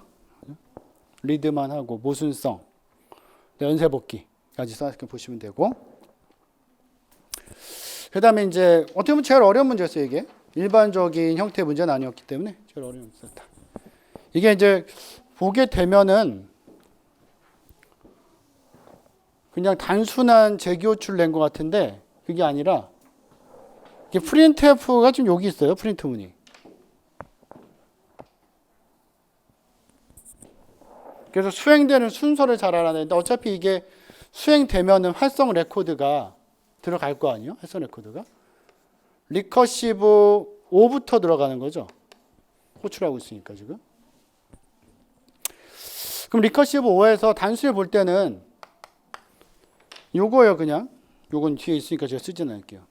리드만 하고 모순성, 연쇄복귀까지 써놨으니까 보시면 되고. 그 다음에 이제 어떻게 보면 제일 어려운 문제였어요. 이게 일반적인 형태의 문제는 아니었기 때문에 제일 어려운 문제였다. 이게 이제 보게 되면은 그냥 단순한 재기호출 낸 것 같은데 그게 아니라 이게 프린트F가 좀 여기 있어요. 프린트문이. 그래서 수행되는 순서를 잘 알아야 되는데 어차피 이게 수행되면은 활성 레코드가 들어갈 거 아니에요? 활성 레코드가. 리커시브 5부터 들어가는 거죠. 호출하고 있으니까 지금. 그럼 리커시브 5에서 단수를 볼 때는 요거예요, 그냥. 요건 뒤에 있으니까 제가 쓰지는 않을게요.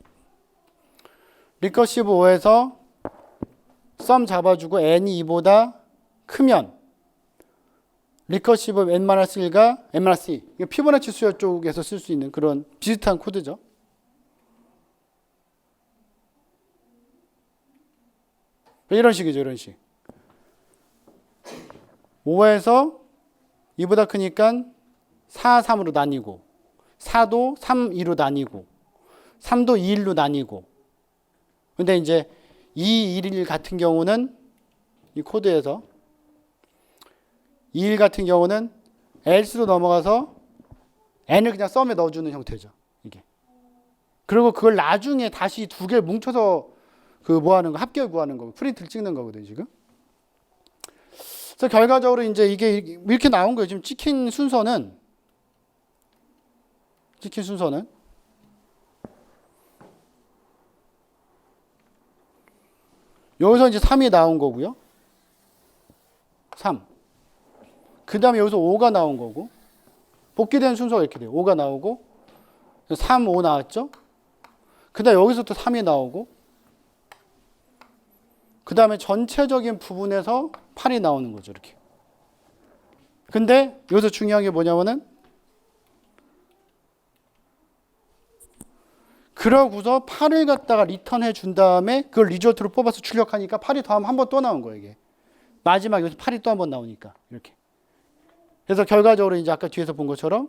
리커시브 5에서 썸 잡아주고 n이 2보다 크면 리커시브 n-1가 n-2 이게 피보나치 수열 쪽에서 쓸 수 있는 그런 비슷한 코드죠. 이런 식이죠. 이런 식. 5에서 2보다 크니까 4, 3으로 나뉘고 4도 3, 2로 나뉘고 3도 2, 1로 나뉘고 근데 이제 2, 1, 1 같은 경우는 이 코드에서 2, 1 같은 경우는 else로 넘어가서 n을 그냥 썸에 넣어주는 형태죠. 이게. 그리고 그걸 나중에 다시 두 개를 뭉쳐서 그 뭐 하는 거 합계를 구하는 거 프린트를 찍는 거거든요, 지금. 그래서 결과적으로 이제 이게 이렇게 나온 거예요. 지금 찍힌 순서는 여기서 이제 3이 나온 거고요. 3. 그 다음에 여기서 5가 나온 거고 복귀된 순서가 이렇게 돼요. 5가 나오고 3, 5 나왔죠. 그 다음에 여기서 또 3이 나오고 그 다음에 전체적인 부분에서 8이 나오는 거죠. 이렇게. 근데 여기서 중요한 게 뭐냐면은 그러고서 8을 갖다가 리턴해 준 다음에 그걸 리조트로 뽑아서 출력하니까 8이 더하면 한 번 또 나온 거예요. 이게. 마지막에 여기서 8이 또 한 번 나오니까 이렇게. 그래서 결과적으로 이제 아까 뒤에서 본 것처럼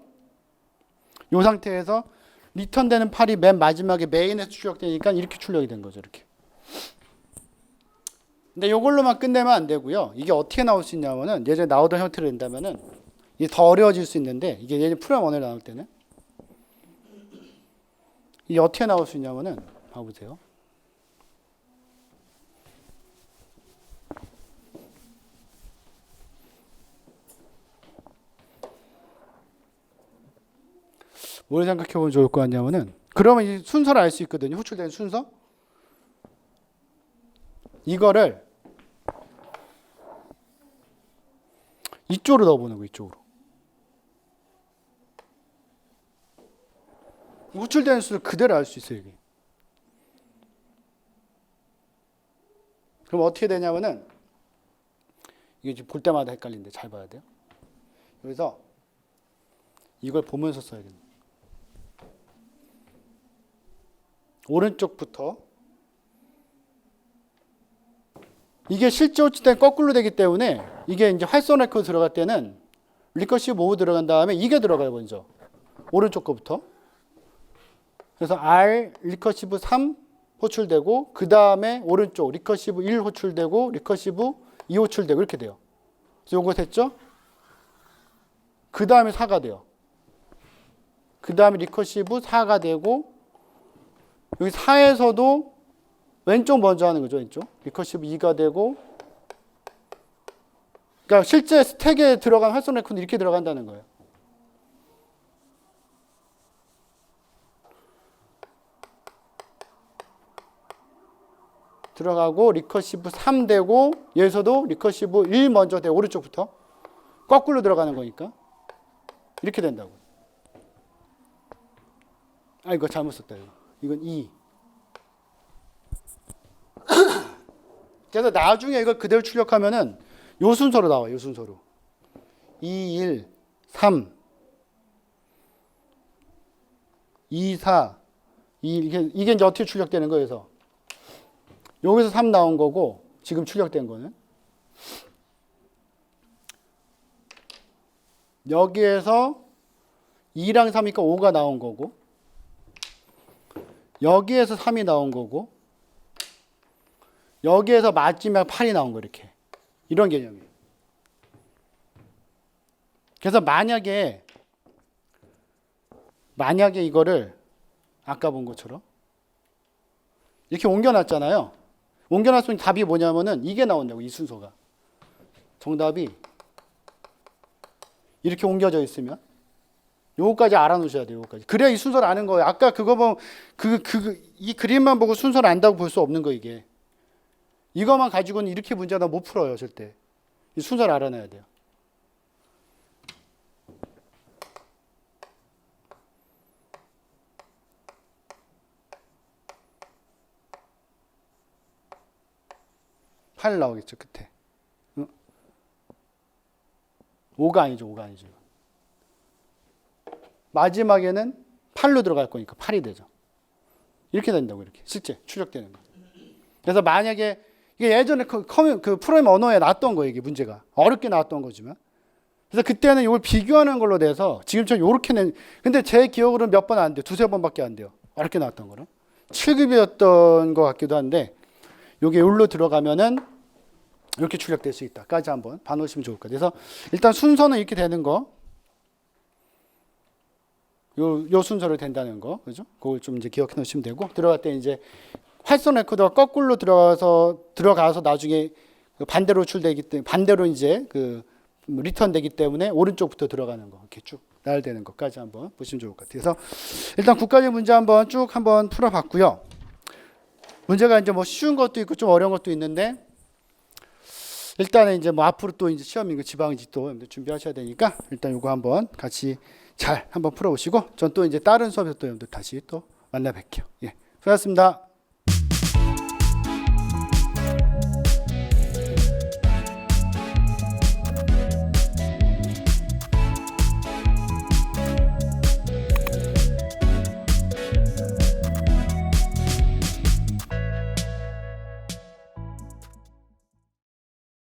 이 상태에서 리턴되는 8이 맨 마지막에 메인에서 출력되니까 이렇게 출력이 된 거죠. 이렇게. 근데 이걸로만 끝내면 안 되고요. 이게 어떻게 나올 수 있냐면은 예전에 나오던 형태로 된다면은 이게 더 어려워질 수 있는데 이게 예전에 프로그램 원에 나올 때는 이게 어떻게 나올 수 있냐면은 봐보세요. 뭘 생각해 보면 좋을 것 같냐면은 그러면 이 순서를 알 수 있거든요. 호출되는 순서. 이거를 이쪽으로 넣어보는 거 이쪽으로. 호출되는 순서 그대로 알 수 있어요. 이게. 그럼 어떻게 되냐면은 이게 지금 볼 때마다 헷갈리는데 잘 봐야 돼요. 그래서 이걸 보면서 써야 됩니다. 오른쪽부터 이게 실제 호출된 거꾸로 되기 때문에 이게 이제 활성 레코드 들어갈 때는 리커시브 5 들어간 다음에 이게 들어가요. 먼저 오른쪽 거부터. 그래서 R 리커시브 3 호출되고 그 다음에 오른쪽 리커시브 1 호출되고 리커시브 2 호출되고 이렇게 돼요. 그래서 요거 됐죠? 그 다음에 4가 돼요. 그 다음에 리커시브 4가 되고 여기 4에서도 왼쪽 먼저 하는 거죠. 왼쪽. 리커시브 2가 되고 그러니까 실제 스택에 들어간 활성 레코드 이렇게 들어간다는 거예요. 들어가고 리커시브 3 되고 여기서도 리커시브 1 먼저 되고 오른쪽부터 거꾸로 들어가는 거니까 이렇게 된다고. 아 이거 잘못 썼다 이거. 이건 2. 그래서 나중에 이걸 그대로 출력하면은 요 순서로 나와요. 요 순서로. 2, 1, 3, 2, 4, 2 이게 이제 어떻게 출력되는 거예요? 그래서 여기서 3 나온 거고 지금 출력된 거는 여기에서 2랑 3이니까 5가 나온 거고 여기에서 3이 나온 거고 여기에서 마지막 8이 나온 거 이렇게 이런 개념이에요. 그래서 만약에 이거를 아까 본 것처럼 이렇게 옮겨놨잖아요. 옮겨놨으면 답이 뭐냐면은 이게 나온다고. 이 순서가 정답이 이렇게 옮겨져 있으면 요거까지 알아놓으셔야 돼요. 요거까지. 그래야 이 순서를 아는 거예요. 아까 그거 보면 이 그림만 보고 순서를 안다고 볼 수 없는 거 이게. 이것만 가지고는 이렇게 문제나 못 풀어요. 절대. 이 순서를 알아놔야 돼요. 팔 나오겠죠. 끝에. 5가 아니죠. 5가 아니죠. 마지막에는 8로 들어갈 거니까 8이 되죠. 이렇게 된다고. 이렇게 실제 출력되는 거. 그래서 만약에 이게 예전에 그 프로그램 언어에 나왔던 거예요. 이게 문제가 어렵게 나왔던 거지만 그래서 그때는 이걸 비교하는 걸로 돼서 지금처럼 이렇게 낸. 근데 제 기억으로는 몇 번 안 돼요. 두세 번밖에 안 돼요. 어렵게 나왔던 거는 7급이었던 것 같기도 한데 이게 여기로 들어가면은 이렇게 출력될 수 있다까지 한번 봐놓으시면 좋을 것 같아요. 그래서 일단 순서는 이렇게 되는 거, 요 순서로 된다는 거, 그죠? 그걸 좀 이제 기억해 놓으시면 되고 들어갈 때 이제 활성 레코더가 거꾸로 들어가서 나중에 반대로 출되기 때문에 반대로 이제 그 리턴 되기 때문에 오른쪽부터 들어가는 거 이렇게 쭉 나열되는 것까지 한번 보시면 좋을 것 같아요. 그래서 일단 9가지 문제 쭉 한번 풀어봤고요. 문제가 이제 뭐 쉬운 것도 있고 좀 어려운 것도 있는데 일단은 이제 뭐 앞으로 또 이제 시험이고 지방지 또 준비하셔야 되니까 일단 요거 한번 같이 잘 한번 풀어보시고 전 또 이제 다른 수업에서 또 여러분들 다시 또 만나 뵐게요. 예, 수고하셨습니다.